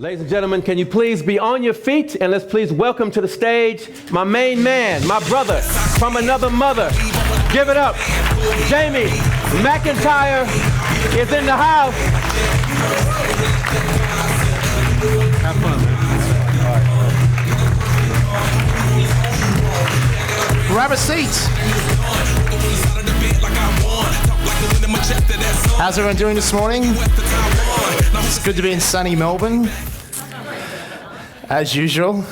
Ladies and gentlemen, can you please be on your feet and let's please welcome to the stage my main man, my brother from another mother. Give it up. Jamie McIntyre is in the house. Have fun, man. Grab a seat. How's everyone doing this morning? It's good to be in sunny Melbourne, as usual.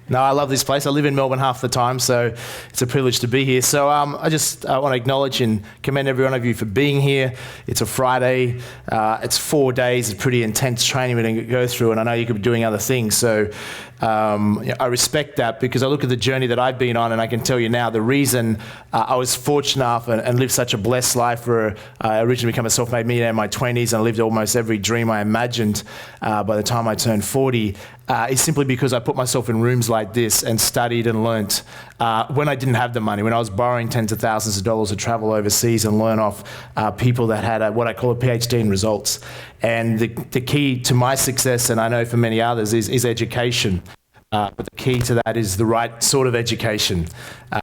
No, I love this place. I live in Melbourne half the time, so it's a privilege to be here. So I just want to acknowledge and commend every one of you for being here. It's a Friday. It's 4 days of pretty intense training we're going to go through, and I know you could be doing other things. So I respect that because I look at the journey that I've been on, and I can tell you now the reason I was fortunate enough and lived such a blessed life where I originally became a self-made millionaire in my 20s and lived almost every dream I imagined by the time I turned 40 is simply because I put myself in rooms like this and studied and learnt when I didn't have the money, when I was borrowing tens of thousands of dollars to travel overseas and learn off people that had what I call a PhD in results. And the key to my success, and I know for many others, is education. But the key to that is the right sort of education,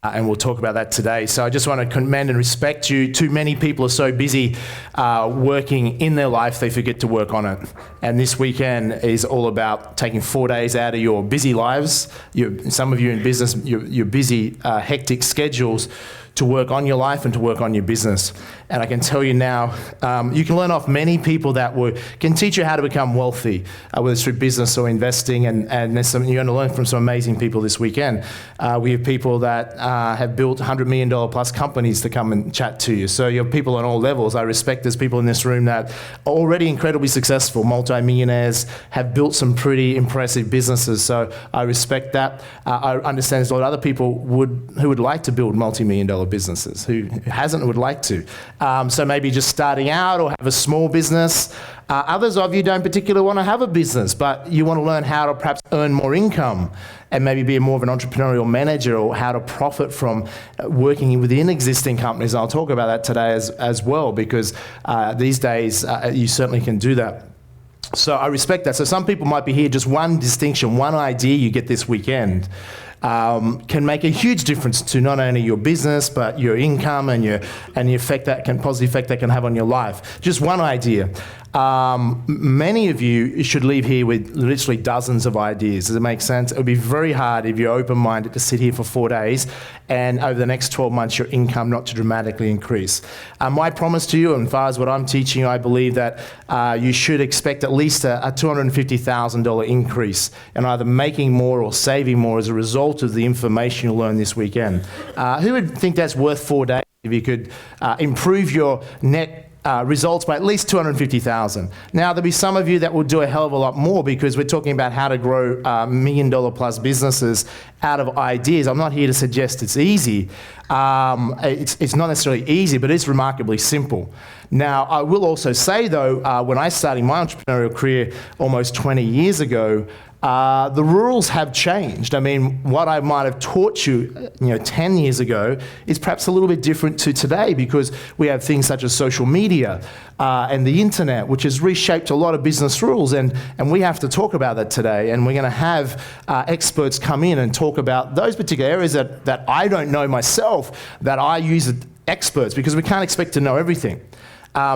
and we'll talk about that today. So I just want to commend and respect you. Too many people are so busy working in their life, they forget to work on it. And this weekend is all about taking 4 days out of your busy lives, some of you in business, your busy, hectic schedules, to work on your life and to work on your business. And I can tell you now, you can learn off many people that can teach you how to become wealthy, whether it's through business or investing, and there's something you're going to learn from some amazing people this weekend. We have people that have built $100 million plus companies to come and chat to you. So you have people on all levels. I respect there's people in this room that are already incredibly successful, multi-millionaires, have built some pretty impressive businesses. So I respect that. I understand there's a lot of other people who would like to build multi-million dollar businesses, who hasn't would like to. So maybe just starting out or have a small business. Others of you don't particularly want to have a business, but you want to learn how to perhaps earn more income and maybe be more of an entrepreneurial manager, or how to profit from working within existing companies. And I'll talk about that today as well, because these days you certainly can do that. So I respect that. So some people might be here, just one distinction, one idea you get this weekend can make a huge difference to not only your business, but your income and the positive effect that can have on your life. Just one idea. Many of you should leave here with literally dozens of ideas. Does it make sense? It would be very hard if you're open-minded to sit here for 4 days and over the next 12 months your income not to dramatically increase. My promise to you, and as far as what I'm teaching you, I believe that you should expect at least a $250,000 increase in either making more or saving more as a result of the information you'll learn this weekend. Who would think that's worth 4 days if you could improve your net results by at least $250,000. Now, there'll be some of you that will do a hell of a lot more, because we're talking about how to grow $1 million plus businesses out of ideas. I'm not here to suggest it's easy. It's not necessarily easy, but it's remarkably simple. Now, I will also say, though, when I started my entrepreneurial career almost 20 years ago, the rules have changed. I mean, what I might have taught you, 10 years ago is perhaps a little bit different to today, because we have things such as social media and the internet, which has reshaped a lot of business rules, and we have to talk about that today. And we're going to have experts come in and talk about those particular areas that I don't know myself, that I use experts, because we can't expect to know everything.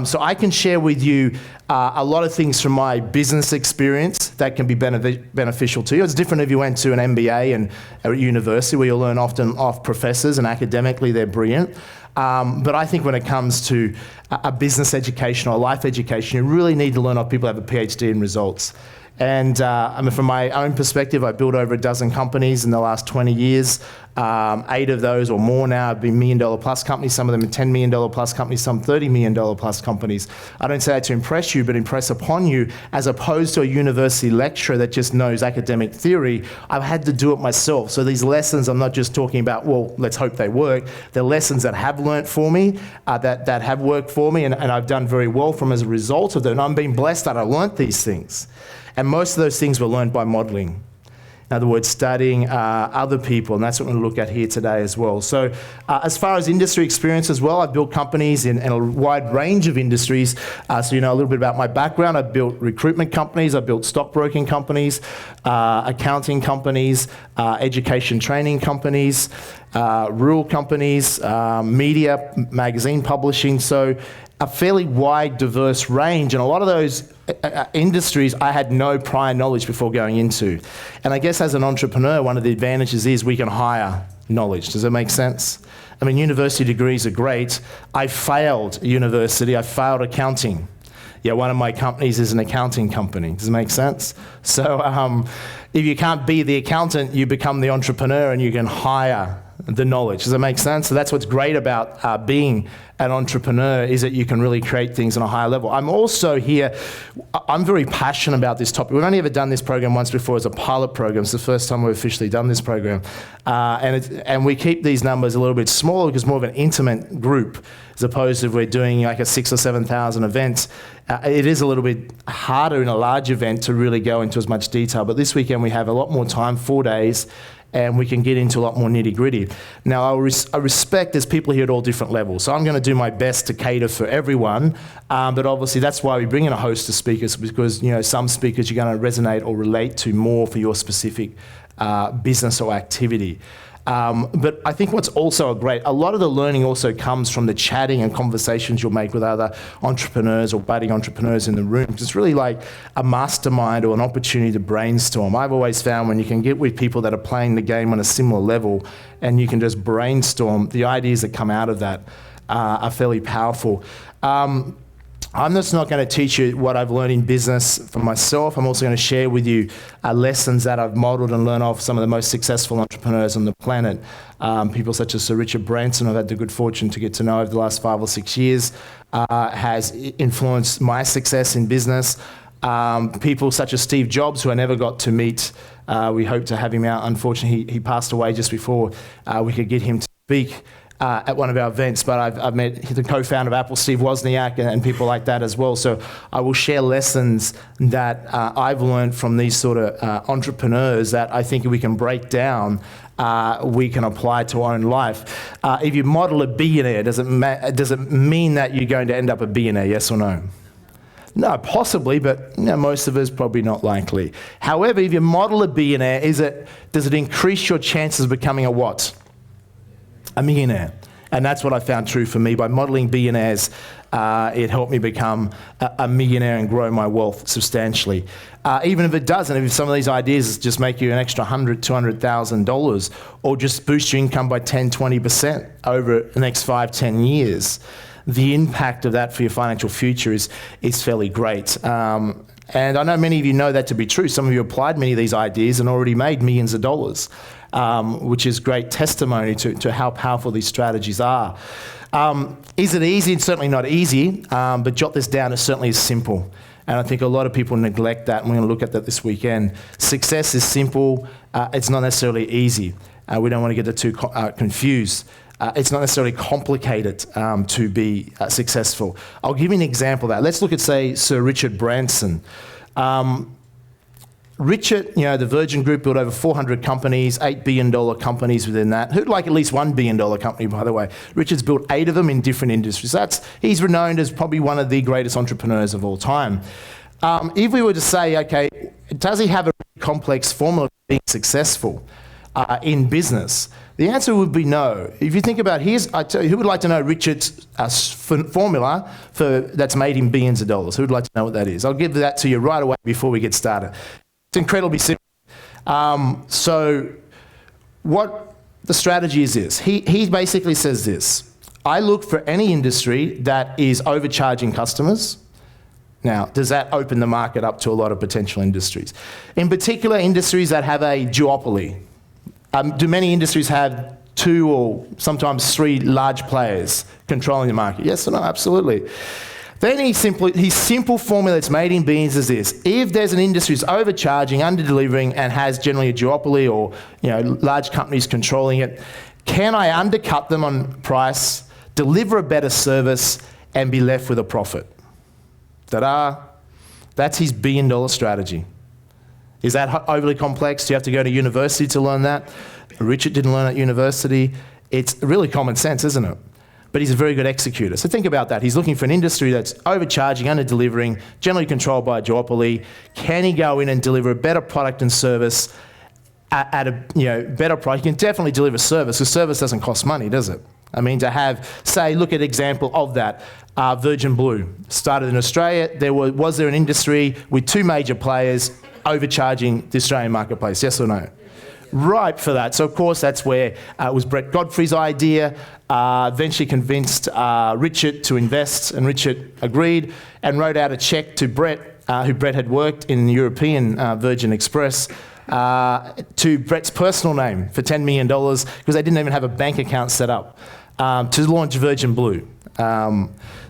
So I can share with you a lot of things from my business experience that can be beneficial to you. It's different if you went to an MBA and at university, where you'll learn often off professors and academically they're brilliant. But I think when it comes to a business education or life education, you really need to learn off people who have a PhD in results. And from my own perspective, I built over a dozen companies in the last 20 years. 8 of those or more now have been $1 million plus companies. Some of them are $10 million plus companies, some $30 million plus companies. I don't say that to impress you, but impress upon you, as opposed to a university lecturer that just knows academic theory. I've had to do it myself. So these lessons, I'm not just talking about, well, let's hope they work. They're lessons that have learnt for me, that have worked for me, and I've done very well from as a result of them. And I'm being blessed that I learnt these things. And most of those things were learned by modeling. In other words, studying other people, and that's what we're going to look at here today as well. So as far as industry experience as well, I've built companies in a wide range of industries. So you know a little bit about my background. I've built recruitment companies, I've built stockbroking companies, accounting companies, education training companies, rural companies, media, magazine publishing. So a fairly wide, diverse range, and a lot of those industries I had no prior knowledge before going into. And I guess as an entrepreneur, one of the advantages is we can hire knowledge. Does that make sense? I mean, university degrees are great. I failed university, I failed accounting. Yeah, one of my companies is an accounting company. Does it make sense? So if you can't be the accountant, you become the entrepreneur and you can hire the knowledge. Does that make sense? So that's what's great about being an entrepreneur, is that you can really create things on a higher level. I'm also here, I'm very passionate about this topic. We've only ever done this program once before as a pilot program. It's the first time we've officially done this program. And we keep these numbers a little bit smaller because more of an intimate group, as opposed to if we're doing like a 6,000 or 7,000 event. It is a little bit harder in a large event to really go into as much detail. But this weekend we have a lot more time, 4 days, and we can get into a lot more nitty-gritty. Now, I respect there's people here at all different levels, so I'm going to do my best to cater for everyone, but obviously that's why we bring in a host of speakers, because you know some speakers you're going to resonate or relate to more for your specific business or activity. But I think what's also a lot of the learning also comes from the chatting and conversations you'll make with other entrepreneurs or budding entrepreneurs in the room. It's really like a mastermind or an opportunity to brainstorm. I've always found when you can get with people that are playing the game on a similar level and you can just brainstorm, the ideas that come out of that are fairly powerful. I'm just not going to teach you what I've learned in business for myself. I'm also going to share with you lessons that I've modeled and learned off some of the most successful entrepreneurs on the planet. People such as Sir Richard Branson, I've had the good fortune to get to know over the last 5 or 6 years, has influenced my success in business. People such as Steve Jobs, who I never got to meet. We hope to have him out. Unfortunately, he passed away just before we could get him to speak at one of our events, but I've met the co-founder of Apple, Steve Wozniak, and people like that as well. So I will share lessons that I've learned from these sort of entrepreneurs that I think we can break down, we can apply to our own life. If you model a billionaire, does it mean that you're going to end up a billionaire, yes or no? No, possibly, but you know, most of us probably not likely. However, if you model a billionaire, does it increase your chances of becoming a what? A millionaire. And that's what I found true for me. By modeling billionaires, it helped me become a millionaire and grow my wealth substantially. Even if it doesn't, if some of these ideas just make you an extra $100,000, $200,000, or just boost your income by 10, 20% over the next 5, 10 years, the impact of that for your financial future is fairly great. And I know many of you know that to be true. Some of you applied many of these ideas and already made millions of dollars. Which is great testimony to how powerful these strategies are. Is it easy? It's certainly not easy, but jot this down, it certainly is simple. And I think a lot of people neglect that, and we're going to look at that this weekend. Success is simple, it's not necessarily easy. We don't want to get too confused. It's not necessarily complicated to be successful. I'll give you an example of that. Let's look at, say, Sir Richard Branson. Richard, you know, the Virgin Group built over 400 companies, $8 billion companies within that. Who'd like at least $1 billion company, by the way? Richard's built 8 of them in different industries. He's renowned as probably one of the greatest entrepreneurs of all time. If we were to say, okay, does he have a complex formula for being successful in business? The answer would be no. If you think about I tell you, who would like to know Richard's formula that's made him billions of dollars? Who would like to know what that is? I'll give that to you right away before we get started. It's incredibly simple. So what the strategy is this. He basically says this. I look for any industry that is overcharging customers. Now, does that open the market up to a lot of potential industries? In particular, industries that have a duopoly. Do many industries have 2 or sometimes 3 large players controlling the market? Yes or no? Absolutely. Then his simple formula that's made in billions is this. If there's an industry that's overcharging, under-delivering, and has generally a duopoly or large companies controlling it, can I undercut them on price, deliver a better service, and be left with a profit? Ta-da! That's his billion-dollar strategy. Is that overly complex? Do you have to go to university to learn that? Richard didn't learn at university. It's really common sense, isn't it? But he's a very good executor. So think about that. He's looking for an industry that's overcharging, under-delivering, generally controlled by a duopoly. Can he go in and deliver a better product and service at a better price? He can definitely deliver service, because service doesn't cost money, does it? I mean, to have, say, look at example of that. Virgin Blue started in Australia. Was there an industry with two major players overcharging the Australian marketplace? Yes or no? Ripe for that. So of course that's where it was Brett Godfrey's idea. Eventually convinced Richard to invest, and Richard agreed and wrote out a cheque to Brett, who Brett had worked in the European Virgin Express, to Brett's personal name for $10 million, because they didn't even have a bank account set up, to launch Virgin Blue.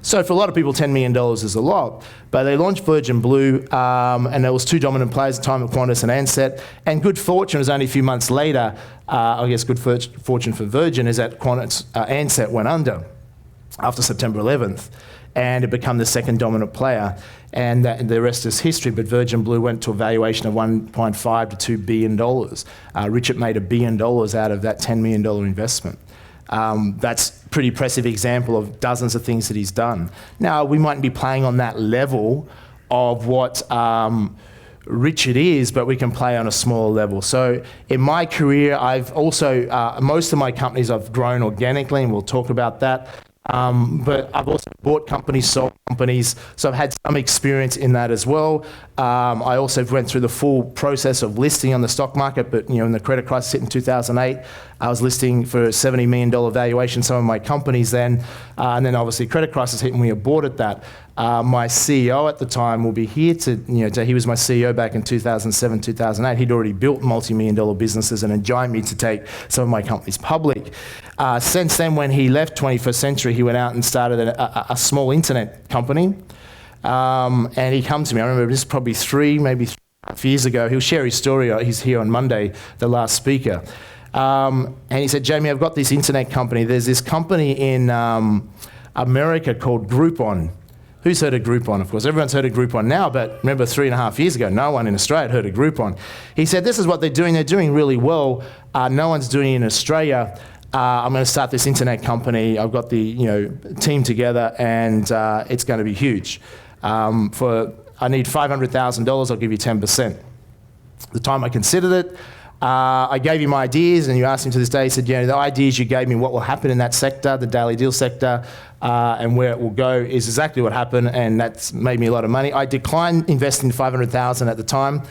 So for a lot of people, $10 million is a lot, but they launched Virgin Blue, and there was two dominant players at the time, Qantas and Ansett, and good fortune was only a few months later, I guess good fortune for Virgin is that Qantas, Ansett went under after September 11th, and it became the second dominant player, and the rest is history. But Virgin Blue went to a valuation of $1.5 to $2 billion. Richard made $1 billion out of that $10 million investment. That's a pretty impressive example of dozens of things that he's done. Now, we mightn't be playing on that level of what Richard is, but we can play on a smaller level. So in my career, I've also, most of my companies I've grown organically, and we'll talk about that. But I've also bought companies, sold companies, so I've had some experience in that as well. I also went through the full process of listing on the stock market, but in the credit crisis hit in 2008, I was listing for a $70 million valuation, some of my companies then, and then obviously credit crisis hit and we aborted that. My CEO at the time will be here he was my CEO back in 2007, 2008. He'd already built multi-million-dollar businesses and enjoined me to take some of my companies public. Since then, when he left 21st Century, he went out and started a small internet company. And he comes to me, I remember this is probably 3.5 years ago. He'll share his story. He's here on Monday, the last speaker. And he said, Jamie, I've got this internet company. There's this company in America called Groupon. Who's heard of Groupon? Of course, everyone's heard of Groupon now, but remember 3.5 years ago, no one in Australia had heard of Groupon. He said, this is what they're doing. They're doing really well. No one's doing it in Australia. I'm going to start this internet company. I've got the team together, and it's going to be huge. I need $500,000. I'll give you 10%. The time I considered it, I gave him ideas, and you asked him to this day. He said, the ideas you gave me, what will happen in that sector, the daily deal sector, and where it will go is exactly what happened, and that's made me a lot of money. I declined investing $500,000 at the time,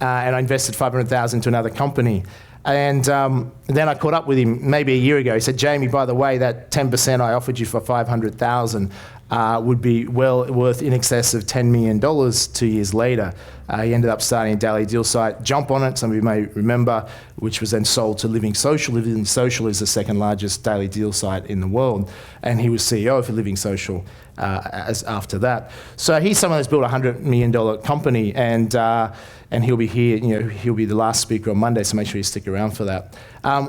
and I invested $500,000 into another company. And then I caught up with him maybe a year ago. He said, Jamie, by the way, that 10% I offered you for $500,000 would be well worth in excess of $10 million 2 years later. He ended up starting a daily deal site, Jump On It, some of you may remember, which was then sold to Living Social. Living Social is the second largest daily deal site in the world, and he was CEO for Living Social after that. So he's someone that's built a $100 million company, and he'll be here, he'll be the last speaker on Monday, so make sure you stick around for that.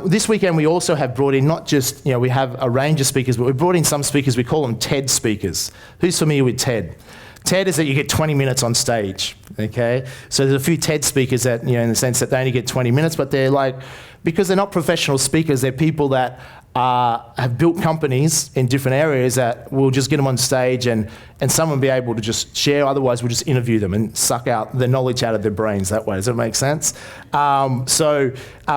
This weekend we also have brought in not just, we have a range of speakers, but we've brought in some speakers, we call them TED speakers. Who's familiar with TED? TED is that you get 20 minutes on stage, okay? So there's a few TED speakers that, in the sense that they only get 20 minutes, but they're because they're not professional speakers, they're people that have built companies in different areas that we'll just get them on stage and someone will be able to just share. Otherwise, we'll just interview them and suck out the knowledge out of their brains that way. Does that make sense? So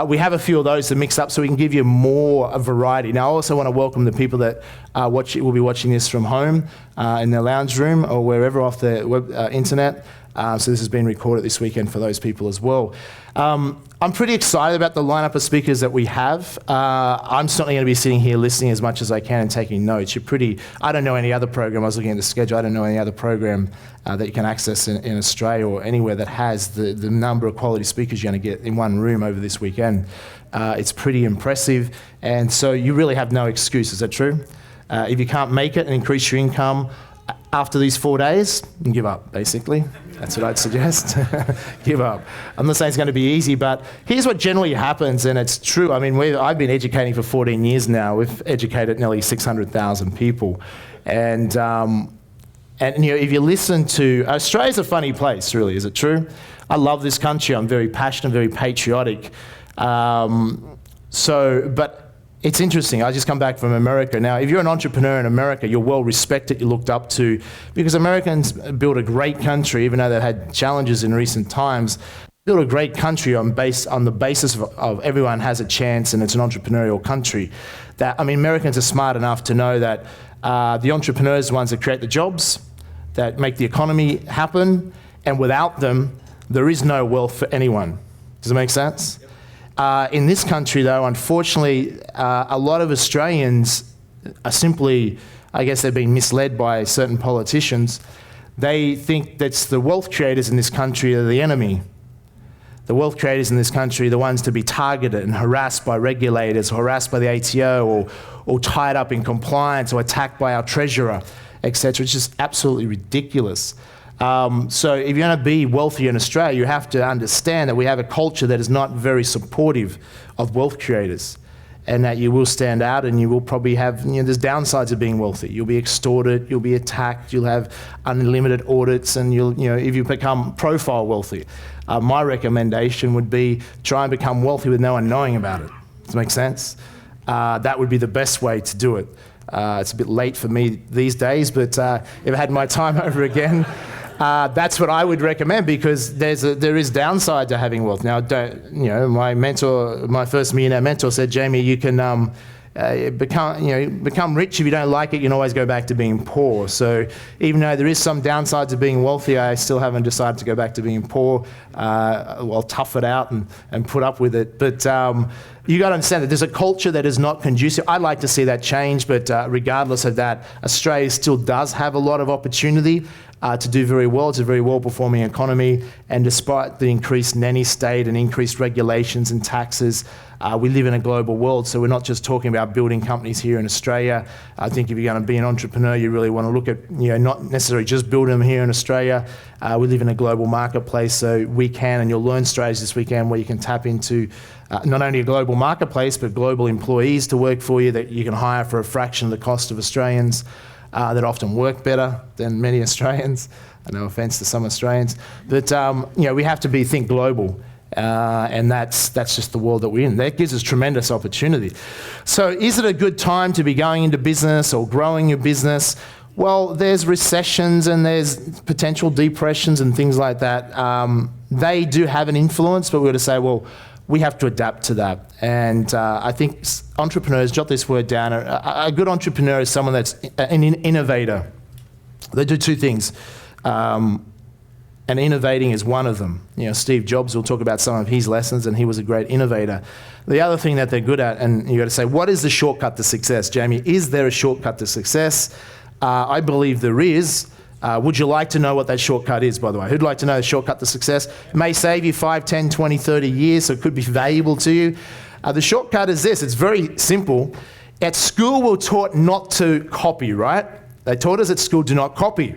we have a few of those to mix up so we can give you more variety. Now, I also want to welcome the people that will be watching this from home in their lounge room or wherever off the web, internet. So this has been recorded this weekend for those people as well. I'm pretty excited about the lineup of speakers that we have. I'm certainly going to be sitting here listening as much as I can and taking notes. I don't know any other program. I was looking at the schedule. I don't know any other program that you can access in Australia or anywhere that has the number of quality speakers you're going to get in one room over this weekend. It's pretty impressive. And so you really have no excuse. Is that true? If you can't make it and increase your income after these 4 days, give up, basically. That's what I'd suggest. Give up. I'm not saying it's going to be easy, but here's what generally happens, and it's true. I mean, I've been educating for 14 years now. We've educated nearly 600,000 people. And And if you listen to, Australia's a funny place, really, is it true? I love this country. I'm very passionate, very patriotic. But it's interesting. I just come back from America. Now, if you're an entrepreneur in America, you're well respected, you're looked up to, because Americans built a great country, even though they've had challenges in recent times. Built a great country on the basis of everyone has a chance, and it's an entrepreneurial country. Americans are smart enough to know that the entrepreneurs are the ones that create the jobs, that make the economy happen, and without them, there is no wealth for anyone. Does it make sense? In this country, though, unfortunately, a lot of Australians are simply, I guess they're being misled by certain politicians. They think that the wealth creators in this country are the enemy. The wealth creators in this country are the ones to be targeted and harassed by regulators, or harassed by the ATO, or tied up in compliance, or attacked by our treasurer, etc. It's just absolutely ridiculous. So if you're going to be wealthy in Australia, you have to understand that we have a culture that is not very supportive of wealth creators, and that you will stand out, and you will probably have, there's downsides of being wealthy. You'll be extorted, you'll be attacked, you'll have unlimited audits, and if you become profile wealthy. My recommendation would be try and become wealthy with no one knowing about it. Does that make sense? That would be the best way to do it. It's a bit late for me these days, but if I had my time over again, that's what I would recommend, because there is downside to having wealth. Now, my first millionaire mentor said, Jamie, you can become rich. If you don't like it, you can always go back to being poor. So even though there is some downsides of being wealthy, I still haven't decided to go back to being poor. I'll tough it out and put up with it. But you got to understand that there's a culture that is not conducive. I'd like to see that change, but regardless of that, Australia still does have a lot of opportunity to do very well. It's a very well-performing economy, and despite the increased nanny state and increased regulations and taxes, we live in a global world, so we're not just talking about building companies here in Australia. I think if you're going to be an entrepreneur, you really want to look at, not necessarily just building them here in Australia. We live in a global marketplace, so we can, and you'll learn strategies this weekend where you can tap into not only a global marketplace, but global employees to work for you that you can hire for a fraction of the cost of Australians. That often work better than many Australians. No offence to some Australians, but we have to think global, and that's just the world that we're in. That gives us tremendous opportunity. So, is it a good time to be going into business or growing your business? Well, there's recessions and there's potential depressions and things like that. They do have an influence, but we're going to say, well, we have to adapt to that. And I think entrepreneurs, jot this word down, a good entrepreneur is someone that's an innovator. They do two things, and innovating is one of them. Steve Jobs will talk about some of his lessons, and he was a great innovator. The other thing that they're good at, and you've got to say, what is the shortcut to success, Jamie? Is there a shortcut to success? I believe there is. Would you like to know what that shortcut is, by the way? Who'd like to know the shortcut to success? It may save you 5, 10, 20, 30 years, so it could be valuable to you. The shortcut is this. It's very simple. At school, we're taught not to copy, right? They taught us at school, do not copy.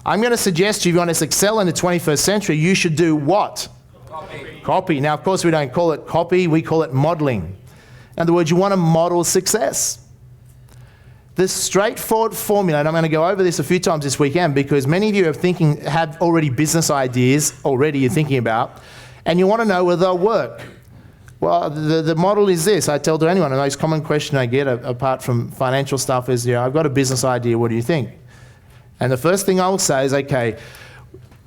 I'm going to suggest to you, if you want to excel in the 21st century, you should do what? Copy. Now, of course, we don't call it copy. We call it modeling. In other words, you want to model success. This straightforward formula, and I'm going to go over this a few times this weekend, because many of you have already business ideas already you're thinking about, and you want to know whether they'll work. Well, the model is this. I tell to anyone, the most common question I get, apart from financial stuff, is, I've got a business idea, what do you think? And the first thing I will say is, okay,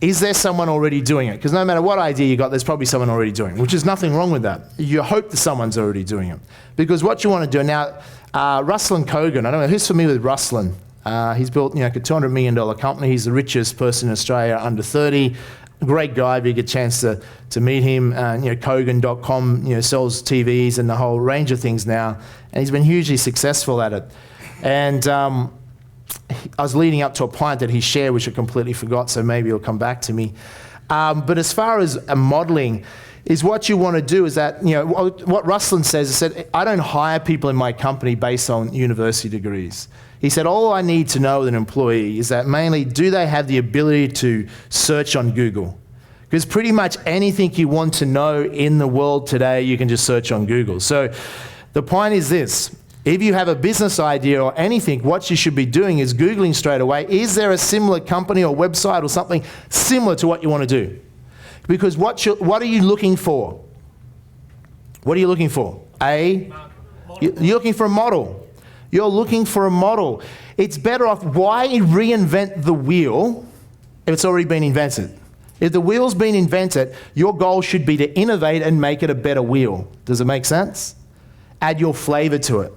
is there someone already doing it? Because no matter what idea you got, there's probably someone already doing it, which is nothing wrong with that. You hope that someone's already doing it. Because what you want to do now, Ruslan Kogan, I don't know, who's familiar with Ruslan? He's built a $200 million company. He's the richest person in Australia under 30. Great guy if you get a chance to meet him. Kogan.com sells TVs and the whole range of things now. And he's been hugely successful at it. And I was leading up to a point that he shared, which I completely forgot, so maybe he'll come back to me. But as far as modeling, is what you want to do is that, what Ruslan says, he said, I don't hire people in my company based on university degrees. He said, all I need to know with an employee is that mainly, do they have the ability to search on Google? Because pretty much anything you want to know in the world today, you can just search on Google. So the point is this, If you have a business idea or anything, what you should be doing is Googling straight away, is there a similar company or website or something similar to what you want to do? Because what are you looking for? What are you looking for? You're looking for a model. You're looking for a model. It's better off, why reinvent the wheel if it's already been invented? If the wheel's been invented, your goal should be to innovate and make it a better wheel. Does it make sense? Add your flavor to it.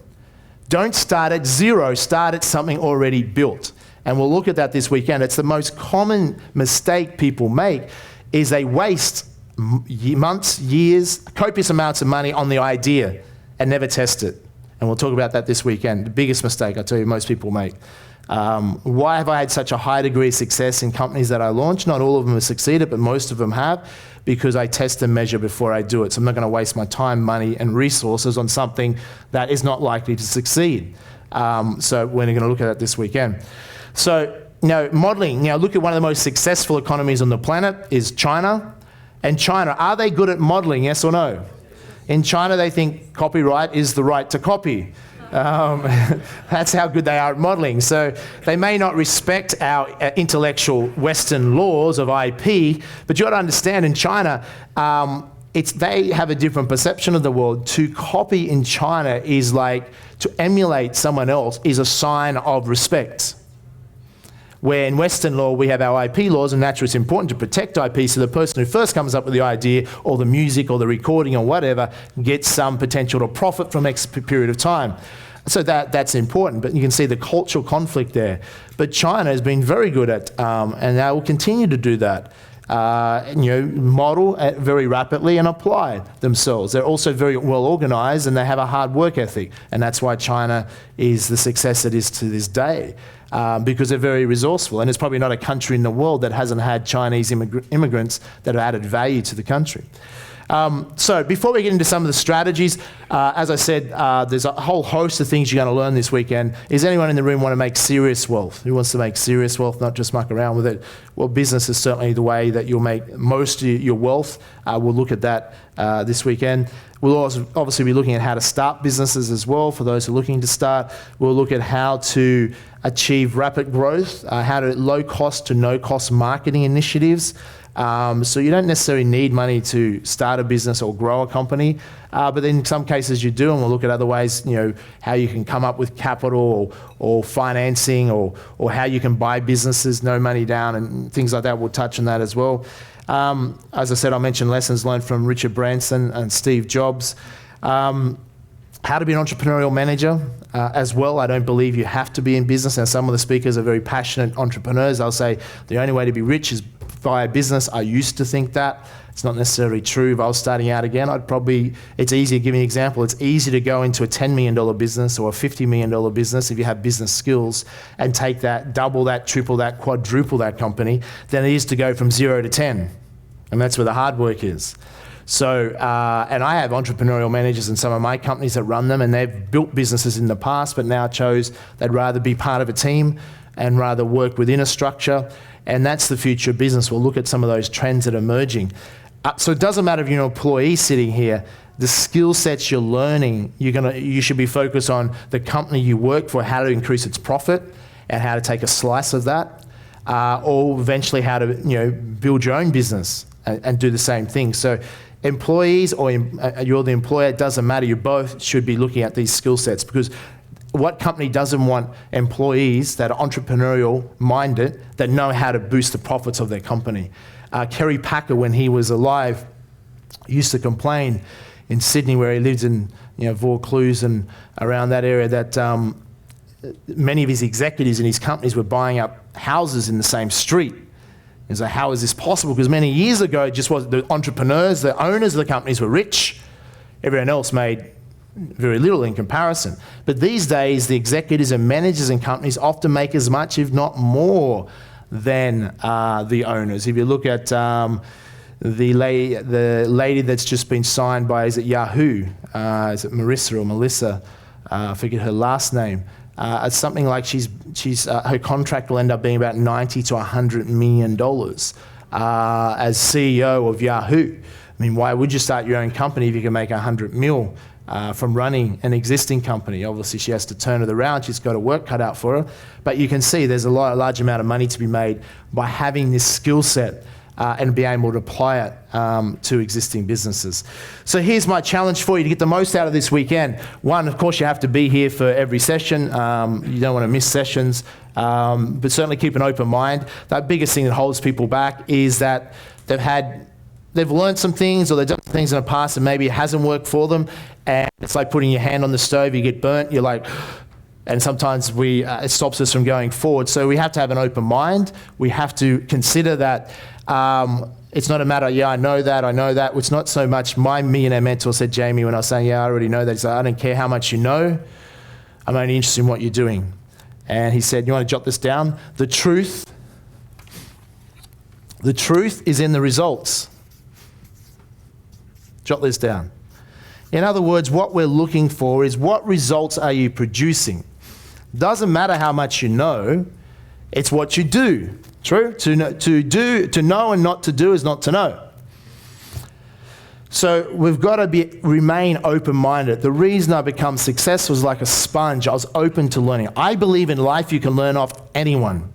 Don't start at zero, start at something already built. And we'll look at that this weekend. It's the most common mistake people make is they waste months, years, copious amounts of money on the idea and never test it. And we'll talk about that this weekend. The biggest mistake, I tell you, most people make. Why have I had such a high degree of success in companies that I launched? Not all of them have succeeded, but most of them have, because I test and measure before I do it. So I'm not going to waste my time, money, and resources on something that is not likely to succeed. So we're going to look at that this weekend. So, modeling. Look at one of the most successful economies on the planet is China. And China, are they good at modeling, yes or no? In China, they think copyright is the right to copy. That's how good they are at modeling. So they may not respect our intellectual Western laws of IP, but you got to understand in China, they have a different perception of the world. To copy in China is like to emulate someone else is a sign of respect. Where in Western law, we have our IP laws, and naturally it's important to protect IP, so the person who first comes up with the idea, or the music, or the recording, or whatever, gets some potential to profit from X period of time. So that's important, but you can see the cultural conflict there. But China has been very good at, and they will continue to do that, model very rapidly and apply themselves. They're also very well organized, and they have a hard work ethic, and that's why China is the success it is to this day. Because they're very resourceful, and there's probably not a country in the world that hasn't had Chinese immigrants that have added value to the country. So before we get into some of the strategies, as I said, there's a whole host of things you're going to learn this weekend. Is anyone in the room want to make serious wealth? Who wants to make serious wealth, not just muck around with it? Well, business is certainly the way that you'll make most of your wealth. We'll look at that this weekend. We'll also obviously be looking at how to start businesses as well for those who are looking to start. We'll look at how to achieve rapid growth, how to low-cost to no-cost marketing initiatives. So you don't necessarily need money to start a business or grow a company, but in some cases you do, and we'll look at other ways, how you can come up with capital or financing or how you can buy businesses, no money down, and things like that. We'll touch on that as well. As I said, I'll mention lessons learned from Richard Branson and Steve Jobs. How to be an entrepreneurial manager as well. I don't believe you have to be in business. Now, some of the speakers are very passionate entrepreneurs. They'll say the only way to be rich is via business. I used to think that. It's not necessarily true. If I was starting out again, it's easy to give you an example. It's easy to go into a $10 million business or a $50 million business if you have business skills and take that, double that, triple that, quadruple that company, than it is to go from 0 to 10. And that's where the hard work is. So, and I have entrepreneurial managers in some of my companies that run them, and they've built businesses in the past, but now chose they'd rather be part of a team and rather work within a structure. And that's the future of business. We'll look at some of those trends that are emerging. So it doesn't matter if you're an employee sitting here, the skill sets you're learning, you should be focused on the company you work for, how to increase its profit and how to take a slice of that, or eventually how to build your own business and do the same thing. So employees or you're the employer, it doesn't matter. You both should be looking at these skill sets, because what company doesn't want employees that are entrepreneurial minded, that know how to boost the profits of their company? Kerry Packer, when he was alive, used to complain in Sydney, where he lived in Vaucluse and around that area, that many of his executives in his companies were buying up houses in the same street. He's like, how is this possible? Because many years ago, it just was the entrepreneurs, the owners of the companies were rich. Everyone else made very little in comparison. But these days, the executives and managers in companies often make as much, if not more, than the owners. If you look at the lady that's just been signed by, is it Yahoo? Is it Marissa or Melissa? I forget her last name. It's something like her contract will end up being about $90 to $100 million as CEO of Yahoo. I mean, why would you start your own company if you can make 100 mil from running an existing company? Obviously, she has to turn it around. She's got a work cut out for her. But you can see there's a large amount of money to be made by having this skill set and be able to apply it to existing businesses. So here's my challenge for you to get the most out of this weekend. One, of course, you have to be here for every session. You don't want to miss sessions, but certainly keep an open mind. The biggest thing that holds people back is that they've learned some things, or they've done things in the past and maybe it hasn't worked for them, and it's like putting your hand on the stove, you get burnt, you're like, and sometimes it stops us from going forward. So we have to have an open mind. We have to consider that it's not a matter, I know that. It's not so much, my millionaire mentor said, Jamie, when I was saying, I already know that, he said, I don't care how much you know, I'm only interested in what you're doing. And he said, you want to jot this down? The truth is in the results. Jot this down. In other words, what we're looking for is what results are you producing? Doesn't matter how much you know, it's what you do. True? To know and not to do is not to know. So we've got to remain open-minded. The reason I become successful was like a sponge. I was open to learning. I believe in life you can learn off anyone.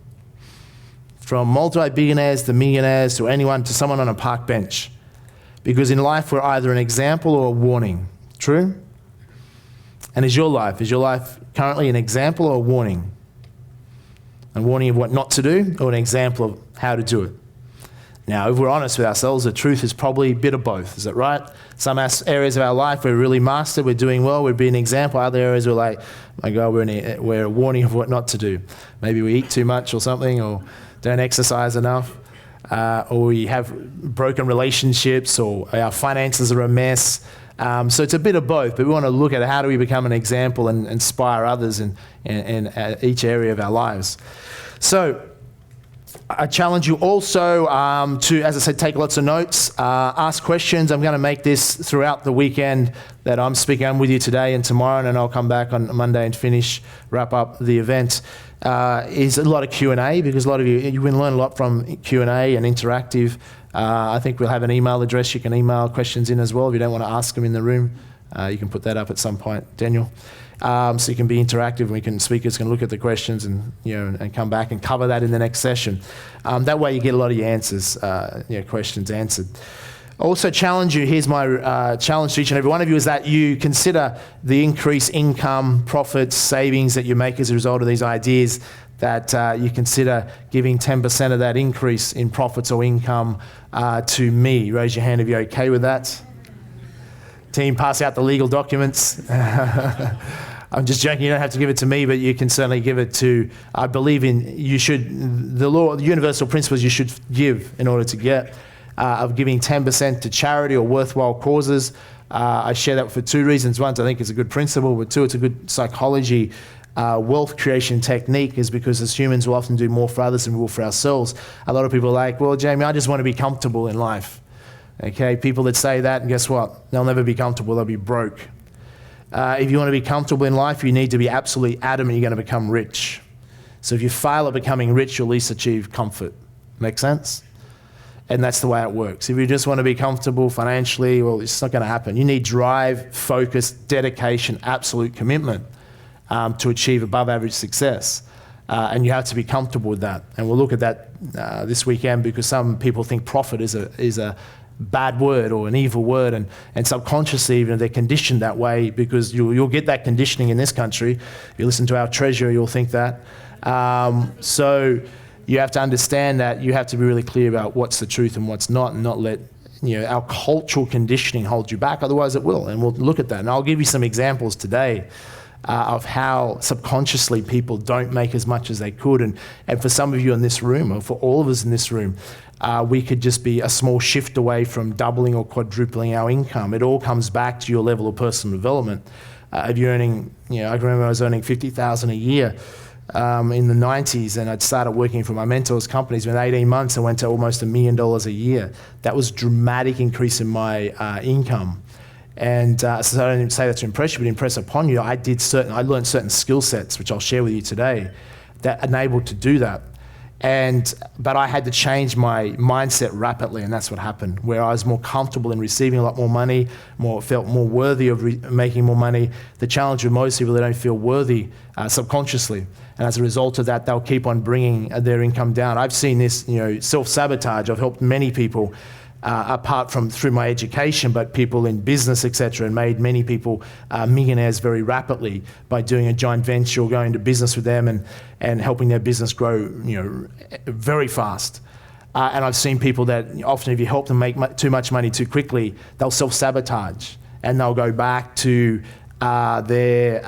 From multi-billionaires to millionaires to anyone to someone on a park bench. Because in life we're either an example or a warning. True? And is your life currently an example or a warning? A warning of what not to do, or an example of how to do it? Now, if we're honest with ourselves, the truth is probably a bit of both. Is that right? Some areas of our life we're really mastered, we're doing well, we're being an example. Other areas we're like, my God, we're a warning of what not to do. Maybe we eat too much or something, or don't exercise enough, or we have broken relationships, or our finances are a mess. So it's a bit of both, but we want to look at how do we become an example and inspire others in each area of our lives. So I challenge you also to, as I said, take lots of notes, ask questions. I'm going to make this throughout the weekend that I'm speaking. I'm with you today and tomorrow, and then I'll come back on Monday and wrap up the event. Is a lot of Q&A, because a lot of you can learn a lot from Q&A and interactive. I think we'll have an email address. You can email questions in as well. If you don't want to ask them in the room, you can put that up at some point, Daniel. So you can be interactive, and speakers can look at the questions and come back and cover that in the next session. That way you get a lot of your answers, questions answered. Also challenge you, here's my challenge to each and every one of you, is that you consider the increased income, profits, savings that you make as a result of these ideas, that you consider giving 10% of that increase in profits or income to me. Raise your hand if you're okay with that. Team, pass out the legal documents. I'm just joking, you don't have to give it to me, but you can certainly give it to, I believe in, the universal principles you should give in order to get, of giving 10% to charity or worthwhile causes. I share that for two reasons. One, I think it's a good principle, but two, it's a good psychology wealth creation technique, is because as humans we'll often do more for others than we will for ourselves. A lot of people are like, well, Jamie, I just want to be comfortable in life. Okay, people that say that, and guess what? They'll never be comfortable, they'll be broke. If you want to be comfortable in life, you need to be absolutely adamant you're going to become rich. So if you fail at becoming rich, you'll at least achieve comfort. Make sense? And that's the way it works. If you just want to be comfortable financially, well, it's not going to happen. You need drive, focus, dedication, absolute commitment to achieve above average success. And you have to be comfortable with that. And we'll look at that this weekend, because some people think profit is a bad word or an evil word, and subconsciously even they're conditioned that way, because you'll get that conditioning in this country. If you listen to our treasurer, you'll think that. So you have to understand that you have to be really clear about what's the truth and what's not, and not let our cultural conditioning hold you back, otherwise it will. And we'll look at that. And I'll give you some examples today of how subconsciously people don't make as much as they could. And for some of you in this room, or for all of us in this room, we could just be a small shift away from doubling or quadrupling our income. It all comes back to your level of personal development. If you're earning, I remember I was earning $50,000 a year in the 90s, and I'd started working for my mentor's companies. Within 18 months, I went to almost $1 million a year. That was a dramatic increase in my income. And so I don't say that to impress you, but impress upon you. I learned certain skill sets, which I'll share with you today, that enabled to do that. But I had to change my mindset rapidly, and that's what happened, where I was more comfortable in receiving a lot more money, felt more worthy of making more money. The challenge with most people, they don't feel worthy subconsciously. And as a result of that, they'll keep on bringing their income down. I've seen this, self-sabotage. I've helped many people apart from through my education, but people in business, etc., and made many people millionaires very rapidly by doing a joint venture or going into business with them and helping their business grow, very fast. And I've seen people that often, if you help them make too much money too quickly, they'll self-sabotage and they'll go back to their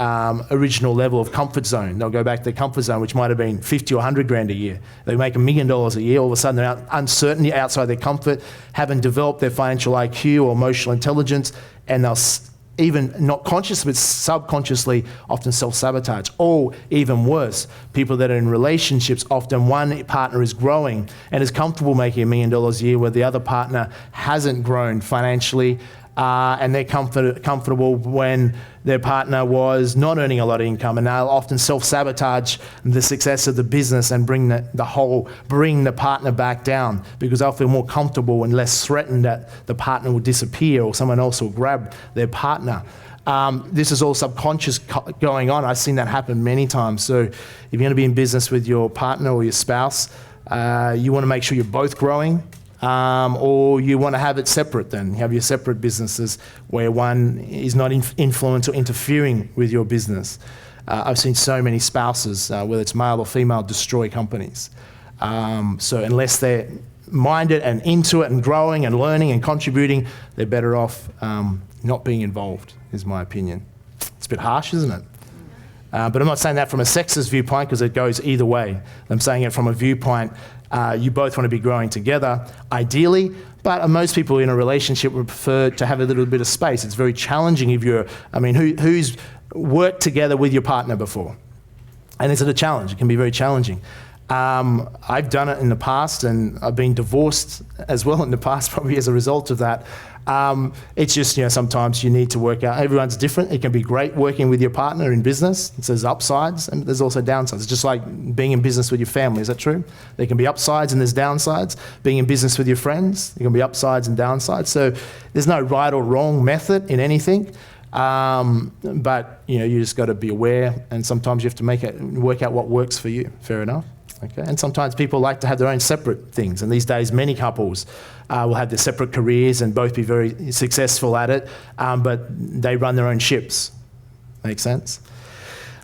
original level of comfort zone. They'll go back to their comfort zone, which might have been 50 or 100 grand a year. They make $1 million a year. All of a sudden, they're uncertainty outside their comfort, haven't developed their financial IQ or emotional intelligence, and they'll even not consciously, but subconsciously, often self-sabotage. Or even worse, people that are in relationships, often one partner is growing and is comfortable making $1 million a year, where the other partner hasn't grown financially, and they're comfortable when their partner was not earning a lot of income, and they'll often self-sabotage the success of the business and bring the partner back down, because they'll feel more comfortable and less threatened that the partner will disappear or someone else will grab their partner. This is all subconscious going on. I've seen that happen many times. So if you're going to be in business with your partner or your spouse, you want to make sure you're both growing. Or you want to have it separate then. You have your separate businesses where one is not influenced or interfering with your business. I've seen so many spouses, whether it's male or female, destroy companies. So unless they're minded and into it and growing and learning and contributing, they're better off not being involved, is my opinion. It's a bit harsh, isn't it? But I'm not saying that from a sexist viewpoint, because it goes either way. I'm saying it from a viewpoint, you both want to be growing together, ideally, but most people in a relationship would prefer to have a little bit of space. It's very challenging if who's worked together with your partner before? And is it a challenge? It can be very challenging. I've done it in the past, and I've been divorced as well in the past, probably as a result of that. It's just, sometimes you need to work out. Everyone's different. It can be great working with your partner in business. So there's upsides and there's also downsides. It's just like being in business with your family. Is that true? There can be upsides and there's downsides. Being in business with your friends, there can be upsides and downsides. So there's no right or wrong method in anything. But you just got to be aware, and sometimes you have to work out what works for you. Fair enough. Okay. And sometimes people like to have their own separate things, and these days many couples will have their separate careers and both be very successful at it, but they run their own ships. Make sense?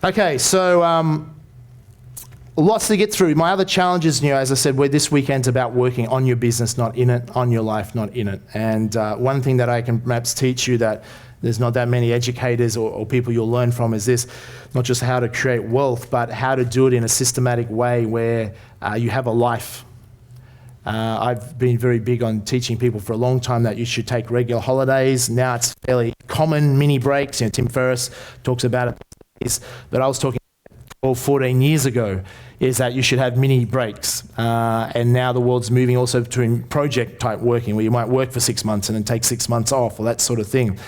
Okay, so lots to get through. My other challenges, as I said, this weekend's about working on your business, not in it, on your life, not in it. And one thing that I can perhaps teach you that there's not that many educators or people you'll learn from is this, not just how to create wealth, but how to do it in a systematic way where you have a life. I've been very big on teaching people for a long time that you should take regular holidays. Now it's fairly common, mini breaks. Tim Ferriss talks about it. But I was talking 12, 14 years ago, is that you should have mini breaks. And now the world's moving also to project type working, where you might work for 6 months and then take 6 months off, or that sort of thing.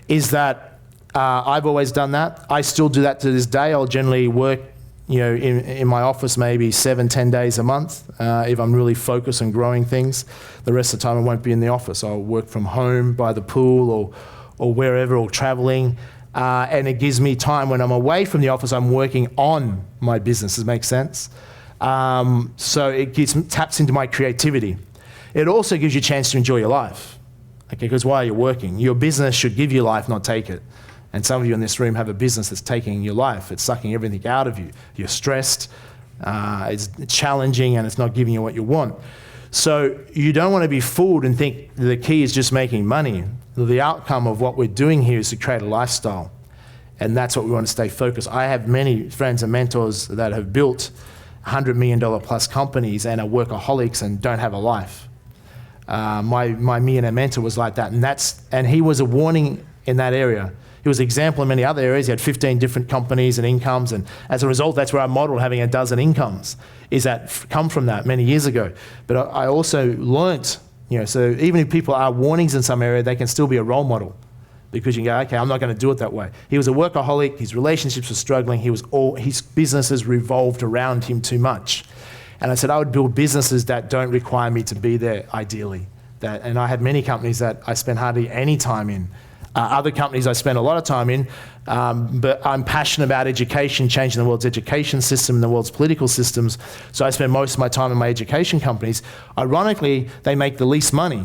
Is that I've always done that. I still do that to this day. I'll generally work, in my office maybe 7-10 days a month if I'm really focused on growing things. The rest of the time I won't be in the office. I'll work from home, by the pool, or wherever, or traveling. And it gives me time when I'm away from the office. I'm working on my business. Does that make sense? So it taps into my creativity. It also gives you a chance to enjoy your life. Okay, because while you're working, your business should give you life, not take it. And some of you in this room have a business that's taking your life. It's sucking everything out of you. You're stressed, it's challenging, and it's not giving you what you want. So you don't want to be fooled and think the key is just making money. The outcome of what we're doing here is to create a lifestyle. And that's what we want to stay focused. I have many friends and mentors that have built $100 million plus companies and are workaholics and don't have a life. My millionaire mentor was like that, and he was a warning in that area. He was an example in many other areas. He had 15 different companies and incomes, and as a result, that's where I modeled having a dozen incomes, is that come from that many years ago. But I also learnt, so even if people are warnings in some area, they can still be a role model, because you can go, okay, I'm not going to do it that way. He was a workaholic. His relationships were struggling. His businesses revolved around him too much. And I said, I would build businesses that don't require me to be there, ideally. And I had many companies that I spent hardly any time in. Other companies I spend a lot of time in, but I'm passionate about education, changing the world's education system and the world's political systems, so I spend most of my time in my education companies. Ironically, they make the least money,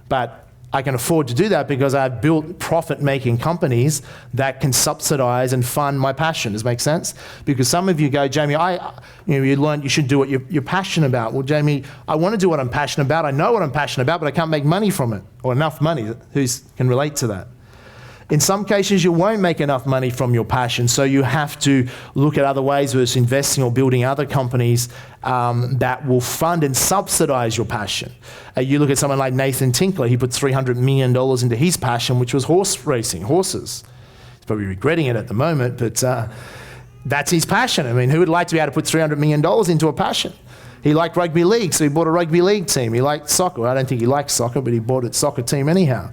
but I can afford to do that because I've built profit-making companies that can subsidize and fund my passion. Does that make sense? Because some of you go, Jamie, you learned you should do what you're passionate about. Well, Jamie, I want to do what I'm passionate about. I know what I'm passionate about, but I can't make money from it, or enough money. Who can relate to that? In some cases, you won't make enough money from your passion, so you have to look at other ways, whether it's investing or building other companies that will fund and subsidize your passion. You look at someone like Nathan Tinkler. He put $300 million into his passion, which was horse racing, horses. He's probably regretting it at the moment, but that's his passion. I mean, who would like to be able to put $300 million into a passion? He liked rugby league, so he bought a rugby league team. He liked soccer. I don't think he liked soccer, but he bought a soccer team anyhow.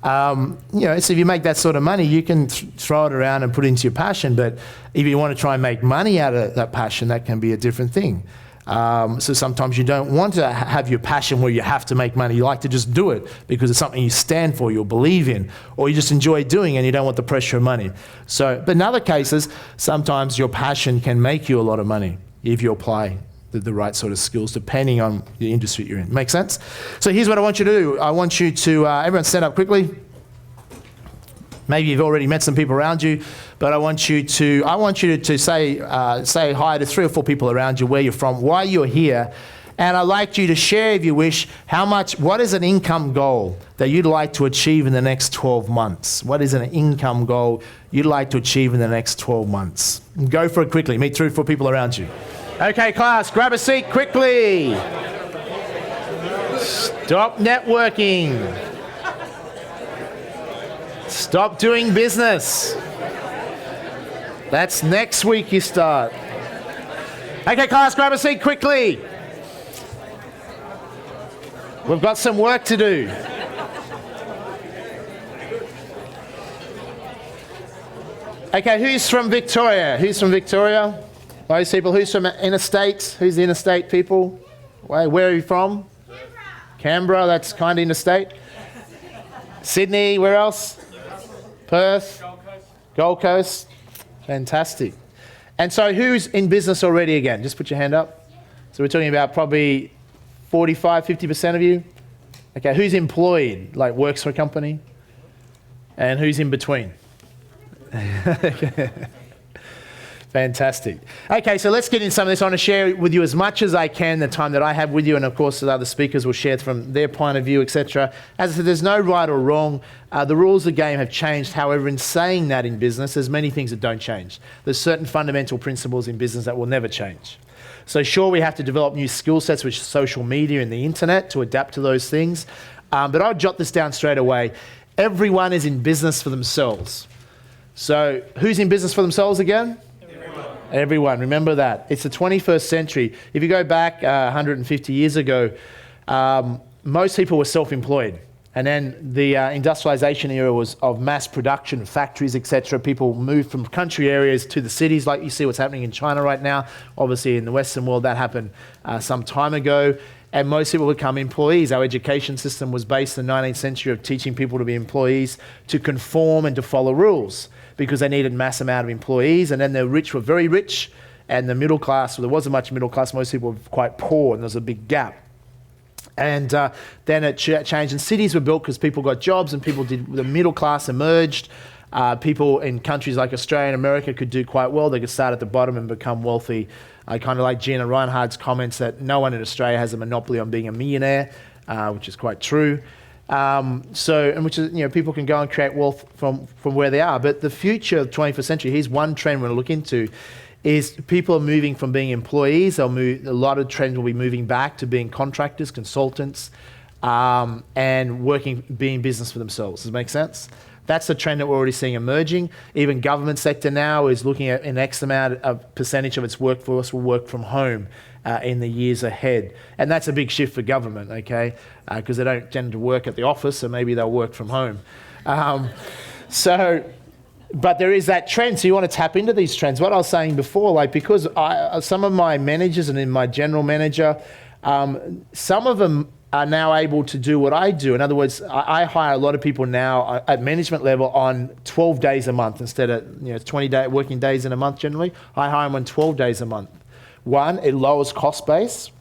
So if you make that sort of money, you can throw it around and put it into your passion. But if you want to try and make money out of that passion, that can be a different thing. So sometimes you don't want to have your passion where you have to make money. You like to just do it because it's something you stand for, you believe in, or you just enjoy doing and you don't want the pressure of money. But in other cases, sometimes your passion can make you a lot of money if you apply the right sort of skills depending on the industry you're in. Make sense? So here's what I want you to do. I want you to, everyone stand up quickly. Maybe you've already met some people around you, but I want you to say hi to 3 or 4 people around you, where you're from, why you're here, and I'd like you to share, if you wish, what is an income goal that you'd like to achieve in the next 12 months? What is an income goal you'd like to achieve in the next 12 months? Go for it quickly. Meet 3 or 4 people around you. Okay, class, grab a seat quickly. Stop networking. Stop doing business. That's next week you start. Okay, class, grab a seat quickly. We've got some work to do. Okay, who's from Victoria? Who's from Victoria? Those people. Who's from interstate? Who's the interstate people? Where are you from? Canberra, that's kind of interstate. Sydney, where else? Perth? Gold Coast. Fantastic. And so who's in business already again? Just put your hand up. So we're talking about probably 45, 50% of you. Okay, who's employed, like works for a company? And who's in between? Fantastic. Okay, so let's get into some of this. I want to share with you as much as I can the time that I have with you, and of course the other speakers will share from their point of view, etc. As I said, there's no right or wrong. The rules of the game have changed. However, in saying that in business, there's many things that don't change. There's certain fundamental principles in business that will never change. So sure, we have to develop new skill sets, which is social media and the internet, to adapt to those things. But I'll jot this down straight away. Everyone is in business for themselves. So who's in business for themselves again? Everyone, remember that. It's the 21st century. If you go back 150 years ago, most people were self-employed. And then the industrialization era was of mass production, factories, etc. People moved from country areas to the cities, like you see what's happening in China right now. Obviously, in the Western world, that happened some time ago. And most people become employees. Our education system was based in the 19th century of teaching people to be employees, to conform and to follow rules, because they needed mass amount of employees. And then the rich were very rich, and the middle class, well, there wasn't much middle class, most people were quite poor, and there was a big gap. And then it changed, and cities were built because people got jobs, and the middle class emerged. People in countries like Australia and America could do quite well. They could start at the bottom and become wealthy. I kind of like Gina Reinhardt's comments that no one in Australia has a monopoly on being a millionaire, which is quite true. People can go and create wealth from where they are. But the future of the 21st century, here's one trend we're going to look into, is people are moving from being employees. A lot of trends will be moving back to being contractors, consultants, and being in business for themselves. Does it make sense? That's the trend that we're already seeing emerging. Even government sector now is looking at an X amount of percentage of its workforce will work from home in the years ahead. And that's a big shift for government, okay? Because they don't tend to work at the office, so maybe they'll work from home. So But there is that trend, so you want to tap into these trends. What I was saying before, like because some of my managers and in my general manager, some of them are now able to do what I do. In other words, I hire a lot of people now at management level on 12 days a month instead of 20 working days in a month generally. I hire them on 12 days a month. One, it lowers cost base.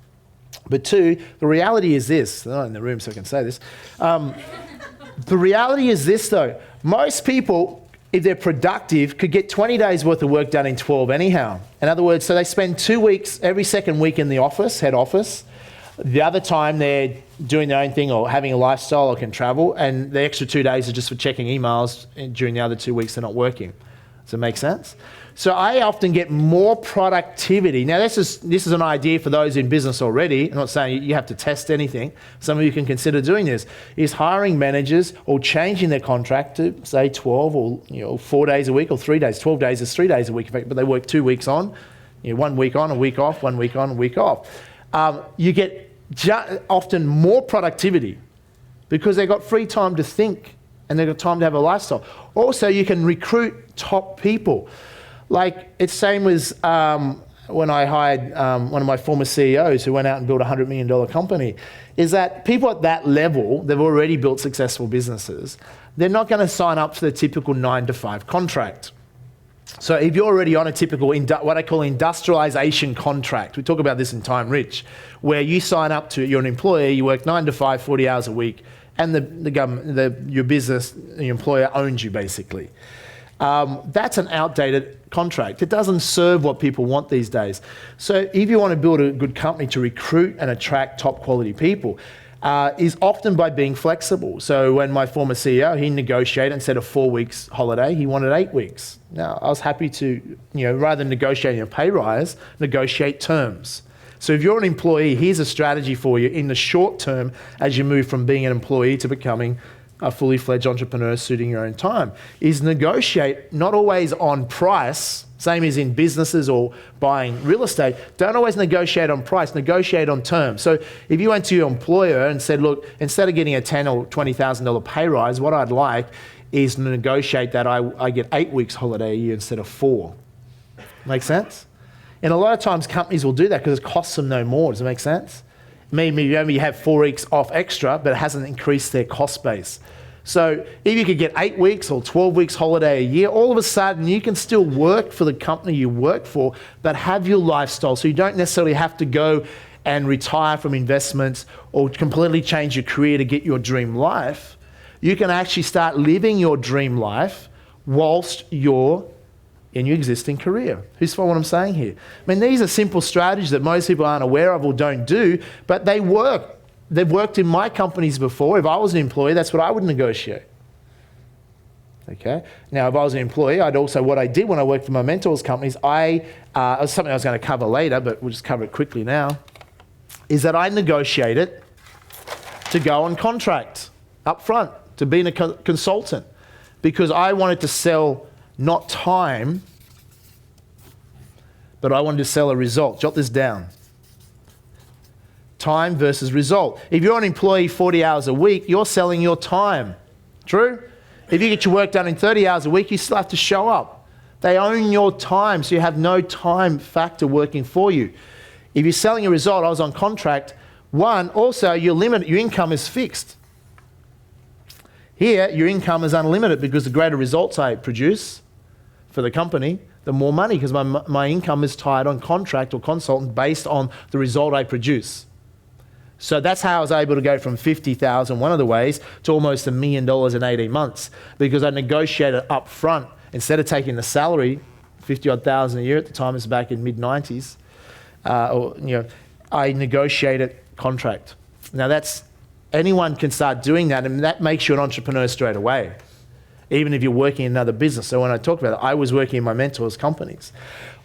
But two, the reality is this. I'm not in the room so I can say this. The reality is this though. Most people, if they're productive, could get 20 days worth of work done in 12 anyhow. In other words, so they spend 2 weeks, every second week in the office, head office. The other time they're doing their own thing or having a lifestyle or can travel, and the extra 2 days are just for checking emails, and during the other 2 weeks they're not working. Does it make sense? So I often get more productivity. Now this is an idea for those in business already. I'm not saying you have to test anything. Some of you can consider doing this, is hiring managers or changing their contract to say 12 or 4 days a week or 3 days. 12 days is 3 days a week, but they work 2 weeks on, 1 week on, a week off, 1 week on, a week off. You get often more productivity because they've got free time to think and they've got time to have a lifestyle. Also, you can recruit top people. Like it's same as when I hired one of my former CEOs who went out and built a $100 million company, is that people at that level, they've already built successful businesses. They're not going to sign up for the typical 9-to-5 contract. So if you're already on a typical, what I call industrialization contract, we talk about this in Time Rich, where you sign up to, you're an employee, you work 9 to 5, 40 hours a week, and the government, your business, your employer owns you basically. That's an outdated contract. It doesn't serve what people want these days. So if you want to build a good company to recruit and attract top quality people, is often by being flexible. So when my former CEO, he negotiated instead of 4 weeks holiday, he wanted 8 weeks. Now, I was happy to, rather than negotiating a pay rise, negotiate terms. So if you're an employee, here's a strategy for you in the short term as you move from being an employee to becoming a fully fledged entrepreneur suiting your own time, is negotiate, not always on price, same as in businesses or buying real estate. Don't always negotiate on price, negotiate on terms. So if you went to your employer and said, look, instead of getting a $10,000 or $20,000 pay rise, what I'd like is to negotiate that I get 8 weeks holiday a year instead of 4. Make sense? And a lot of times companies will do that because it costs them no more. Does it make sense? Maybe you have 4 weeks off extra, but it hasn't increased their cost base. So if you could get 8 weeks or 12 weeks holiday a year, all of a sudden you can still work for the company you work for, but have your lifestyle. So you don't necessarily have to go and retire from investments or completely change your career to get your dream life. You can actually start living your dream life whilst you're in your existing career. Who's following what I'm saying here? I mean, these are simple strategies that most people aren't aware of or don't do, but they work. They've worked in my companies before. If I was an employee, that's what I would negotiate. Okay. Now, if I was an employee, what I did when I worked for my mentors companies, it was something I was going to cover later, but we'll just cover it quickly now, is that I negotiated to go on contract up front, to being a consultant, because I wanted to sell not time, but I wanted to sell a result. Jot this down. Time versus result. If you're an employee 40 hours a week, you're selling your time. True? If you get your work done in 30 hours a week, you still have to show up. They own your time, so you have no time factor working for you. If you're selling a result, I was on contract. One, also your income is fixed. Here, your income is unlimited because the greater results I produce for the company, the more money, because my income is tied on contract or consultant based on the result I produce. So that's how I was able to go from 50,000 one of the ways to almost $1 million in 18 months, because I negotiated up front instead of taking the salary, 50-odd thousand a year at the time. It's back in mid-90s. I negotiated contract. Now anyone can start doing that, and that makes you an entrepreneur straight away, even if you're working in another business. So when I talk about it, I was working in my mentor's companies.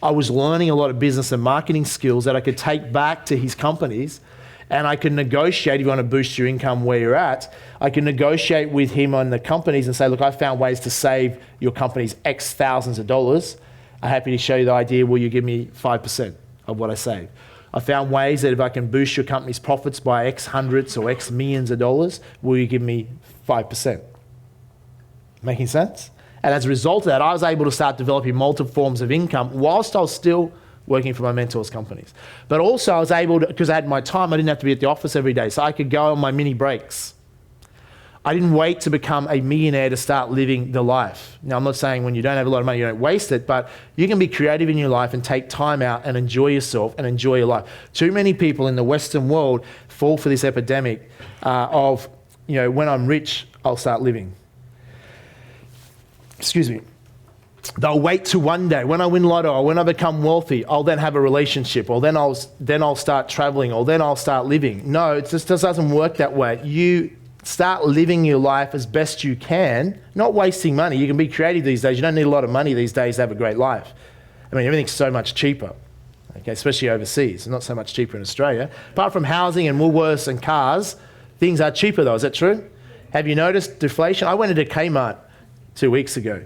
I was learning a lot of business and marketing skills that I could take back to his companies. And I can negotiate, if you want to boost your income where you're at, I can negotiate with him on the companies and say, look, I found ways to save your companies X thousands of dollars. I'm happy to show you the idea. Will you give me 5% of what I save? I found ways that if I can boost your company's profits by X hundreds or X millions of dollars, will you give me 5%? Making sense? And as a result of that, I was able to start developing multiple forms of income whilst I was still working for my mentors' companies. But also I was able to, because I had my time, I didn't have to be at the office every day, so I could go on my mini breaks. I didn't wait to become a millionaire to start living the life. Now, I'm not saying when you don't have a lot of money, you don't waste it, but you can be creative in your life and take time out and enjoy yourself and enjoy your life. Too many people in the Western world fall for this epidemic of, when I'm rich, I'll start living. Excuse me. They'll wait to one day, when I win lotto or when I become wealthy, I'll then have a relationship, or then I'll start traveling, or then I'll start living. No, it just doesn't work that way. You start living your life as best you can, not wasting money. You can be creative these days. You don't need a lot of money these days to have a great life. I mean, everything's so much cheaper, okay, especially overseas. Not so much cheaper in Australia. Apart from housing and Woolworths and cars, things are cheaper though. Is that true? Have you noticed deflation? I went into Kmart 2 weeks ago.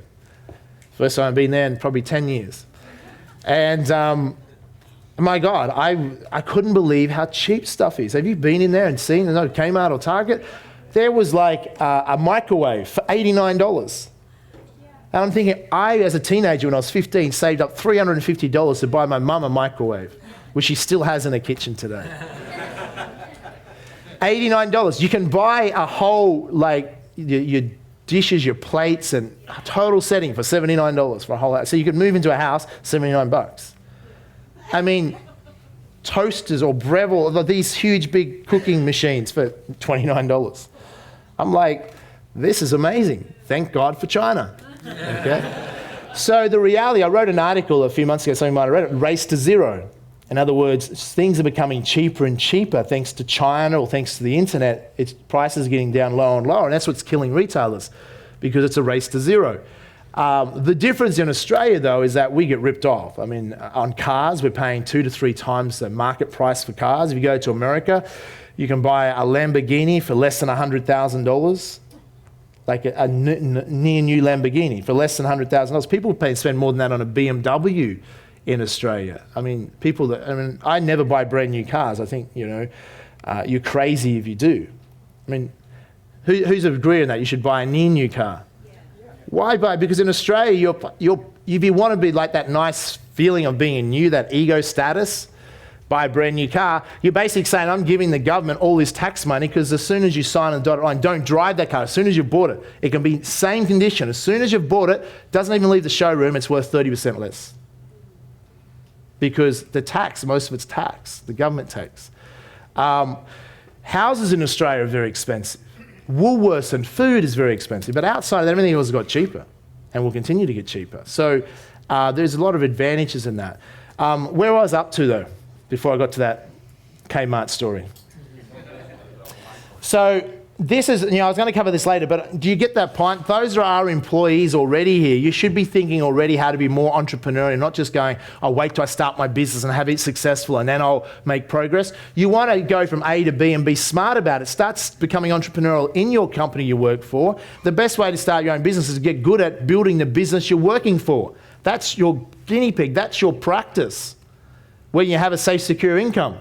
First time I've been there in probably 10 years. And my God, I couldn't believe how cheap stuff is. Have you been in there and seen Kmart or Target? There was like a microwave for $89. And I'm thinking, I, as a teenager when I was 15, saved up $350 to buy my mum a microwave, which she still has in her kitchen today. $89. You can buy a whole, your dishes, your plates, and a total setting for $79 for a whole house. So you could move into a house, $79. I mean, toasters or Breville, these huge big cooking machines for $29. I'm like, this is amazing. Thank God for China. Okay? So the reality, I wrote an article a few months ago, something might have read it, Race to Zero. In other words, things are becoming cheaper and cheaper thanks to China or thanks to the internet. Its prices are getting down lower and lower, and that's what's killing retailers because it's a race to zero. The difference in Australia, though, is that we get ripped off. I mean, on cars, we're paying 2 to 3 times the market price for cars. If you go to America, you can buy a Lamborghini for less than $100,000, like a near new Lamborghini for less than $100,000. People spend more than that on a BMW in Australia. I mean, I never buy brand new cars. I think, you're crazy if you do. I mean, who's agree on that? You should buy a near new car. Why buy? Because in Australia, if you want to be like that nice feeling of being new, that ego status, buy a brand new car, you're basically saying, I'm giving the government all this tax money because as soon as you sign on the dotted line, don't drive that car. As soon as you've bought it, it can be same condition. As soon as you've bought it, doesn't even leave the showroom, it's worth 30% less. Because the tax, most of it's tax, the government tax. Houses in Australia are very expensive. Woolworths and food is very expensive, but outside of that, everything else has got cheaper and will continue to get cheaper. So there's a lot of advantages in that. Where I was up to though, before I got to that Kmart story. So this is, I was going to cover this later, but do you get that point? Those are our employees already here. You should be thinking already how to be more entrepreneurial, not just going, I'll wait till I start my business and have it successful and then I'll make progress. You want to go from A to B and be smart about it. Start becoming entrepreneurial in your company you work for. The best way to start your own business is to get good at building the business you're working for. That's your guinea pig. That's your practice where you have a safe, secure income.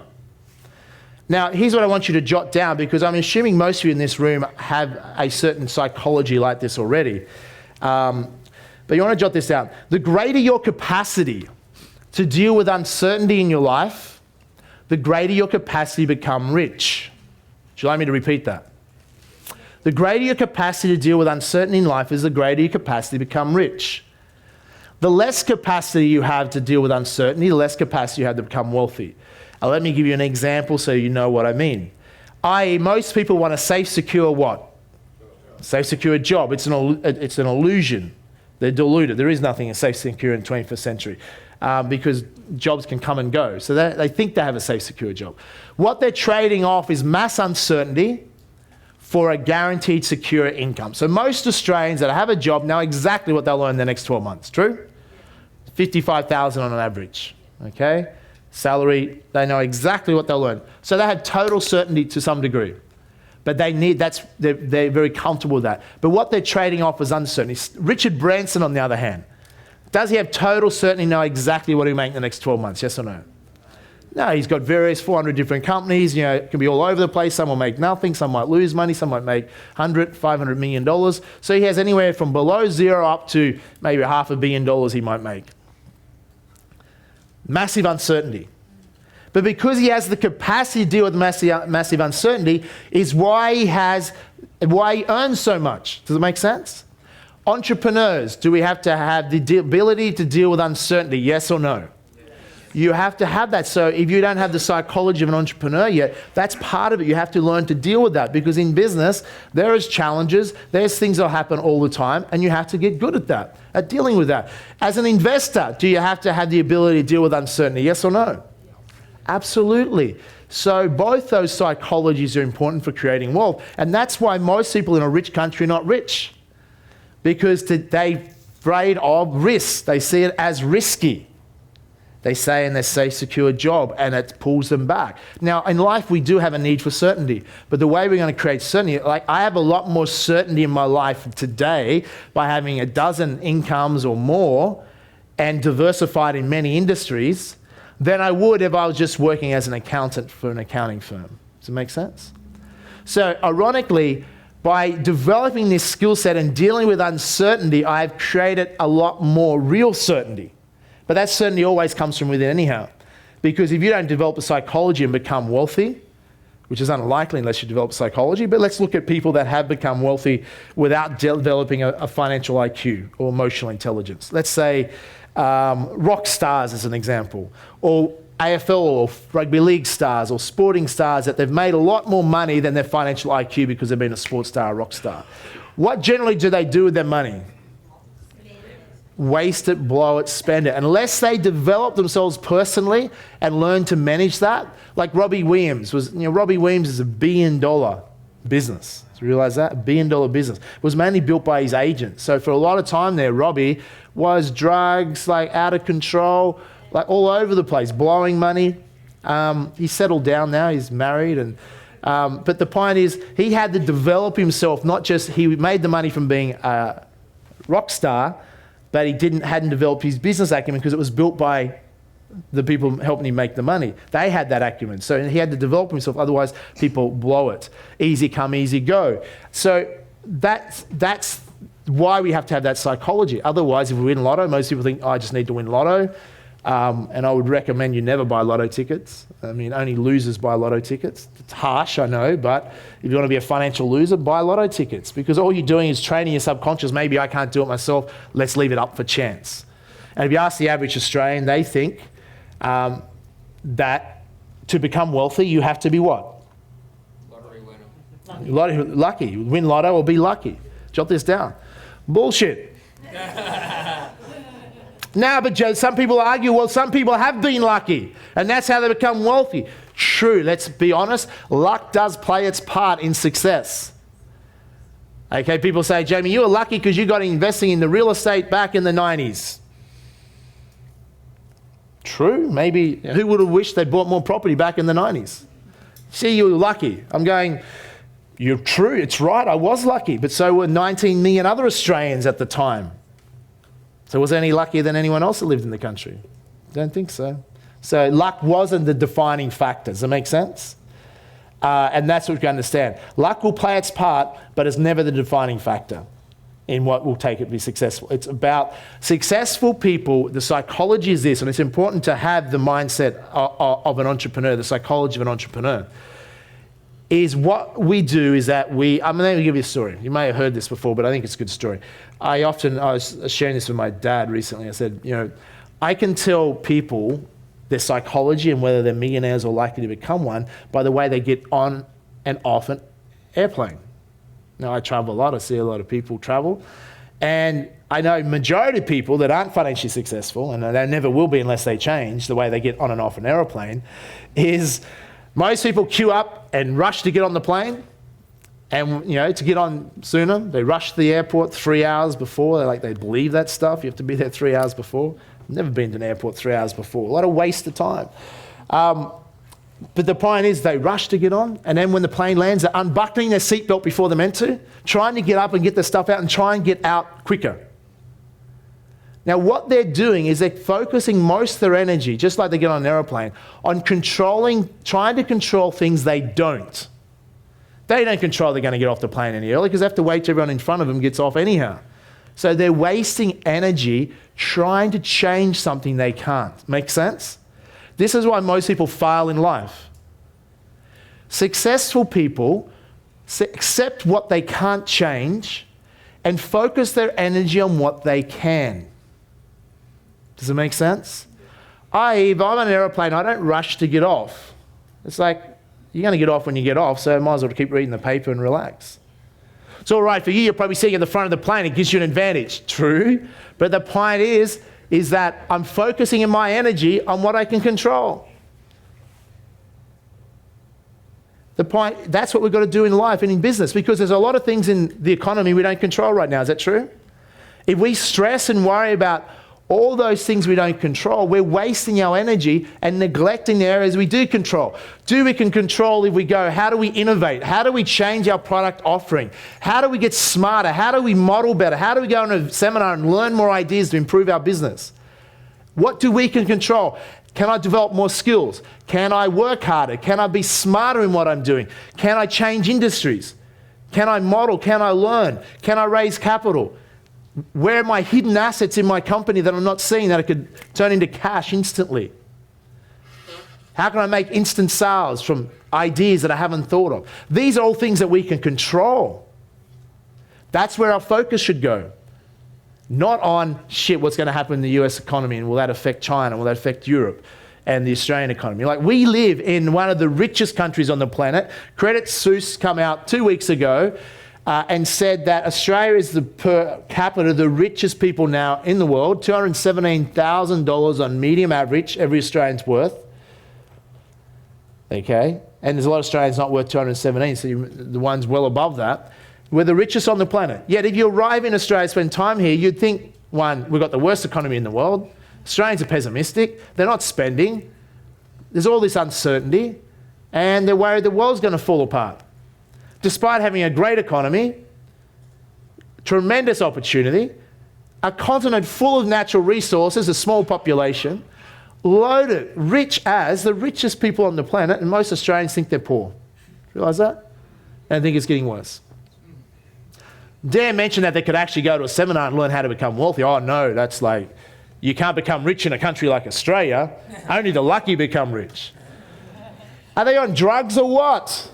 Now, here's what I want you to jot down because I'm assuming most of you in this room have a certain psychology like this already. But you want to jot this down. The greater your capacity to deal with uncertainty in your life, the greater your capacity to become rich. Would you like me to repeat that? The greater your capacity to deal with uncertainty in life is the greater your capacity to become rich. The less capacity you have to deal with uncertainty, the less capacity you have to become wealthy. Let me give you an example so you know what I mean. Most people want a safe, secure what? Safe, secure job. It's an illusion. They're deluded. There is nothing safe, secure in the 21st century because jobs can come and go. So they think they have a safe, secure job. What they're trading off is mass uncertainty for a guaranteed secure income. So most Australians that have a job know exactly what they'll earn in the next 12 months. True? $55,000 on an average. Okay? Salary, they know exactly what they'll earn. So they have total certainty to some degree. But they're very comfortable with that. But what they're trading off is uncertainty. Richard Branson, on the other hand, does he have total certainty, know exactly what he'll make in the next 12 months? Yes or no? No, he's got various 400 different companies. You know, it can be all over the place. Some will make nothing, some might lose money, some might make $100, $500 million. So he has anywhere from below zero up to maybe $500 million he might make. Massive uncertainty. But because he has the capacity to deal with massive uncertainty is why he earns so much. Does it make sense? Entrepreneurs, do we have to have the ability to deal with uncertainty? Yes or no? You have to have that. So if you don't have the psychology of an entrepreneur yet, that's part of it. You have to learn to deal with that, because in business, there is challenges, there's things that happen all the time, and you have to get good at that, at dealing with that. As an investor, do you have to have the ability to deal with uncertainty? Yes or no? Absolutely. So both those psychologies are important for creating wealth. And that's why most people in a rich country are not rich, because they're afraid of risk. They see it as risky. They say secure job, and it pulls them back. Now, in life, we do have a need for certainty, but the way we're going to create certainty, like I have a lot more certainty in my life today by having a dozen incomes or more and diversified in many industries than I would if I was just working as an accountant for an accounting firm. Does it make sense? So, ironically, by developing this skill set and dealing with uncertainty, I've created a lot more real certainty. But that certainty always comes from within anyhow. Because if you don't develop a psychology and become wealthy, which is unlikely unless you develop psychology, but let's look at people that have become wealthy without developing a financial IQ or emotional intelligence. Let's say rock stars as an example, or AFL or rugby league stars or sporting stars that they've made a lot more money than their financial IQ because they've been a sports star or rock star. What generally do they do with their money? Waste it, blow it, spend it. Unless they develop themselves personally and learn to manage that. Like Robbie Williams Robbie Williams is $1 billion business. Do you realize that? $1 billion business. It was mainly built by his agent. So for a lot of time there, Robbie was drugs, like out of control, like all over the place, blowing money. He's settled down now, he's married. But the point is, he had to develop himself, not just, he made the money from being a rock star, but he hadn't developed his business acumen because it was built by the people helping him make the money. They had that acumen. So he had to develop himself, otherwise people blow it. Easy come, easy go. So that's why we have to have that psychology. Otherwise, if we win lotto, most people think, I just need to win lotto. And I would recommend you never buy lotto tickets. I mean, only losers buy lotto tickets. It's harsh, I know, but if you want to be a financial loser, buy lotto tickets, because all you're doing is training your subconscious. Maybe I can't do it myself. Let's leave it up for chance. And if you ask the average Australian, they think that to become wealthy, you have to be what? Lottery winner. Lucky. Win lotto or be lucky. Jot this down. Bullshit. Now, but Joe, some people argue, well, some people have been lucky, and that's how they become wealthy. True, let's be honest, luck does play its part in success. Okay, people say, Jamie, you were lucky because you got investing in the real estate back in the 90s. True, maybe. Who would have wished they'd bought more property back in the 90s? See, you were lucky. I'm going, you're true, it's right, I was lucky, but so were 19 million other Australians at the time. So was any luckier than anyone else that lived in the country? Don't think so. So luck wasn't the defining factor. Does that make sense? And that's what we understand. Luck will play its part, but it's never the defining factor in what will take it to be successful. It's about successful people. The psychology is this, and it's important to have the mindset of an entrepreneur, the psychology of an entrepreneur. Is what we do is that I'm going to give you a story. You may have heard this before, but I think it's a good story. I was sharing this with my dad recently. I said, I can tell people their psychology and whether they're millionaires or likely to become one by the way they get on and off an airplane. Now, I travel a lot. I see a lot of people travel. And I know majority of people that aren't financially successful, and they never will be unless they change the way they get on and off an airplane, is most people queue up and rush to get on the plane, and to get on sooner, they rush to the airport 3 hours before. They believe that stuff. You have to be there 3 hours before. I've never been to an airport 3 hours before. A lot of waste of time. But the point is, they rush to get on, and then when the plane lands, they're unbuckling their seatbelt before they're meant to, trying to get up and get their stuff out and try and get out quicker. Now, what they're doing is they're focusing most of their energy, just like they get on an aeroplane, on trying to control things they don't. They don't control they're going to get off the plane any early because they have to wait till everyone in front of them gets off anyhow. So they're wasting energy trying to change something they can't. Make sense? This is why most people fail in life. Successful people accept what they can't change and focus their energy on what they can. Does it make sense? If I'm on an aeroplane, I don't rush to get off. It's like, you're going to get off when you get off, so I might as well keep reading the paper and relax. It's all right for you. You're probably sitting at the front of the plane. It gives you an advantage. True. But the point is that I'm focusing in my energy on what I can control. That's what we've got to do in life and in business, because there's a lot of things in the economy we don't control right now. Is that true? If we stress and worry about all those things we don't control, we're wasting our energy and neglecting the areas we do control. We can control if we go, how do we innovate? How do we change our product offering? How do we get smarter? How do we model better? How do we go on a seminar and learn more ideas to improve our business? What do we can control? Can I develop more skills? Can I work harder? Can I be smarter in what I'm doing? Can I change industries? Can I model? Can I learn? Can I raise capital? Where are my hidden assets in my company that I'm not seeing that I could turn into cash instantly? How can I make instant sales from ideas that I haven't thought of? These are all things that we can control. That's where our focus should go. Not on, what's going to happen in the US economy, and will that affect China? Will that affect Europe and the Australian economy? Like, we live in one of the richest countries on the planet. Credit Suisse come out 2 weeks ago and said that Australia is per capita the richest people now in the world, $217,000 on medium average, every Australian's worth. Okay? And there's a lot of Australians not worth 217, so the ones well above that. We're the richest on the planet. Yet if you arrive in Australia, spend time here, you'd think, one, we've got the worst economy in the world. Australians are pessimistic. They're not spending. There's all this uncertainty. And they're worried the world's going to fall apart. Despite having a great economy, tremendous opportunity, a continent full of natural resources, a small population, loaded, rich as the richest people on the planet, and most Australians think they're poor. Realise that? And I think it's getting worse. Dare mention that they could actually go to a seminar and learn how to become wealthy. Oh no, that's like, you can't become rich in a country like Australia. Only the lucky become rich. Are they on drugs or what?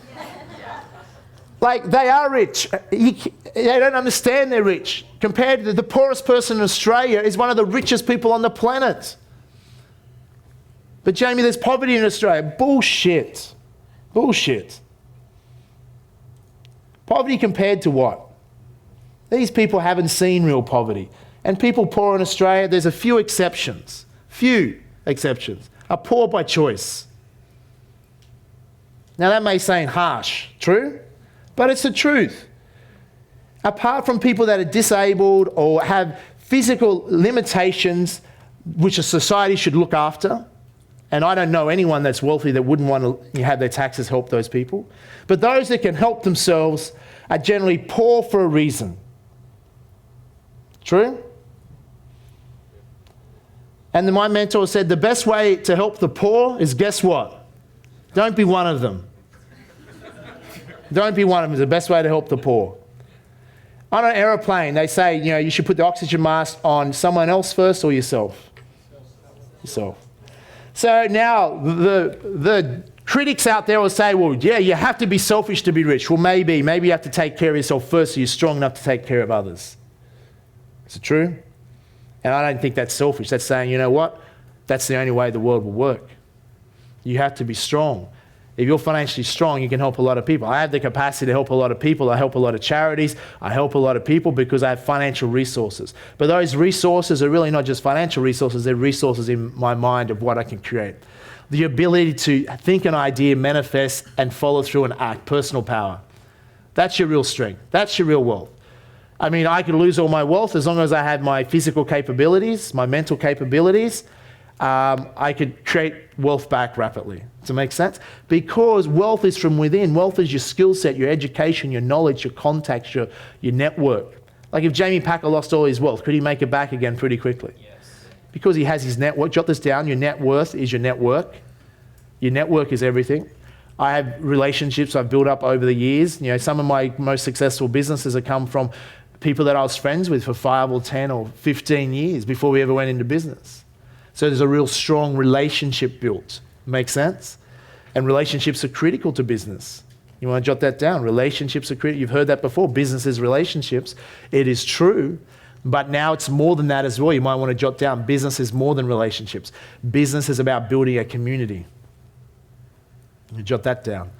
Like, they are rich. They don't understand they're rich. Compared to the poorest person in Australia is one of the richest people on the planet. But Jamie, there's poverty in Australia. Bullshit. Bullshit. Poverty compared to what? These people haven't seen real poverty. And people poor in Australia, there's a few exceptions. Are poor by choice. Now that may seem harsh, true? But it's the truth. Apart from people that are disabled or have physical limitations which a society should look after, and I don't know anyone that's wealthy that wouldn't want to have their taxes help those people, but those that can help themselves are generally poor for a reason. True? And my mentor said the best way to help the poor is, guess what? Don't be one of them. Don't be one of them is the best way to help the poor. On an aeroplane, they say, you should put the oxygen mask on someone else first or yourself? Yourself. So now the critics out there will say, well, yeah, you have to be selfish to be rich. Well, maybe you have to take care of yourself first so you're strong enough to take care of others. Is it true? And I don't think that's selfish. That's saying, you know what? That's the only way the world will work. You have to be strong. If you're financially strong, you can help a lot of people. I have the capacity to help a lot of people. I help a lot of charities. I help a lot of people because I have financial resources. But those resources are really not just financial resources. They're resources in my mind of what I can create. The ability to think an idea, manifest, and follow through and act. Personal power. That's your real strength. That's your real wealth. I mean, I could lose all my wealth as long as I had my physical capabilities, my mental capabilities. I could create wealth back rapidly. Does it make sense? Because wealth is from within. Wealth is your skill set, your education, your knowledge, your contacts, your network. Like if Jamie Packer lost all his wealth, could he make it back again pretty quickly? Yes. Because he has his network. Jot this down. Your net worth is your network. Your network is everything. I have relationships I've built up over the years. You know, some of my most successful businesses have come from people that I was friends with for 5 or 10 or 15 years before we ever went into business. So there's a real strong relationship built. Make sense? And relationships are critical to business. You want to jot that down. Relationships are critical. You've heard that before. Business is relationships. It is true. But now it's more than that as well. You might want to jot down. Business is more than relationships. Business is about building a community. You jot that down.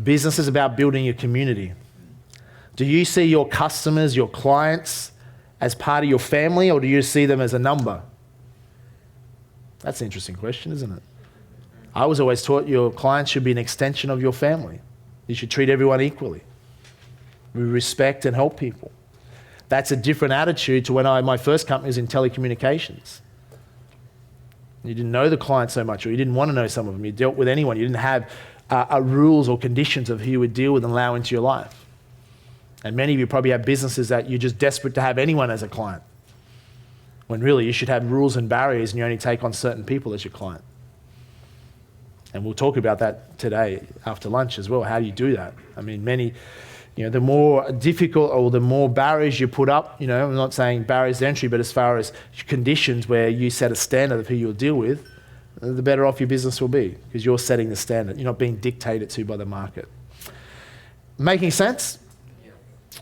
Business is about building a community. Do you see your customers, your clients, as part of your family, or do you see them as a number? That's an interesting question, isn't it? I was always taught your clients should be an extension of your family. You should treat everyone equally. We respect and help people. That's a different attitude to when my first company was in telecommunications. You didn't know the client so much, or you didn't want to know some of them. You dealt with anyone. You didn't have rules or conditions of who you would deal with and allow into your life. And many of you probably have businesses that you're just desperate to have anyone as a client, when really you should have rules and barriers and you only take on certain people as your client. And we'll talk about that today after lunch as well. How do you do that? I mean, the more difficult or the more barriers you put up, I'm not saying barriers to entry, but as far as conditions where you set a standard of who you'll deal with, the better off your business will be, because you're setting the standard. You're not being dictated to by the market. Making sense?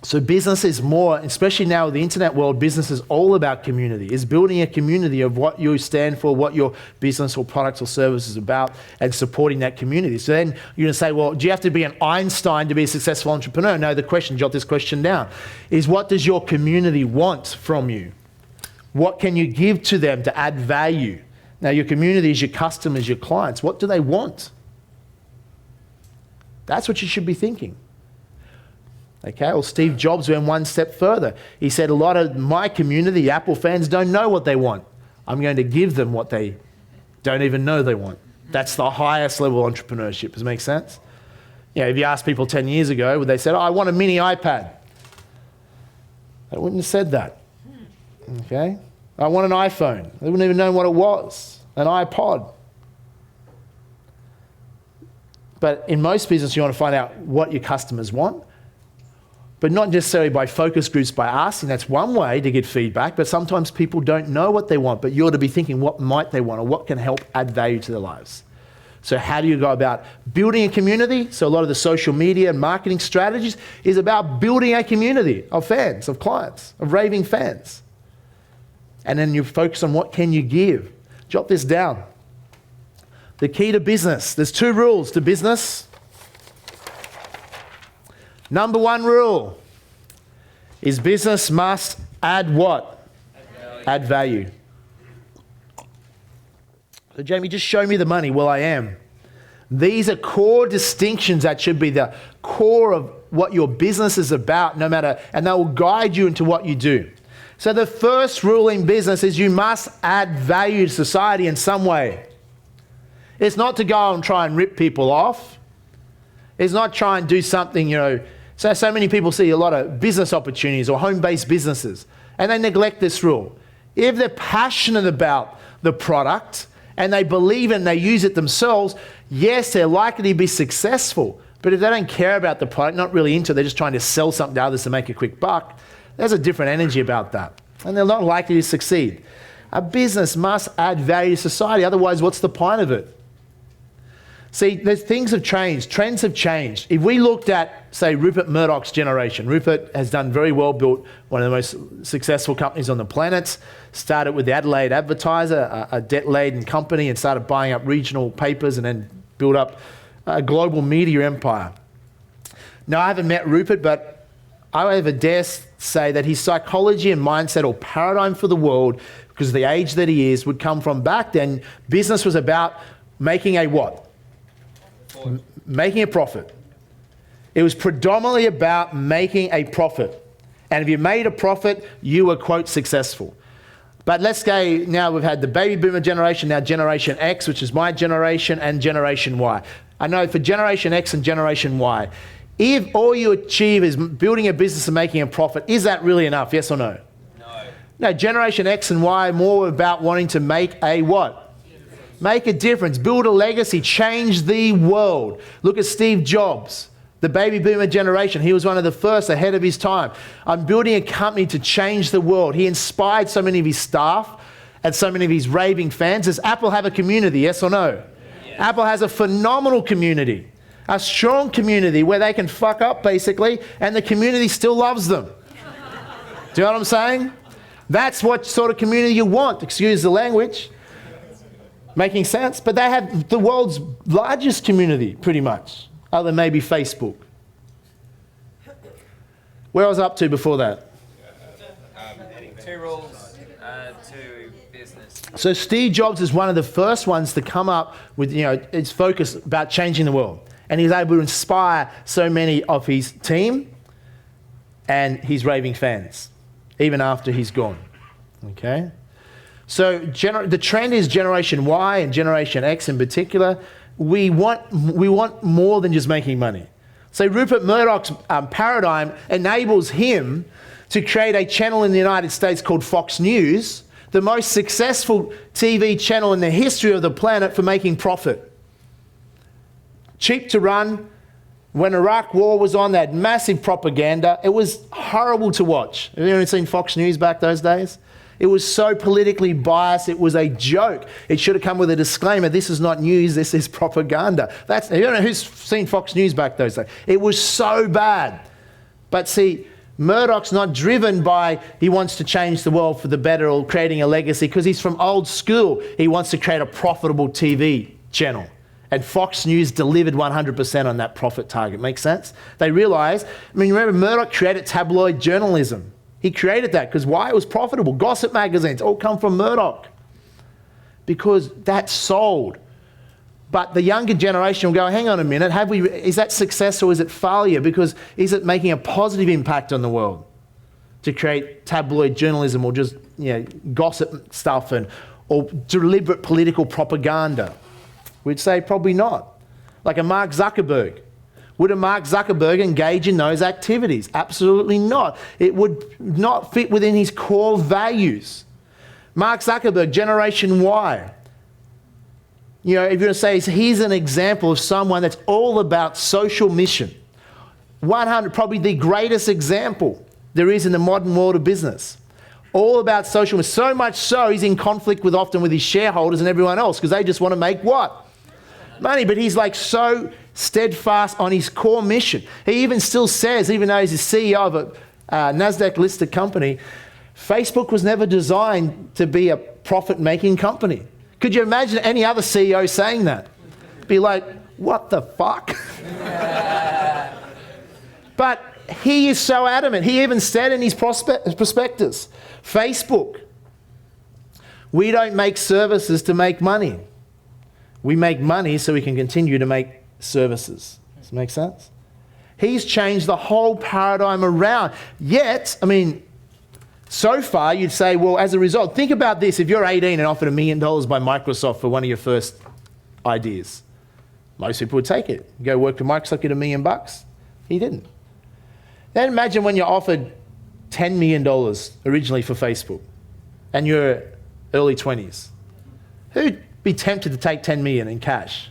So business is more, especially now in the internet world, business is all about community. It's building a community of what you stand for, what your business or product or service is about, and supporting that community. So then you're going to say, well, do you have to be an Einstein to be a successful entrepreneur? No, the question, jot this question down, is what does your community want from you? What can you give to them to add value? Now, your community is your customers, your clients. What do they want? That's what you should be thinking. Okay, well, Steve Jobs went one step further. He said, a lot of my community, Apple fans, don't know what they want. I'm going to give them what they don't even know they want. That's the highest level of entrepreneurship. Does it make sense? If you ask people 10 years ago, would they say, I want a mini iPad? They wouldn't have said that. Okay? I want an iPhone. They wouldn't even know what it was. An iPod. But in most business, you want to find out what your customers want. But not necessarily by focus groups, by asking. That's one way to get feedback, but sometimes people don't know what they want, but you're to be thinking what might they want or what can help add value to their lives. So how do you go about building a community? So a lot of the social media and marketing strategies is about building a community of fans, of clients, of raving fans. And then you focus on what can you give. Jot this down. The key to business. There's 2 rules to business. Number 1 rule is business must add what? Add value. So Jamie, just show me the money. Well, I am. These are core distinctions that should be the core of what your business is about, no matter, and they will guide you into what you do. So the first rule in business is you must add value to society in some way. It's not to go and try and rip people off. It's not try and do something, So many people see a lot of business opportunities or home-based businesses, and they neglect this rule. If they're passionate about the product and they believe and they use it themselves, yes, they're likely to be successful. But if they don't care about the product, not really into it, they're just trying to sell something to others to make a quick buck, there's a different energy about that. And they're not likely to succeed. A business must add value to society. Otherwise, what's the point of it? See, things have changed. Trends have changed. If we looked at, say, Rupert Murdoch's generation, Rupert has done very well, built one of the most successful companies on the planet, started with the Adelaide Advertiser, a debt-laden company, and started buying up regional papers and then built up a global media empire. Now, I haven't met Rupert, but I would dare say that his psychology and mindset or paradigm for the world, because of the age that he is, would come from back then. Business was about making a what? Making a profit. It was predominantly about making a profit. And if you made a profit, you were, quote, successful. But let's go, now we've had the baby boomer generation, now Generation X, which is my generation, and Generation Y. I know for Generation X and Generation Y, If all you achieve is building a business and making a profit, is that really enough? Yes or no? No, Generation X and Y are more about wanting to make a what? Make a difference, build a legacy, change the world. Look at Steve Jobs, the baby boomer generation. He was one of the first ahead of his time. I'm building a company to change the world. He inspired so many of his staff and so many of his raving fans. Does Apple have a community, yes or no? Yes. Apple has a phenomenal community, a strong community where they can fuck up basically and the community still loves them. Do you know what I'm saying? That's what sort of community you want, excuse the language. Making sense? But they have the world's largest community, pretty much, other than maybe Facebook. Where was I up to before that? 2 rules to business. So Steve Jobs is one of the first ones to come up with, his focus about changing the world. And he's able to inspire so many of his team and his raving fans, even after he's gone. Okay? So the trend is Generation Y and Generation X in particular. We want more than just making money. So Rupert Murdoch's paradigm enables him to create a channel in the United States called Fox News, the most successful TV channel in the history of the planet for making profit. Cheap to run. When Iraq war was on, they had massive propaganda. It was horrible to watch. Have you ever seen Fox News back those days? It was so politically biased, it was a joke. It should have come with a disclaimer, this is not news, this is propaganda. You don't know who's seen Fox News back those days. It was so bad. But see, Murdoch's not driven by he wants to change the world for the better or creating a legacy because he's from old school. He wants to create a profitable TV channel. And Fox News delivered 100% on that profit target. Make sense? They realised, remember Murdoch created tabloid journalism. He created that because why? It was profitable. Gossip magazines all come from Murdoch because that sold. But the younger generation will go, hang on a minute, is that success or is it failure? Because is it making a positive impact on the world to create tabloid journalism or just gossip stuff or deliberate political propaganda? We'd say probably not. Like a Mark Zuckerberg. Would a Mark Zuckerberg engage in those activities? Absolutely not. It would not fit within his core values. Mark Zuckerberg, Generation Y. If you're going to say he's an example of someone that's all about social mission. 100, probably the greatest example there is in the modern world of business. All about social mission. So much so he's in conflict often with his shareholders and everyone else because they just want to make what? Money. But he's like so steadfast on his core mission. He even still says, even though he's the CEO of a NASDAQ-listed company, Facebook was never designed to be a profit-making company. Could you imagine any other CEO saying that? Be like, what the fuck? But he is so adamant. He even said in his prospectus, Facebook, we don't make services to make money. We make money so we can continue to make services. Does that make sense? He's changed the whole paradigm around. Yet, so far you'd say, well, as a result, think about this. If you're 18 and offered $1 million by Microsoft for one of your first ideas, most people would take it. You go work for Microsoft, get $1 million. He didn't. Then imagine when you're offered $10 million originally for Facebook and you're early 20s. Who'd be tempted to take 10 million in cash?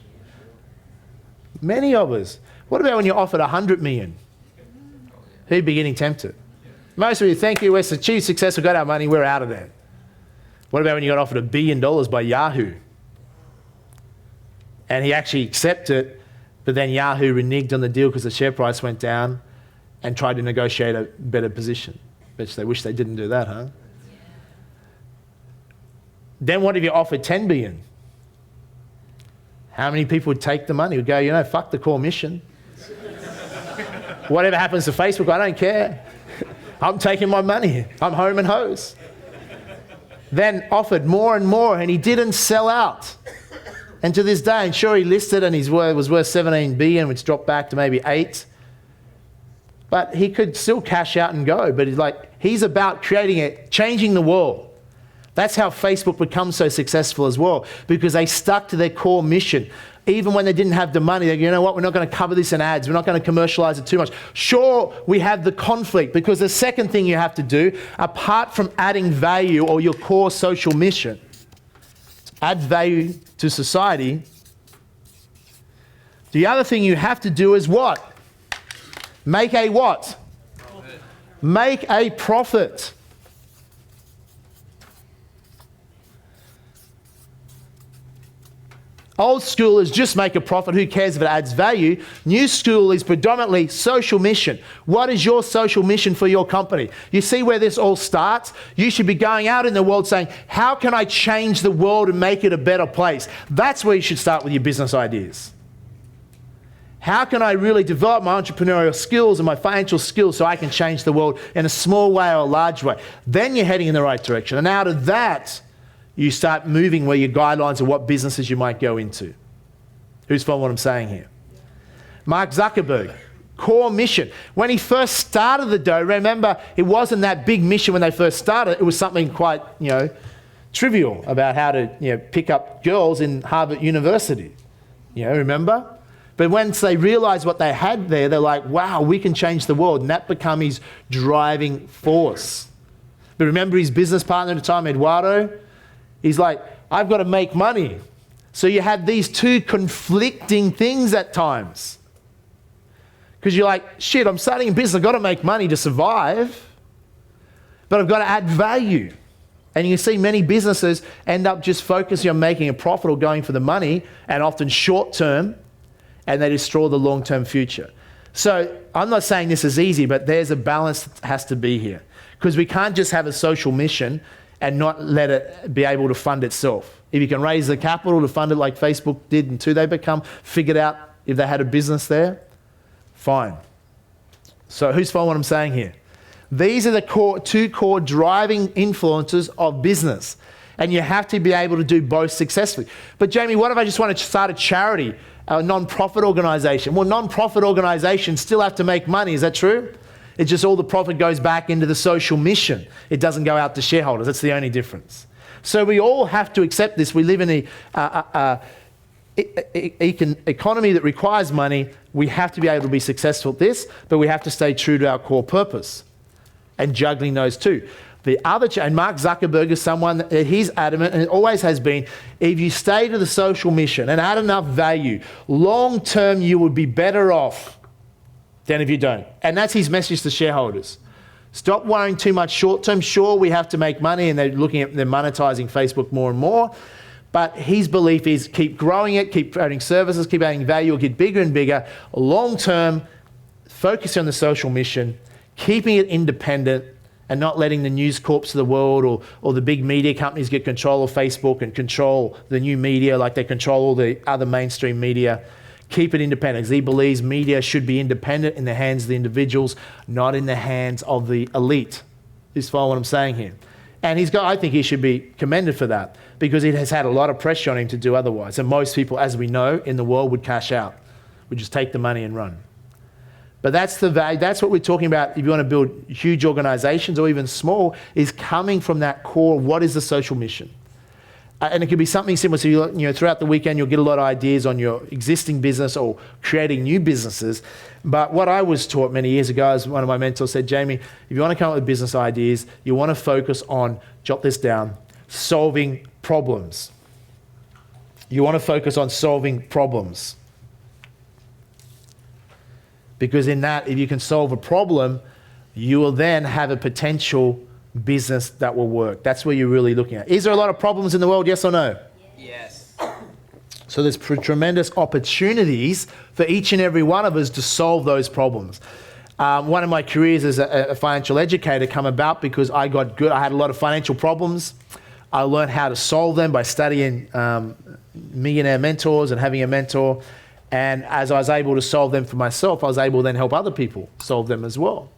Many of us. What about when you're offered 100 million? Who'd be getting tempted? Most of you, thank you, we're achieved success, we got our money, we're out of there. What about when you got offered $1 billion by Yahoo? And he actually accepted it, but then Yahoo reneged on the deal because the share price went down and tried to negotiate a better position. Bet they wish they didn't do that, huh? Then what if you offered 10 billion? How many people would take the money? Would go, fuck the core mission. Whatever happens to Facebook, I don't care. I'm taking my money. I'm home and hose. Then offered more and more, and he didn't sell out. And to this day, and sure he listed and his word was worth 17 billion, which dropped back to maybe 8. But he could still cash out and go. But he's about creating it, changing the world. That's how Facebook becomes so successful as well, because they stuck to their core mission. Even when they didn't have the money, they go, you know what, we're not going to cover this in ads. We're not going to commercialize it too much. Sure, we have the conflict, because the second thing you have to do, apart from adding value or your core social mission, add value to society, the other thing you have to do is what? Make a what? Profit. Make a profit. Old school is just make a profit. Who cares if it adds value? New school is predominantly social mission. What is your social mission for your company? You see where this all starts? You should be going out in the world saying, how can I change the world and make it a better place? That's where you should start with your business ideas. How can I really develop my entrepreneurial skills and my financial skills so I can change the world in a small way or a large way? Then you're heading in the right direction. And out of that, you start moving where your guidelines of what businesses you might go into. Who's following what I'm saying here? Mark Zuckerberg, core mission. When he first started the dough, remember, it wasn't that big mission when they first started. It was something quite, trivial about how to, pick up girls in Harvard University. Remember? But once they realized what they had there, they're like, wow, we can change the world. And that became his driving force. But remember his business partner at the time, Eduardo? He's like, I've got to make money. So you have these two conflicting things at times. Because you're like, shit, I'm starting a business. I've got to make money to survive. But I've got to add value. And you can see many businesses end up just focusing on making a profit or going for the money, and often short term, and they destroy the long-term future. So I'm not saying this is easy, but there's a balance that has to be here. Because we can't just have a social mission and not let it be able to fund itself. If you can raise the capital to fund it like Facebook did until they figured out if they had a business there, fine. So who's following what I'm saying here? These are the two core driving influences of business. And you have to be able to do both successfully. But Jamie, what if I just want to start a charity, a non-profit organisation? Well, non-profit organisations still have to make money, is that true? It's just all the profit goes back into the social mission. It doesn't go out to shareholders. That's the only difference. So we all have to accept this. We live in an economy that requires money. We have to be able to be successful at this, but we have to stay true to our core purpose and juggling those two. The other, and Mark Zuckerberg is someone that he's adamant, and it always has been, if you stay to the social mission and add enough value, long term you would be better off than if you don't. And that's his message to shareholders. Stop worrying too much short term. Sure, we have to make money, and they're monetizing Facebook more and more. But his belief is keep growing it, keep adding services, keep adding value, it'll get bigger and bigger. Long term, focus on the social mission, keeping it independent, and not letting the news corps of the world or the big media companies get control of Facebook and control the new media like they control all the other mainstream media. Keep it independent, because he believes media should be independent in the hands of the individuals, not in the hands of the elite. Is follow what I'm saying here? And I think he should be commended for that, because it has had a lot of pressure on him to do otherwise. And most people, as we know, in the world would cash out, would just take the money and run. But that's the value. That's what we're talking about. If you want to build huge organizations or even small, is coming from that core. What is the social mission? And it could be something similar. So throughout the weekend, you'll get a lot of ideas on your existing business or creating new businesses. But what I was taught many years ago, as one of my mentors said, Jamie, if you want to come up with business ideas, you want to focus on, jot this down, solving problems. You want to focus on solving problems. Because in that, if you can solve a problem, you will then have a potential business that will work. That's where you're really looking at. Is there a lot of problems in the world, yes or no? Yes. So there's tremendous opportunities for each and every one of us to solve those problems. One of my careers as a financial educator come about because I got good. I had a lot of financial problems. I learned how to solve them by studying millionaire mentors and having a mentor. And as I was able to solve them for myself, I was able to then help other people solve them as well.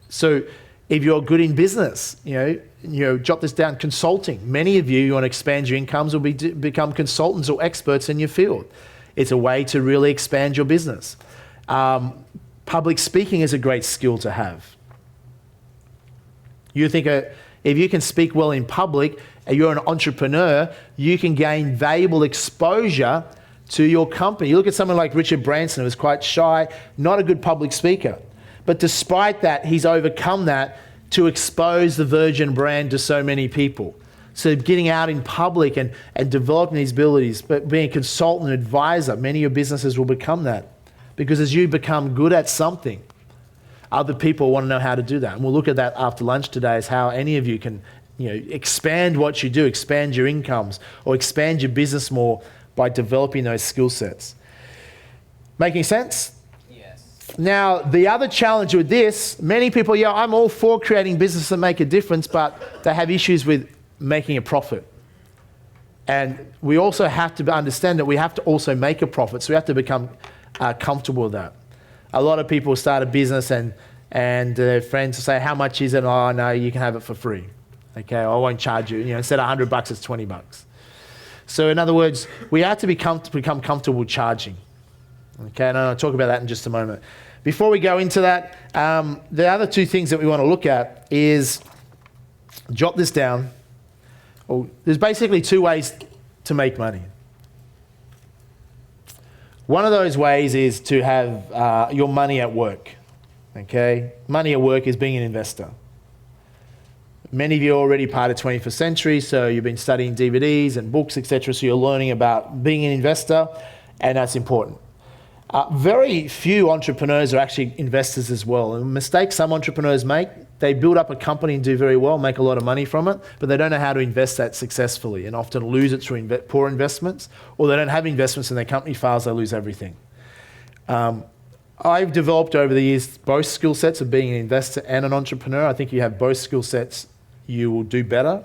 So if you're good in business, jot this down, consulting. Many of you want to expand your incomes or become consultants or experts in your field. It's a way to really expand your business. Public speaking is a great skill to have. You think If you can speak well in public, and you're an entrepreneur, you can gain valuable exposure to your company. You look at someone like Richard Branson, who was quite shy, not a good public speaker. But despite that, he's overcome that to expose the Virgin brand to so many people. So getting out in public and developing these abilities, but being a consultant and advisor, many of your businesses will become that. Because as you become good at something, other people want to know how to do that. And we'll look at that after lunch today, as how any of you can expand what you do, expand your incomes, or expand your business more by developing those skill sets. Making sense? Yes. Now, the other challenge with this, many people, I'm all for creating businesses that make a difference, but they have issues with making a profit. And we also have to understand that we have to also make a profit, so we have to become comfortable with that. A lot of people start a business and their friends will say, how much is it? Oh, no, you can have it for free. Okay, I won't charge you. Instead of $100, it's $20. So in other words, we have to become comfortable charging. Okay, and I'll talk about that in just a moment. Before we go into that, the other two things that we want to look at is, jot this down. There's basically two ways to make money. One of those ways is to have your money at work. Okay, money at work is being an investor. Many of you are already part of 21st century, so you've been studying DVDs and books, etc. So you're learning about being an investor, and that's important. Very few entrepreneurs are actually investors as well. And a mistake some entrepreneurs make, they build up a company and do very well, make a lot of money from it, but they don't know how to invest that successfully and often lose it through poor investments, or they don't have investments and their company fails, they lose everything. I've developed over the years both skill sets of being an investor and an entrepreneur. I think you have both skill sets, you will do better.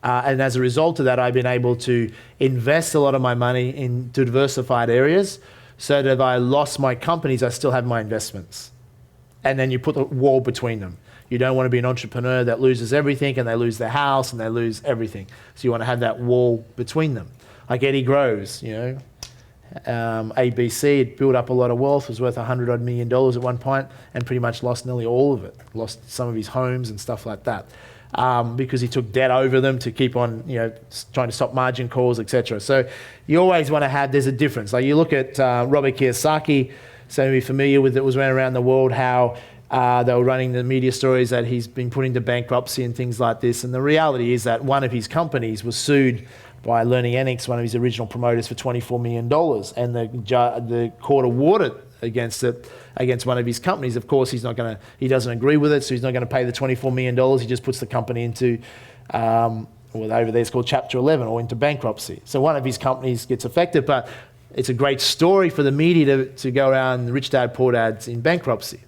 And as a result of that, I've been able to invest a lot of my money in diversified areas, so that if I lost my companies, I still have my investments. And then you put the wall between them. You don't want to be an entrepreneur that loses everything and they lose their house and they lose everything. So you want to have that wall between them. Like Eddie Groves, ABC, it built up a lot of wealth, was worth $100 million at one point, and pretty much lost nearly all of it. Lost some of his homes and stuff like that. Because he took debt over them to keep on, trying to stop margin calls, etc. So you always want to have, there's a difference. Like you look at Robert Kiyosaki, so you're familiar with it, was around the world, how they were running the media stories that he's been put into bankruptcy and things like this. And the reality is that one of his companies was sued by Learning Annex, one of his original promoters, for $24 million. And the court awarded against one of his companies. Of course, he doesn't agree with it, so he's not going to pay the $24 million. He just puts the company into, over there it's called Chapter 11, or into bankruptcy. So one of his companies gets affected, but it's a great story for the media to go around Rich Dad, Poor Dad's in bankruptcy.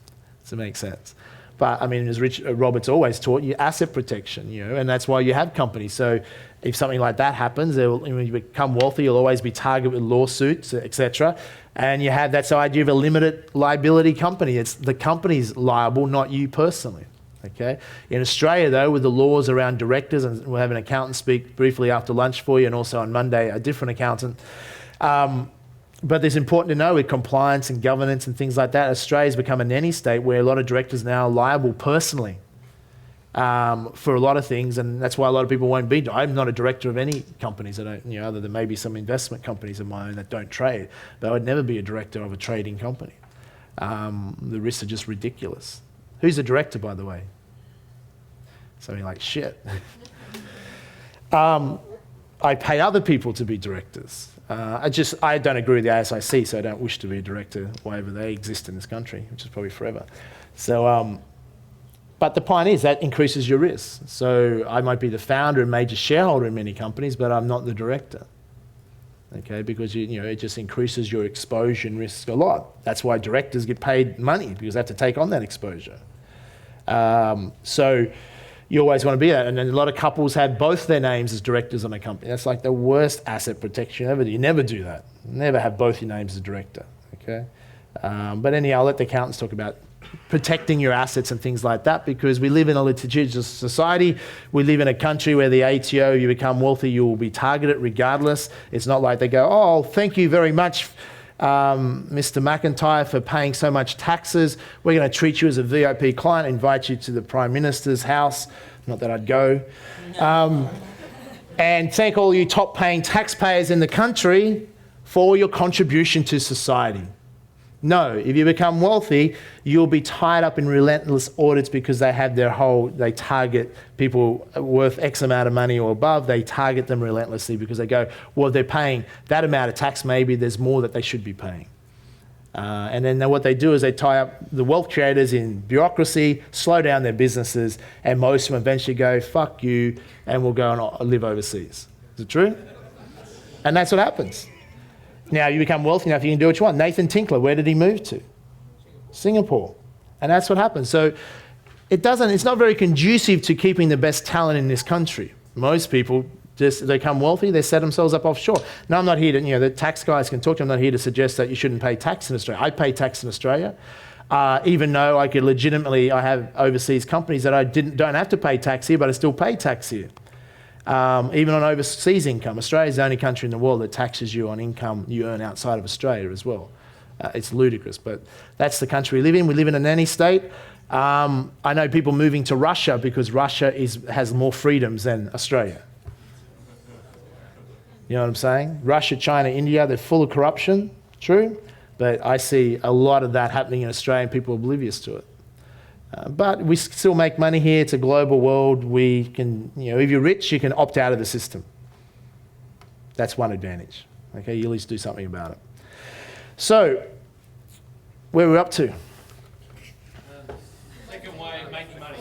Does it make sense? But I mean, as Robert's always taught you, asset protection, and that's why you have companies. So if something like that happens, when you become wealthy, you'll always be targeted with lawsuits, etc. And you have that idea of a limited liability company. It's the company's liable, not you personally. Okay. In Australia, though, with the laws around directors, and we'll have an accountant speak briefly after lunch for you, and also on Monday a different accountant. But it's important to know with compliance and governance and things like that, Australia's become a nanny state where a lot of directors now are liable personally for a lot of things, and that's why a lot of people won't be. I'm not a director of any companies that don't, other than maybe some investment companies of mine that don't trade. But I would never be a director of a trading company. The risks are just ridiculous. Who's a director, by the way? Something like shit. I pay other people to be directors. I don't agree with the ASIC, so I don't wish to be a director wherever they exist in this country, which is probably forever. So, but the point is that increases your risk. So I might be the founder and major shareholder in many companies, but I'm not the director. Okay, because it just increases your exposure and risk a lot. That's why directors get paid money, because they have to take on that exposure. So you always want to be that. And then a lot of couples have both their names as directors on a company. That's like the worst asset protection ever. You never do that. Never have both your names as director. Okay. But anyhow, I'll let the accountants talk about protecting your assets and things like that, because we live in a litigious society. We live in a country where the ATO, you become wealthy, you will be targeted regardless. It's not like they go, oh, thank you very much, Mr. McIntyre, for paying so much taxes. We're going to treat you as a VIP client, invite you to the Prime Minister's house. Not that I'd go. And thank all you top paying taxpayers in the country for your contribution to society. No, if you become wealthy, you'll be tied up in relentless audits because they target people worth X amount of money or above. They target them relentlessly because they go, well, they're paying that amount of tax, maybe there's more that they should be paying. And then what they do is they tie up the wealth creators in bureaucracy, slow down their businesses, and most of them eventually go, fuck you, and will go and live overseas. Is it true? And that's what happens. Now, you become wealthy enough, you can do what you want. Nathan Tinkler, where did he move to? Singapore. And that's what happens. So it's not very conducive to keeping the best talent in this country. Most people they become wealthy, they set themselves up offshore. Now, I'm not here to, the tax guys can talk to you, I'm not here to suggest that you shouldn't pay tax in Australia. I pay tax in Australia, even though I have overseas companies that I don't have to pay tax here, but I still pay tax here. Even on overseas income. Australia is the only country in the world that taxes you on income you earn outside of Australia as well. It's ludicrous, but that's the country we live in. We live in a nanny state. I know people moving to Russia because Russia has more freedoms than Australia. You know what I'm saying? Russia, China, India, they're full of corruption, true, but I see a lot of that happening in Australia and people are oblivious to it. But we still make money here. It's a global world. We can, if you're rich, you can opt out of the system. That's one advantage. Okay, you at least do something about it. So, where are we up to? Second way of making money.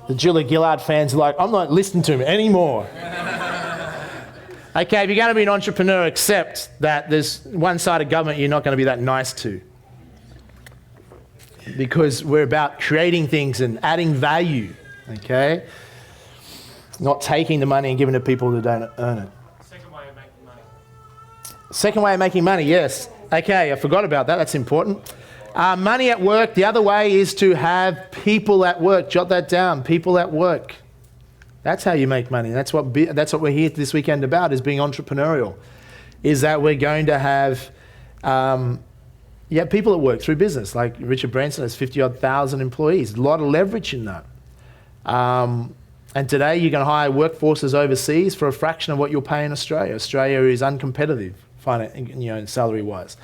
The Julia Gillard fans are like, I'm not listening to him anymore. Okay, if you're going to be an entrepreneur, accept that there's one side of government you're not going to be that nice to. Because we're about creating things and adding value, okay? Not taking the money and giving it to people who don't earn it. Second way of making money. Second way of making money, yes. Okay, I forgot about that. That's important. Money at work. The other way is to have people at work. Jot that down. People at work. That's how you make money. That's what we're here this weekend about, is being entrepreneurial. Is that we're going to have people at work through business. Like Richard Branson has 50-odd thousand employees. A lot of leverage in that. And today you're going to hire workforces overseas for a fraction of what you'll pay in Australia. Australia is uncompetitive, salary-wise.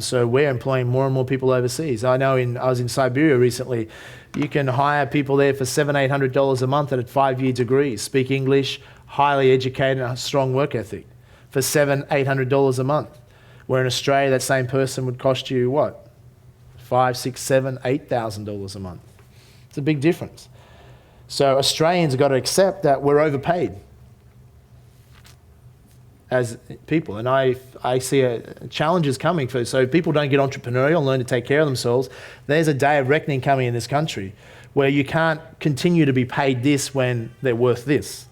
So we're employing more and more people overseas. I know I was in Siberia recently. You can hire people there for $700, $800 a month at a 5-year degree, speak English, highly educated, and a strong work ethic for $700, $800 a month. Where in Australia, that same person would cost you what? $5,000, $6,000, $7,000, $8,000 a month. It's a big difference. So Australians have got to accept that we're overpaid as people. And I see challenges coming so people don't get entrepreneurial and learn to take care of themselves. There's a day of reckoning coming in this country where you can't continue to be paid this when they're worth this.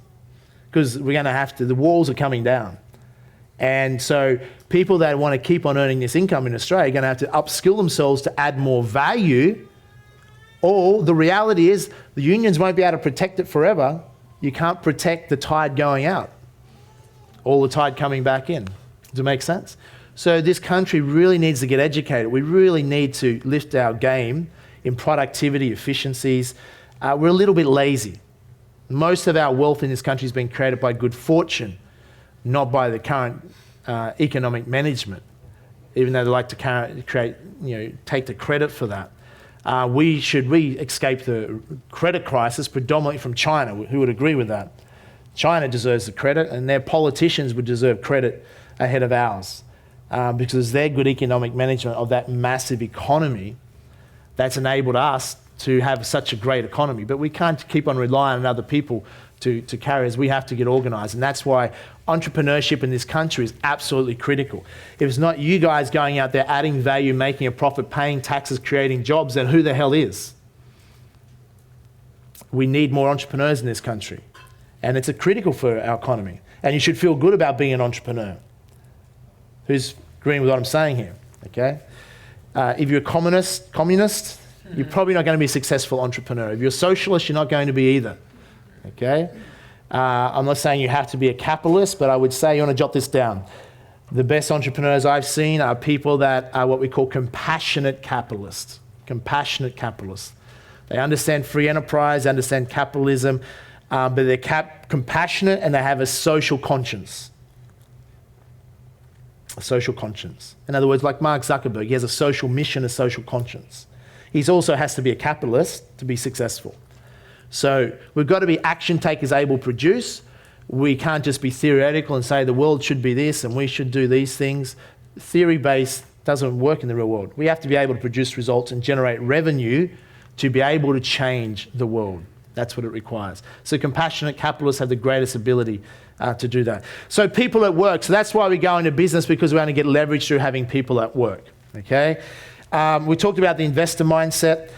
Because we're going to have to, the walls are coming down. And so people that want to keep on earning this income in Australia are going to have to upskill themselves to add more value. Or the reality is the unions won't be able to protect it forever. You can't protect the tide going out, all the tide coming back in. Does it make sense? So this country really needs to get educated. We really need to lift our game in productivity, efficiencies. We're a little bit lazy. Most of our wealth in this country has been created by good fortune, not by the current economic management, even though they like to take the credit for that. We escape the credit crisis predominantly from China. Who would agree with that? China deserves the credit, and their politicians would deserve credit ahead of ours because their good economic management of that massive economy that's enabled us to have such a great economy. But we can't keep on relying on other people to carry us. We have to get organised, and that's why entrepreneurship in this country is absolutely critical. If it's not you guys going out there adding value, making a profit, paying taxes, creating jobs, then who the hell is? We need more entrepreneurs in this country, and it's critical for our economy. And you should feel good about being an entrepreneur. Who's agreeing with what I'm saying here? Okay. If you're a communist, you're probably not going to be a successful entrepreneur. If you're a socialist, you're not going to be either. Okay? I'm not saying you have to be a capitalist, but I would say you want to jot this down. The best entrepreneurs I've seen are people that are what we call compassionate capitalists. Compassionate capitalists. They understand free enterprise, understand capitalism, but they're compassionate and they have a social conscience. A social conscience. In other words, like Mark Zuckerberg, he has a social mission, a social conscience. He also has to be a capitalist to be successful. So we've got to be action takers, able to produce. We can't just be theoretical and say the world should be this and we should do these things. Theory-based doesn't work in the real world. We have to be able to produce results and generate revenue to be able to change the world. That's what it requires. So compassionate capitalists have the greatest ability to do that. So people at work. So that's why we go into business, because we only get leverage through having people at work. Okay. We talked about the investor mindset.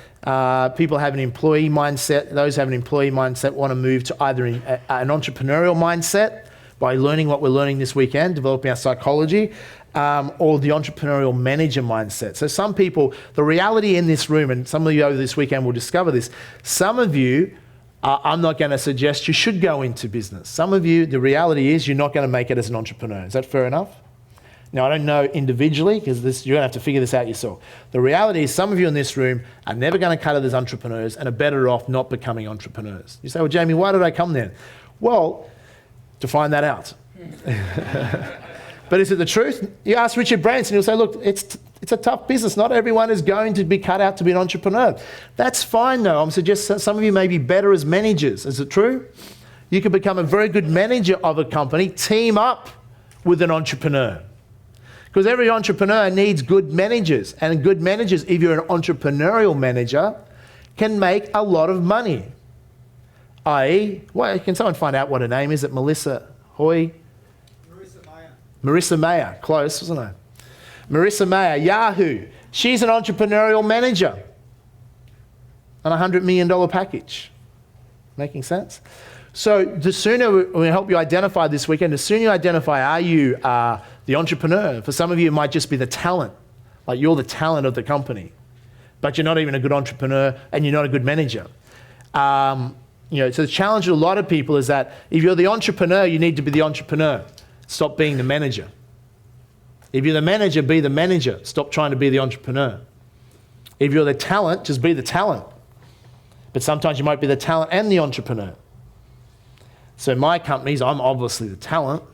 People have an employee mindset. Those who have an employee mindset want to move to either an entrepreneurial mindset by learning what we're learning this weekend, developing our psychology, or the entrepreneurial manager mindset. So some people, the reality in this room, and some of you over this weekend will discover this, some of you, I'm not going to suggest you should go into business. Some of you, the reality is you're not going to make it as an entrepreneur. Is that fair enough? Now, I don't know individually, because you're going to have to figure this out yourself. The reality is some of you in this room are never going to cut it as entrepreneurs and are better off not becoming entrepreneurs. You say, well, Jamie, why did I come then? Well, to find that out. But is it the truth? You ask Richard Branson, he'll say, look, it's a tough business. Not everyone is going to be cut out to be an entrepreneur. That's fine, though. I'm suggesting some of you may be better as managers. Is it true? You could become a very good manager of a company, team up with an entrepreneur. Because every entrepreneur needs good managers. And good managers, if you're an entrepreneurial manager, can make a lot of money. I.e., well, can someone find out what her name is? Is it Melissa Hoy? Marissa Mayer. Close, wasn't I? Marissa Mayer, Yahoo. She's an entrepreneurial manager on a $100 million package. Making sense? So the sooner we help you identify this weekend, the sooner you identify, are you the entrepreneur? For some of you, it might just be the talent. Like you're the talent of the company, but you're not even a good entrepreneur and you're not a good manager. So the challenge of a lot of people is that if you're the entrepreneur, you need to be the entrepreneur. Stop being the manager. If you're the manager, be the manager. Stop trying to be the entrepreneur. If you're the talent, just be the talent. But sometimes you might be the talent and the entrepreneur. So in my companies, I'm obviously the talent.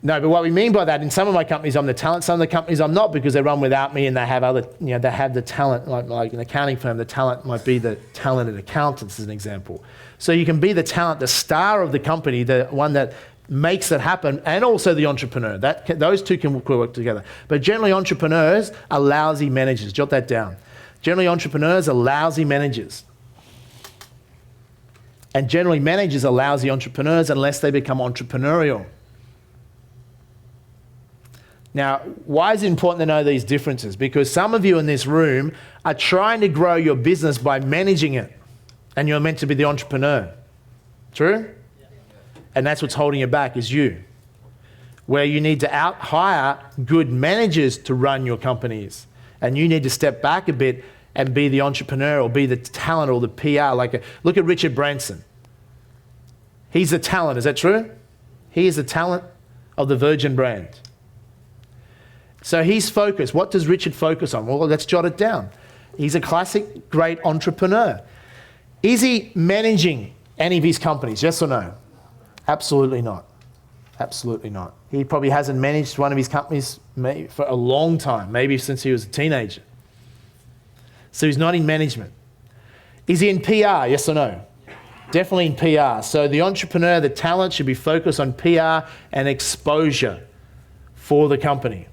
No, but what we mean by that, in some of my companies, I'm the talent. Some of the companies I'm not, because they run without me and they have other, they have the talent. Like an accounting firm, the talent might be the talented accountants, as an example. So you can be the talent, the star of the company, the one that makes it happen, and also the entrepreneur. Those two can work together. But generally, entrepreneurs are lousy managers. Jot that down. Generally, entrepreneurs are lousy managers. And generally, managers are lousy entrepreneurs unless they become entrepreneurial. Now, why is it important to know these differences? Because some of you in this room are trying to grow your business by managing it, and you're meant to be the entrepreneur. True? Yeah. And that's what's holding you back, is you. Where you need to hire good managers to run your companies, and you need to step back a bit and be the entrepreneur or be the talent or the PR. Look at Richard Branson. He's the talent, is that true? He is the talent of the Virgin brand. So he's focused. What does Richard focus on? Well, let's jot it down. He's a classic great entrepreneur. Is he managing any of his companies? Yes or no? Absolutely not. Absolutely not. He probably hasn't managed one of his companies for a long time, maybe since he was a teenager. So he's not in management. Is he in PR? Yes or no? Definitely in PR. So the entrepreneur, the talent should be focused on PR and exposure for the company.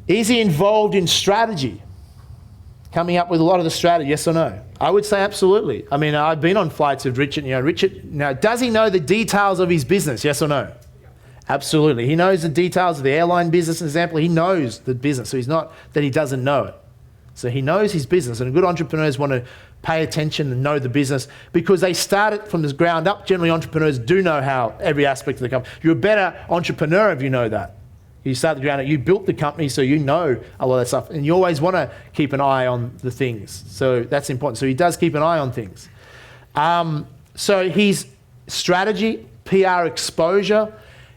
Is he involved in strategy? Coming up with a lot of the strategy, yes or no? I would say absolutely. I mean, I've been on flights with Richard. Richard, now, does he know the details of his business, yes or no? Absolutely. He knows the details of the airline business, for example. He knows the business, so he's not that he doesn't know it. So he knows his business, and good entrepreneurs want to pay attention and know the business because they start it from the ground up. Generally, entrepreneurs do know how every aspect of the company. You're a better entrepreneur if you know that. You start the ground up, you built the company, so you know a lot of that stuff. And you always want to keep an eye on the things. So that's important. So he does keep an eye on things. So he's strategy, PR exposure?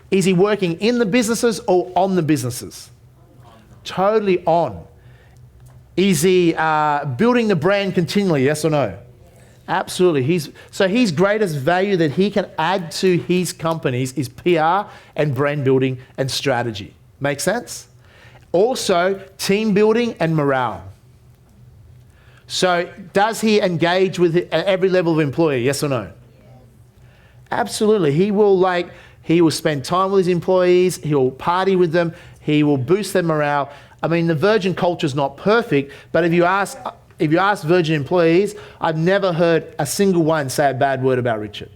Is he working in the businesses or on the businesses? Totally on. Is he building the brand continually, yes or no? Absolutely. His greatest value that he can add to his companies is PR and brand building and strategy. Make sense? Also, team building and morale. So does he engage with every level of employee, yes or no? Absolutely. He will spend time with his employees, he will party with them, he will boost their morale. I mean, the Virgin culture is not perfect, but if you ask Virgin employees, I've never heard a single one say a bad word about Richard.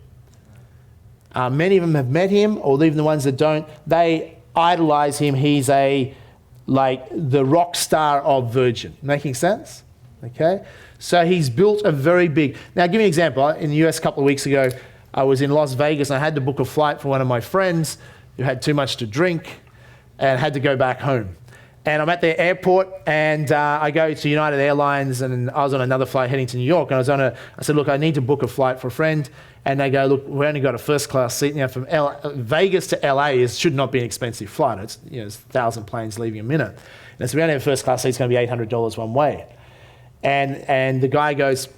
Many of them have met him, or even the ones that don't, they idolize him. He's the rock star of Virgin. Making sense? Okay? So he's built a very big... Now, give me an example. In the US a couple of weeks ago, I was in Las Vegas and I had to book a flight for one of my friends who had too much to drink and had to go back home. And I'm at the airport and I go to United Airlines and I was on another flight heading to New York and I said, look, I need to book a flight for a friend. And they go, look, we only got a first class seat. Now from Vegas to LA should not be an expensive flight. It's, it's 1,000 planes leaving a minute. And so we only have a first class seat, it's going to be $800 one way. And the guy goes,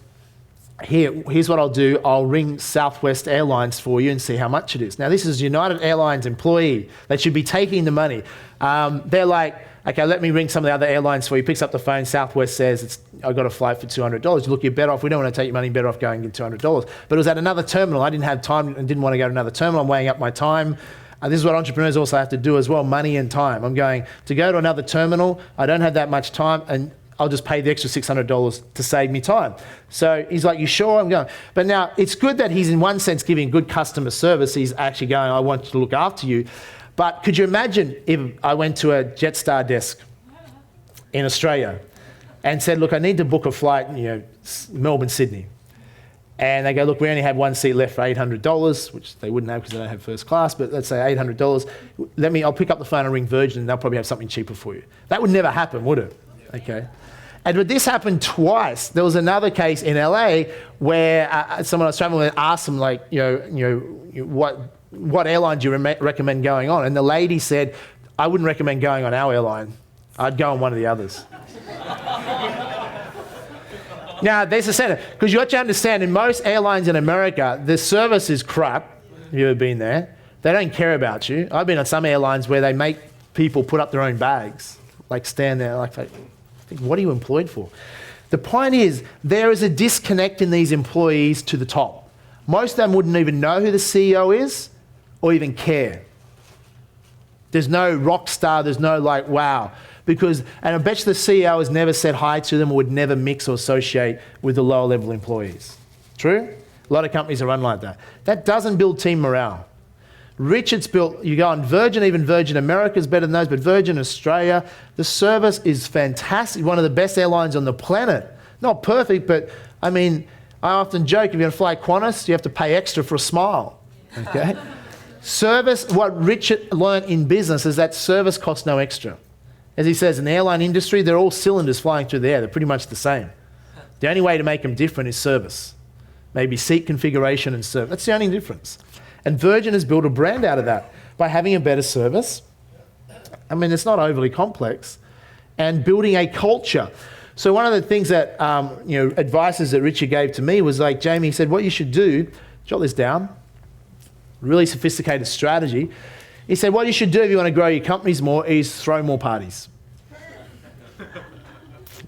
here's what I'll do. I'll ring Southwest Airlines for you and see how much it is. Now this is United Airlines employee. They should be taking the money. They're like, okay, let me ring some of the other airlines for you. Picks up the phone. Southwest says, I've got a flight for $200. Look, you're better off. We don't want to take your money. Better off going and get $200. But it was at another terminal. I didn't have time and didn't want to go to another terminal. I'm weighing up my time. This is what entrepreneurs also have to do as well, money and time. I'm going to go to another terminal. I don't have that much time and I'll just pay the extra $600 to save me time. So he's like, you sure? I'm going. But now it's good that he's in one sense giving good customer service. He's actually going, I want to look after you. But could you imagine if I went to a Jetstar desk in Australia and said, look, I need to book a flight, Melbourne, Sydney. And they go, look, we only have one seat left for $800, which they wouldn't have because they don't have first class, but let's say $800. I'll pick up the phone and ring Virgin and they'll probably have something cheaper for you. That would never happen, would it? Okay. But this happened twice. There was another case in LA where someone I was traveling with asked them, what airline do you recommend going on? And the lady said, I wouldn't recommend going on our airline. I'd go on one of the others. Now, there's a center. Because you have to understand, in most airlines in America, the service is crap. Have you ever been there? They don't care about you. I've been on some airlines where they make people put up their own bags. Stand there, what are you employed for? The point is, there is a disconnect in these employees to the top. Most of them wouldn't even know who the CEO is or even care. There's no rock star, there's no wow. And I bet you the CEO has never said hi to them or would never mix or associate with the lower level employees. True? A lot of companies are run like that. That doesn't build team morale. Richard's built, you go on Virgin, even Virgin America is better than those, but Virgin Australia, the service is fantastic. One of the best airlines on the planet. Not perfect, but I often joke, if you're going to fly Qantas, you have to pay extra for a smile. Okay? Service, what Richard learned in business is that service costs no extra. As he says, in the airline industry, they're all cylinders flying through the air. They're pretty much the same. The only way to make them different is service. Maybe seat configuration and service. That's the only difference. And Virgin has built a brand out of that by having a better service. It's not overly complex. And building a culture. So one of the things that, advices that Richard gave to me was Jamie said, what you should do, jot this down, really sophisticated strategy. He said, what you should do if you want to grow your companies more is throw more parties.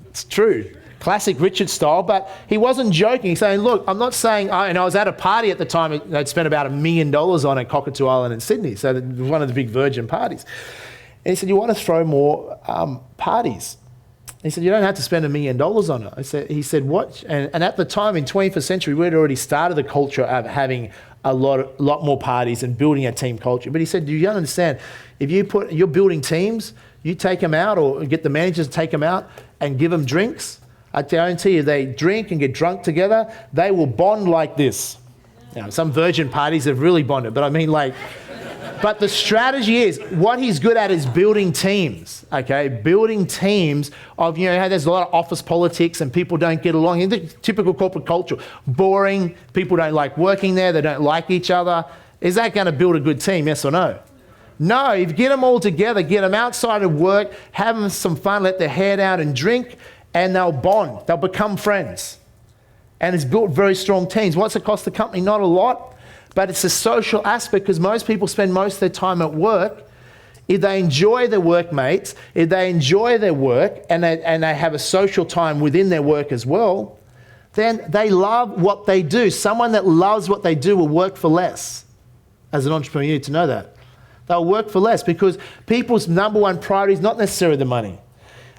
It's true. Classic Richard style, but he wasn't joking. He's saying, look, I'm not saying, and I was at a party at the time, they'd spent about $1 million on at Cockatoo Island in Sydney, so one of the big Virgin parties. And he said, you want to throw more parties? He said, you don't have to spend $1 million on it. He said, what? And at the time, in 21st century, we'd already started the culture of having a lot more parties and building a team culture. But he said, do you understand, if you're building teams, you take them out or get the managers to take them out and give them drinks, I guarantee you, they drink and get drunk together, they will bond like this. Now, some Virgin parties have really bonded, but but the strategy is, what he's good at is building teams, okay? Building teams of, there's a lot of office politics and people don't get along. In the typical corporate culture, boring, people don't like working there, they don't like each other. Is that going to build a good team, yes or no? No, if you get them all together, get them outside of work, have them some fun, let their hair down and drink, and they'll bond. They'll become friends. And it's built very strong teams. What's it cost the company? Not a lot, but it's a social aspect because most people spend most of their time at work. If they enjoy their workmates, if they enjoy their work and they have a social time within their work as well, then they love what they do. Someone that loves what they do will work for less. As an entrepreneur, you need to know that. They'll work for less because people's number one priority is not necessarily the money.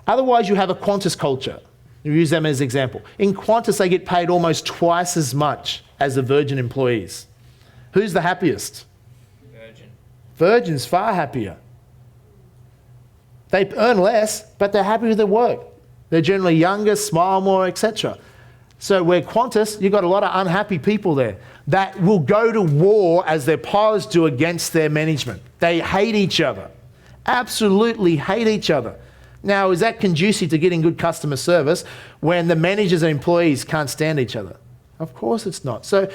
Otherwise, you have a Qantas culture. You use them as an example. In Qantas, they get paid almost twice as much as the Virgin employees. Who's the happiest? Virgin. Virgin's far happier. They earn less, but they're happy with their work. They're generally younger, smile more, etc. So where Qantas, you've got a lot of unhappy people there that will go to war as their pilots do against their management. They hate each other. Absolutely hate each other. Now, is that conducive to getting good customer service when the managers and employees can't stand each other? Of course it's not. So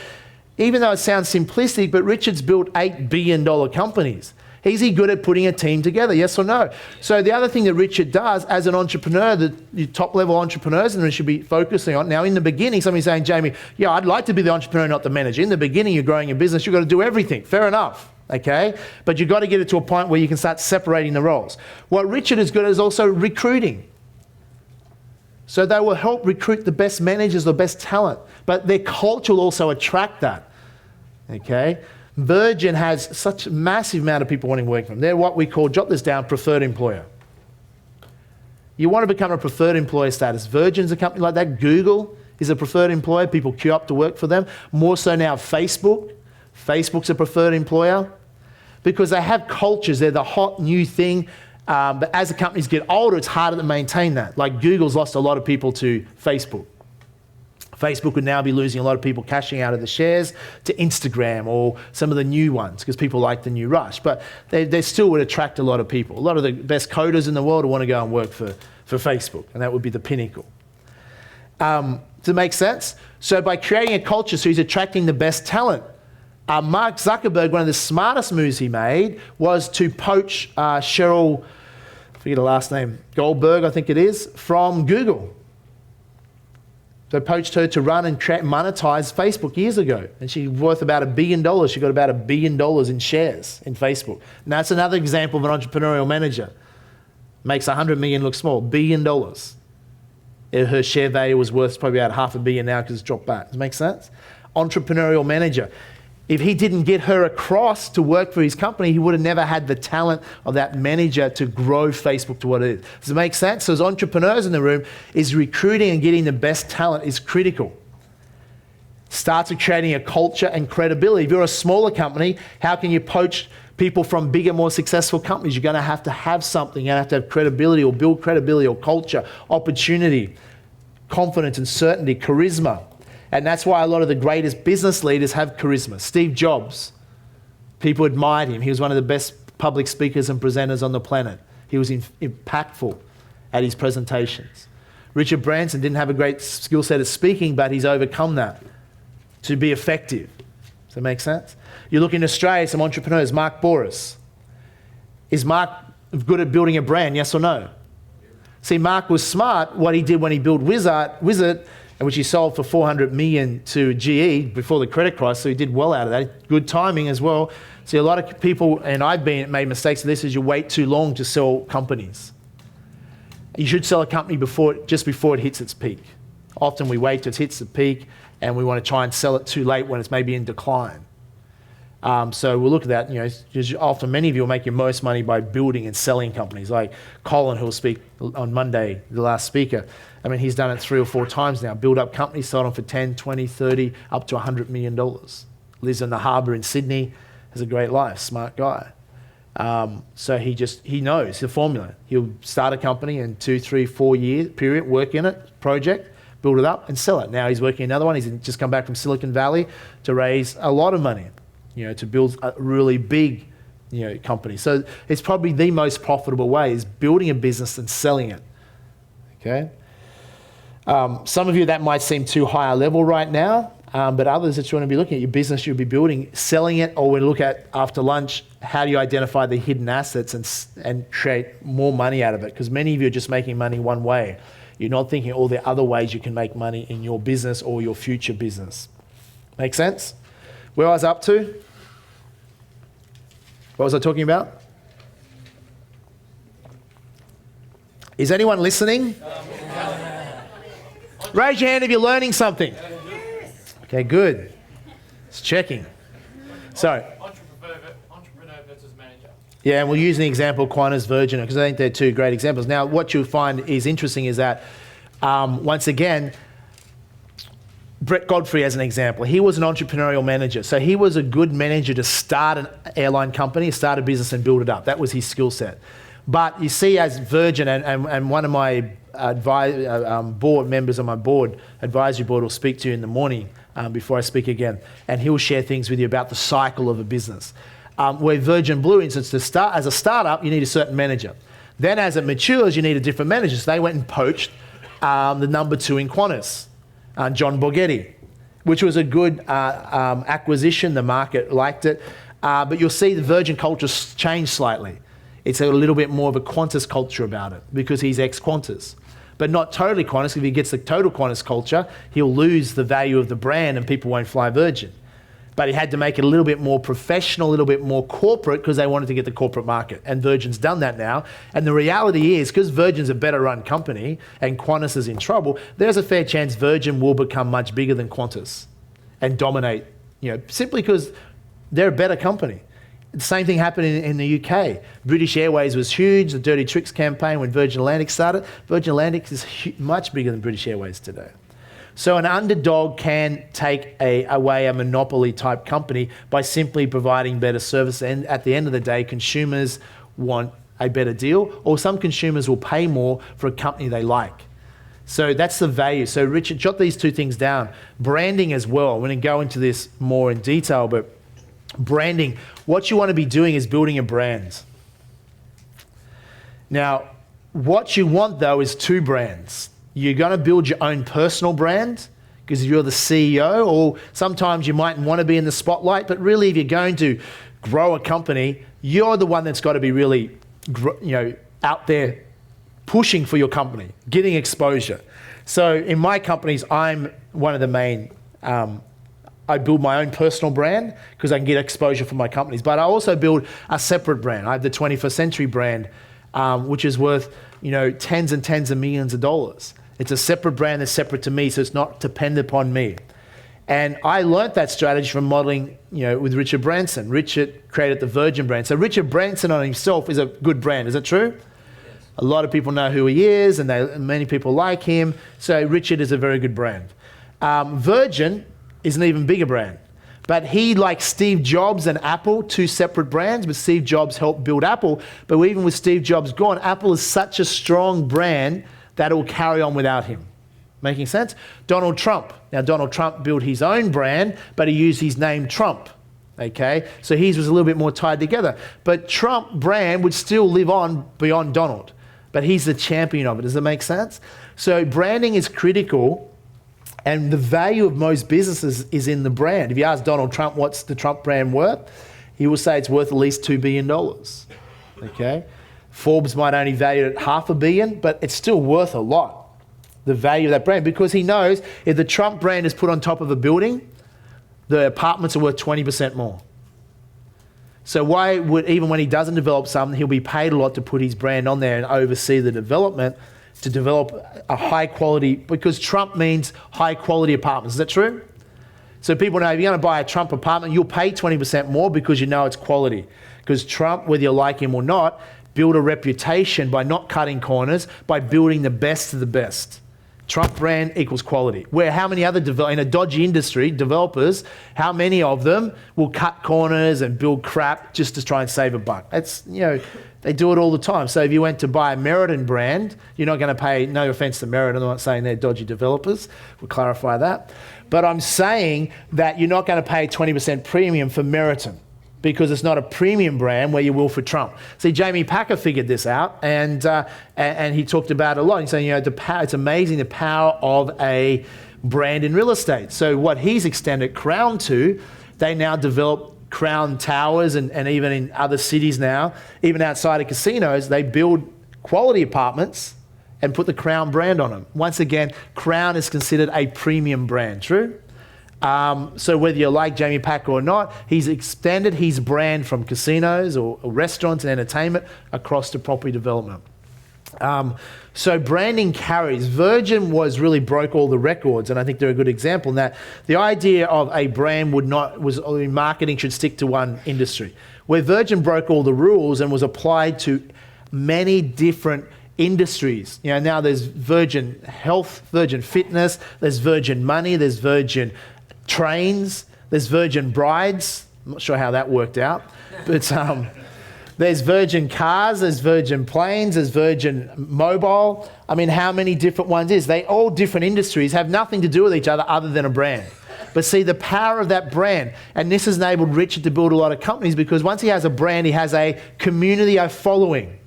even though it sounds simplistic, but Richard's built $8 billion companies. Is he good at putting a team together? Yes or no? So the other thing that Richard does as an entrepreneur, the top-level entrepreneurs, and we should be focusing on. Now, in the beginning, somebody's saying, Jamie, yeah, I'd like to be the entrepreneur, not the manager. In the beginning, you're growing your business. You've got to do everything. Fair enough. Okay? But you've got to get it to a point where you can start separating the roles. What Richard is good at is also recruiting. So they will help recruit the best managers, the best talent. But their culture will also attract that. Okay? Virgin has such a massive amount of people wanting to work for them. They're what we call, jot this down, preferred employer. You want to become a preferred employer status. Virgin's a company like that. Google is a preferred employer. People queue up to work for them. More so now Facebook. Facebook's a preferred employer because they have cultures. They're the hot new thing. But as the companies get older, it's harder to maintain that. Like Google's lost a lot of people to Facebook. Facebook would now be losing a lot of people cashing out of the shares to Instagram or some of the new ones because people like the new rush. But they still would attract a lot of people. A lot of the best coders in the world would want to go and work for Facebook, and that would be the pinnacle. Does it make sense? So by creating a culture, so he's attracting the best talent. Mark Zuckerberg, one of the smartest moves he made was to poach Sheryl, I forget her last name, Goldberg, I think it is, from Google. So poached her to run and monetize Facebook years ago. And she's worth about $1 billion. She got about $1 billion in shares in Facebook. And that's another example of an entrepreneurial manager. Makes 100 million look small, $1 billion. Her share value was worth probably about $500 million now because it's dropped back. Does it make sense? Entrepreneurial manager. If he didn't get her across to work for his company, he would have never had the talent of that manager to grow Facebook to what it is. Does it make sense? So as entrepreneurs in the room, is recruiting and getting the best talent is critical. Starts with creating a culture and credibility. If you're a smaller company, how can you poach people from bigger, more successful companies? You're going to have something. You're going to have credibility or build credibility or culture, opportunity, confidence and certainty, charisma. And that's why a lot of the greatest business leaders have charisma. Steve Jobs, people admired him. He was one of the best public speakers and presenters on the planet. He was impactful at his presentations. Richard Branson didn't have a great skill set at speaking, but he's overcome that to be effective. Does that make sense? You look in Australia, some entrepreneurs, Mark Boris. Is Mark good at building a brand, yes or no? See, Mark was smart. What he did when he built Wizard, which he sold for $400 million to GE before the credit crisis, so he did well out of that. Good timing as well. See, a lot of people, and I've made mistakes of this, is you wait too long to sell companies. You should sell a company just before it hits its peak. Often we wait till it hits the peak, and we want to try and sell it too late when it's maybe in decline. So we'll look at that. You know, often many of you will make your most money by building and selling companies. Like Colin, who will speak on Monday, the last speaker. I mean, he's done it 3 or 4 times now. Build up companies, sold them for 10, 20, 30, up to $100 million. Lives in the harbour in Sydney, has a great life, smart guy. So he knows the formula. He'll start a company in 2, 3, 4 year period, work in it, project, build it up and sell it. Now he's working another one. He's just come back from Silicon Valley to raise a lot of money, to build a really big, company. So it's probably the most profitable way is building a business and selling it. Okay. Some of you that might seem too high a level right now. But others that you want to be looking at, your business you'll be building, selling it, or we look at after lunch, how do you identify the hidden assets and create more money out of it? Because many of you are just making money one way. You're not thinking all the other ways you can make money in your business or your future business. Make sense? Where I was up to? What was I talking about? Is anyone listening? Raise your hand if you're learning something. Okay, good. It's checking. So, Entrepreneur versus manager. yeah, and we'll use the example Qantas, Virgin, because I think they're two great examples. Now, what you'll find is interesting is that, once again, Brett Godfrey as an example, he was an entrepreneurial manager. So he was a good manager to start an airline company, start a business and build it up. That was his skill set. But you see, as Virgin and one of my board members on my board, advisory board, will speak to you in the morning before I speak again, and he'll share things with you about the cycle of a business. Where Virgin Blue, instance, as a startup, you need a certain manager. Then as it matures, you need a different manager. So they went and poached the number 2 in Qantas, John Borghetti, which was a good acquisition. The market liked it. But you'll see the Virgin culture changed slightly. It's a little bit more of a Qantas culture about it because he's ex-Qantas. But not totally Qantas. If he gets the total Qantas culture, he'll lose the value of the brand and people won't fly Virgin. But he had to make it a little bit more professional, a little bit more corporate because they wanted to get the corporate market. And Virgin's done that now. And the reality is, because Virgin's a better run company and Qantas is in trouble, there's a fair chance Virgin will become much bigger than Qantas and dominate, simply because they're a better company. The same thing happened in the UK. British Airways was huge, the Dirty Tricks campaign when Virgin Atlantic started. Virgin Atlantic is much bigger than British Airways today. So an underdog can take away a monopoly type company by simply providing better service. And at the end of the day, consumers want a better deal, or some consumers will pay more for a company they like. So that's the value. So Richard, jot these two things down. Branding as well. I'm going to go into this more in detail, but branding, what you want to be doing is building a brand. Now, what you want though is 2 brands. You're going to build your own personal brand because you're the CEO, or sometimes you might want to be in the spotlight, but really if you're going to grow a company, you're the one that's got to be really out there pushing for your company, getting exposure. So in my companies, I'm one of the main I build my own personal brand because I can get exposure from my companies. But I also build a separate brand. I have the 21st Century brand, which is worth tens and tens of millions of dollars. It's a separate brand that's separate to me, so it's not dependent upon me. And I learnt that strategy from modeling, with Richard Branson. Richard created the Virgin brand. So Richard Branson on himself is a good brand. Is that true? Yes. A lot of people know who he is, and many people like him. So Richard is a very good brand. Virgin is an even bigger brand. But he, like Steve Jobs and Apple, 2 separate brands, but Steve Jobs helped build Apple. But even with Steve Jobs gone, Apple is such a strong brand that it will carry on without him. Making sense? Donald Trump. Now, Donald Trump built his own brand, but he used his name Trump. Okay? So his was a little bit more tied together. But Trump brand would still live on beyond Donald. But he's the champion of it. Does that make sense? So branding is critical. And the value of most businesses is in the brand. If you ask Donald Trump, what's the Trump brand worth? He will say it's worth at least $2 billion. Okay? Forbes might only value it at $500 million, but it's still worth a lot, the value of that brand, because he knows if the Trump brand is put on top of a building, the apartments are worth 20% more. So why would, even when he doesn't develop something, he'll be paid a lot to put his brand on there and oversee the development to develop a high quality, because Trump means high quality apartments. Is that true? So people know if you're going to buy a Trump apartment, you'll pay 20% more because you know it's quality. Because Trump, whether you like him or not, built a reputation by not cutting corners, by building the best of the best. Trump brand equals quality. Where how many other, in a dodgy industry, developers, how many of them will cut corners and build crap just to try and save a buck? That's, they do it all the time. So if you went to buy a Meriton brand, you're not going to pay, no offense to Meriton, I'm not saying they're dodgy developers, we'll clarify that. But I'm saying that you're not going to pay 20% premium for Meriton, because it's not a premium brand where you will for Trump. See, Jamie Packer figured this out, and he talked about it a lot. He's saying, it's amazing the power of a brand in real estate. So what he's extended Crown to, they now develop Crown Towers and even in other cities now, even outside of casinos, they build quality apartments and put the Crown brand on them. Once again, Crown is considered a premium brand, true? So whether you like Jamie Packer or not, he's extended his brand from casinos or restaurants and entertainment across to property development. So branding carries. Virgin really broke all the records, and I think they're a good example in that the idea of a brand marketing should stick to one industry. Where Virgin broke all the rules and was applied to many different industries. You know, now there's Virgin Health, Virgin Fitness, there's Virgin Money, there's Virgin Trains, there's Virgin Brides. I'm not sure how that worked out, but there's Virgin Cars, there's Virgin Planes, there's Virgin Mobile. I mean, how many different ones is? They all different industries, have nothing to do with each other than a brand. But see, the power of that brand, and this has enabled Richard to build a lot of companies because once he has a brand, he has a community, a following.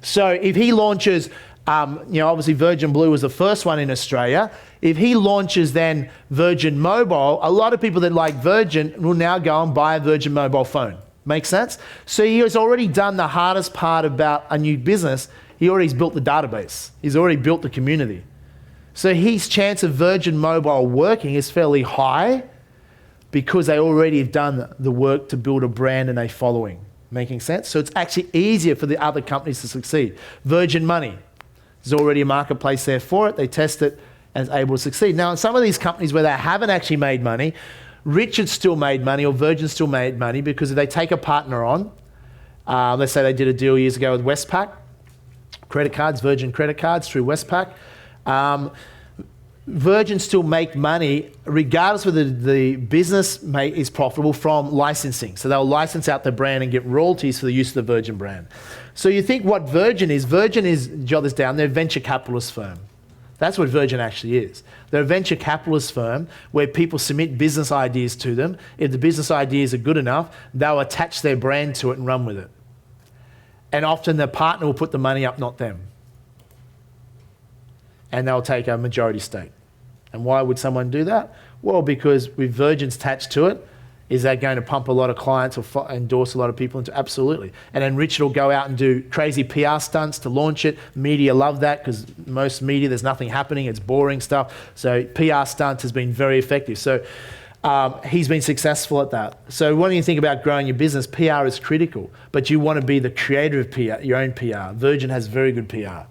So if he launches, obviously Virgin Blue was the first one in Australia. If he launches then Virgin Mobile, a lot of people that like Virgin will now go and buy a Virgin Mobile phone. Make sense? So he has already done the hardest part about a new business. He already built the database. He's already built the community. So his chance of Virgin Mobile working is fairly high because they already have done the work to build a brand and a following. Making sense? So it's actually easier for the other companies to succeed. Virgin Money, there's already a marketplace there for it. They test it and it's able to succeed. Now, in some of these companies where they haven't actually made money, Richard still made money or Virgin still made money because if they take a partner on, let's say they did a deal years ago with Westpac, credit cards, Virgin credit cards through Westpac, Virgin still make money regardless whether the business is profitable from licensing. So they'll license out their brand and get royalties for the use of the Virgin brand. So you think what Virgin is, jot this down, they're a venture capitalist firm. That's what Virgin actually is. They're a venture capitalist firm where people submit business ideas to them. If the business ideas are good enough, they'll attach their brand to it and run with it. And often the partner will put the money up, not them. And they'll take a majority stake. And why would someone do that? Well, because with Virgin's attached to it, is that going to pump a lot of clients or endorse a lot of people into? Absolutely. And then Richard will go out and do crazy PR stunts to launch it. Media love that because most media, there's nothing happening. It's boring stuff. So PR stunts has been very effective. So he's been successful at that. So when you think about growing your business, PR is critical. But you want to be the creator of PR, your own PR. Virgin has very good PR.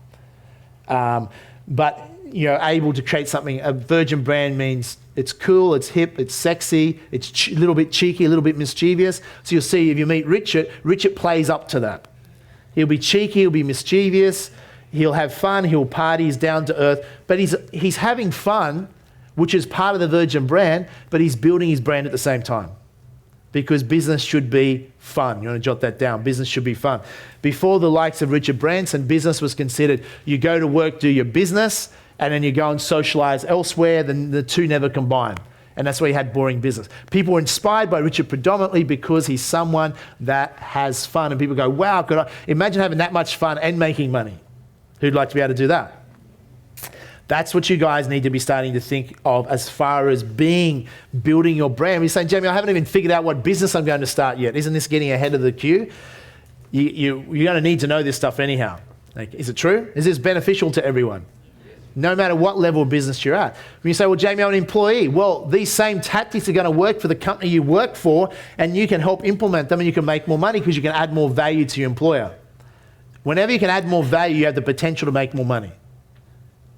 But you're able to create something. A Virgin brand means it's cool, it's hip, it's sexy, it's a little bit cheeky, a little bit mischievous. So you'll see if you meet Richard, Richard plays up to that. He'll be cheeky, he'll be mischievous, he'll have fun, he'll party, he's down to earth, but he's having fun, which is part of the Virgin brand, but he's building his brand at the same time. Because business should be fun. You want to jot that down. Business should be fun. Before the likes of Richard Branson, business was considered you go to work, do your business, and then you go and socialize elsewhere, then the two never combine. And that's why you had boring business. People were inspired by Richard predominantly because he's someone that has fun. And people go, wow, could I imagine having that much fun and making money? Who'd like to be able to do that? That's what you guys need to be starting to think of as far as building your brand. You're saying, Jamie, I haven't even figured out what business I'm going to start yet. Isn't this getting ahead of the queue? You're going to need to know this stuff anyhow. Like, is it true? Is this beneficial to everyone? No matter what level of business you're at. When you say, well, Jamie, I'm an employee. Well, these same tactics are going to work for the company you work for, and you can help implement them and you can make more money because you can add more value to your employer. Whenever you can add more value, you have the potential to make more money.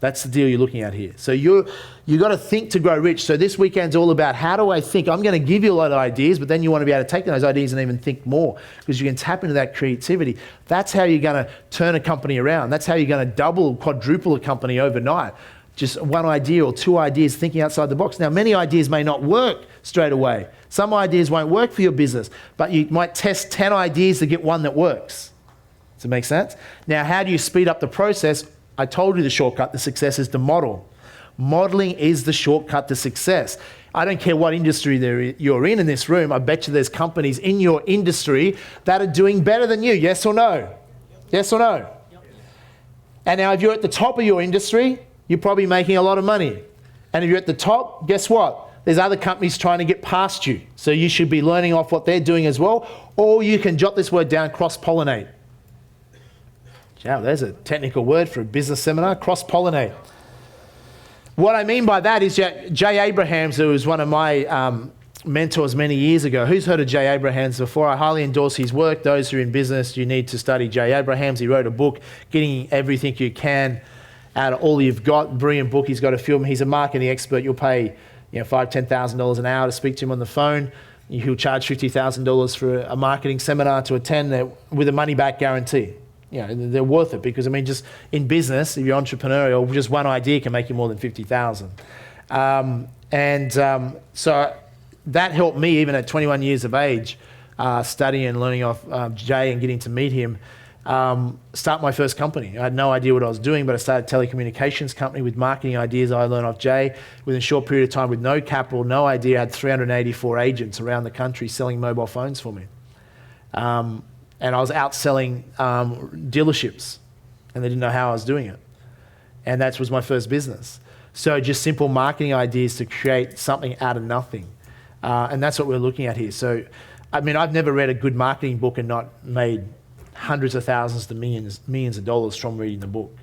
That's the deal you're looking at here. So you got to think to grow rich. So this weekend's all about how do I think? I'm going to give you a lot of ideas, but then you want to be able to take those ideas and even think more because you can tap into that creativity. That's how you're going to turn a company around. That's how you're going to double, quadruple a company overnight. Just one idea or two ideas, thinking outside the box. Now, many ideas may not work straight away. Some ideas won't work for your business, but you might test 10 ideas to get one that works. Does it make sense? Now, how do you speed up the process? I told you the shortcut to success is to model. Modeling is the shortcut to success. I don't care what industry you're in this room. I bet you there's companies in your industry that are doing better than you. Yes or no? Yes or no? And now if you're at the top of your industry, you're probably making a lot of money. And if you're at the top, guess what? There's other companies trying to get past you. So you should be learning off what they're doing as well. Or you can jot this word down, cross-pollinate. Wow, there's a technical word for a business seminar, cross-pollinate. What I mean by that is Jay Abrahams, who was one of my mentors many years ago. Who's heard of Jay Abrahams before? I highly endorse his work. Those who are in business, you need to study Jay Abrahams. He wrote a book, Getting Everything You Can Out of All You've Got. Brilliant book. He's got a film. He's a marketing expert. You'll pay $5,000, $10,000 an hour to speak to him on the phone. He'll charge $50,000 for a marketing seminar to attend with a money-back guarantee. They're worth it because, just in business, if you're entrepreneurial, just one idea can make you more than $50,000. So that helped me, even at 21 years of age, studying and learning off Jay and getting to meet him, start my first company. I had no idea what I was doing, but I started a telecommunications company with marketing ideas I learned off Jay. Within a short period of time, with no capital, no idea, I had 384 agents around the country selling mobile phones for me. And I was out selling dealerships, and they didn't know how I was doing it. And that was my first business. So just simple marketing ideas to create something out of nothing. And that's what we're looking at here. So, I've never read a good marketing book and not made hundreds of thousands to millions of dollars from reading the book,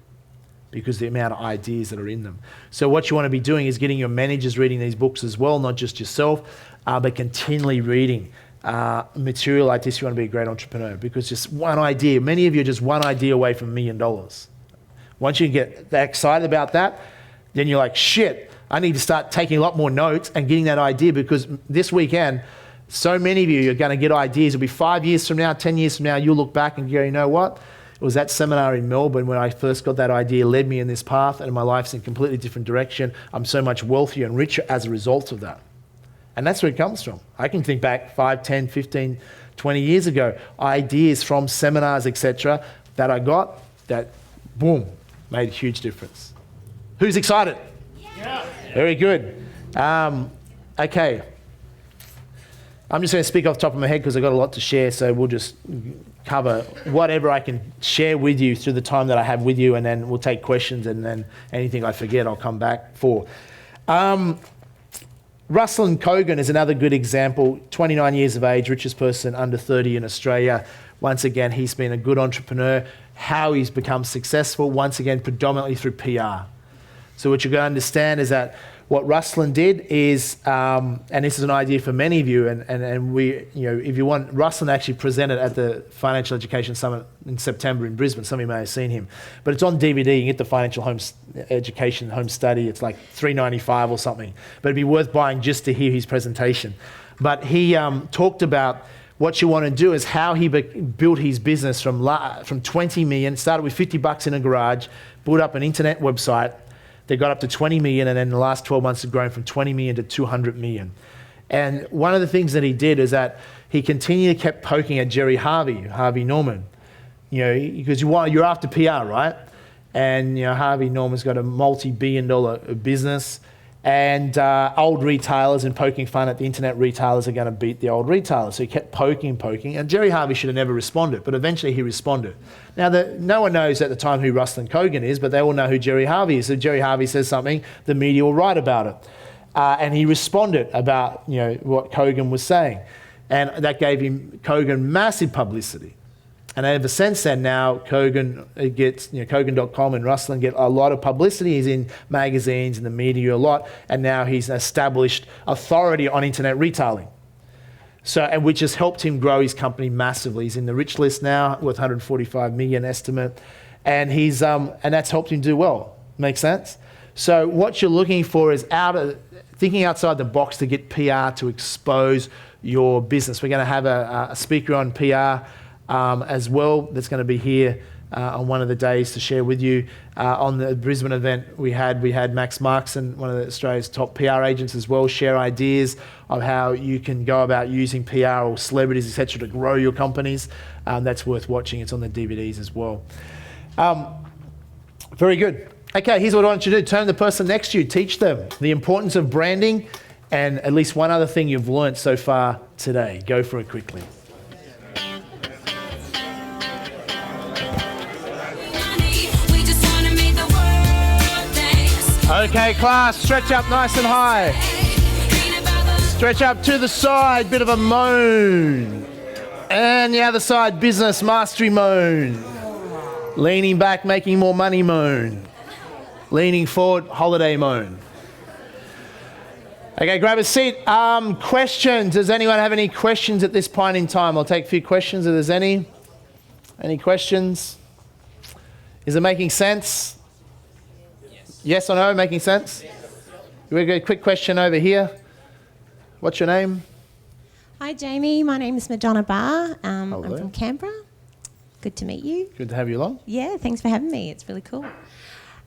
because the amount of ideas that are in them. So what you want to be doing is getting your managers reading these books as well, not just yourself, but continually reading material like this. You want to be a great entrepreneur, because just one idea, many of you are just one idea away from $1 million. Once you get that excited about that, then you're like, shit, I need to start taking a lot more notes and getting that idea, because this weekend, so many of you are going to get ideas. It'll be 5 years from now, 10 years from now, you'll look back and go, you know what? It was that seminar in Melbourne when I first got that idea, led me in this path, and my life's in a completely different direction. I'm so much wealthier and richer as a result of that. And that's where it comes from. I can think back 5, 10, 15, 20 years ago, ideas from seminars, etc., that I got that, boom, made a huge difference. Who's excited? Yeah. Very good. Okay. I'm just going to speak off the top of my head because I've got a lot to share, so we'll just cover whatever I can share with you through the time that I have with you, and then we'll take questions, and then anything I forget I'll come back for. Ruslan Kogan is another good example, 29 years of age, richest person under 30 in Australia. Once again, he's been a good entrepreneur. How he's become successful, once again, predominantly through PR. So what you're going to understand is that what Ruslan did is, and this is an idea for many of you, and we, if you want, Ruslan actually presented at the Financial Education Summit in September in Brisbane. Some of you may have seen him, but it's on DVD. You can get the Financial Education Home Study. It's like $3.95 or something, but it'd be worth buying just to hear his presentation. But he talked about what you want to do is how he built his business from 20 million, started with $50 in a garage, built up an internet website. They got up to 20 million, and then in the last 12 months have grown from 20 million to 200 million. And one of the things that he did is that he continually kept poking at Jerry Harvey Norman, because you're after PR, right? And Harvey Norman's got a multi-billion-dollar business, and old retailers and poking fun at the internet retailers are going to beat the old retailers. So he kept poking, and Jerry Harvey should have never responded, but eventually he responded. Now, no one knows at the time who Ruslan Kogan is, but they all know who Jerry Harvey is. So Jerry Harvey says something, the media will write about it. And he responded about what Kogan was saying. And that gave Kogan massive publicity. And ever since then, now Kogan gets, Kogan.com and Ruslan get a lot of publicity. He's in magazines and the media a lot, and now he's an established authority on internet retailing. So, and which has helped him grow his company massively. He's in the rich list now, worth 145 million estimate, and he's and that's helped him do well. Make sense? So, what you're looking for is thinking outside the box to get PR to expose your business. We're going to have a speaker on PR. As well, that's going to be here on one of the days to share with you. On the Brisbane event we had Max Markson, one of Australia's top PR agents as well, share ideas of how you can go about using PR or celebrities, etc., to grow your companies. That's worth watching. It's on the DVDs as well. Very good. Okay, here's what I want you to do. Turn to the person next to you. Teach them the importance of branding and at least one other thing you've learnt so far today. Go for it quickly. Okay, class, stretch up nice and high. Stretch up to the side, bit of a moan. And the other side, business mastery moan. Leaning back, making more money moan. Leaning forward, holiday moan. Okay, grab a seat. Questions. Does anyone have any questions at this point in time? I'll take a few questions if there's any. Any questions? Is it making sense? Yes or no, making sense? We've got a quick question over here. What's your name? Hi Jamie, my name is Madonna Barr. I'm Hello. from Canberra. Good to meet you. Good to have you along. Yeah, thanks for having me. It's really cool.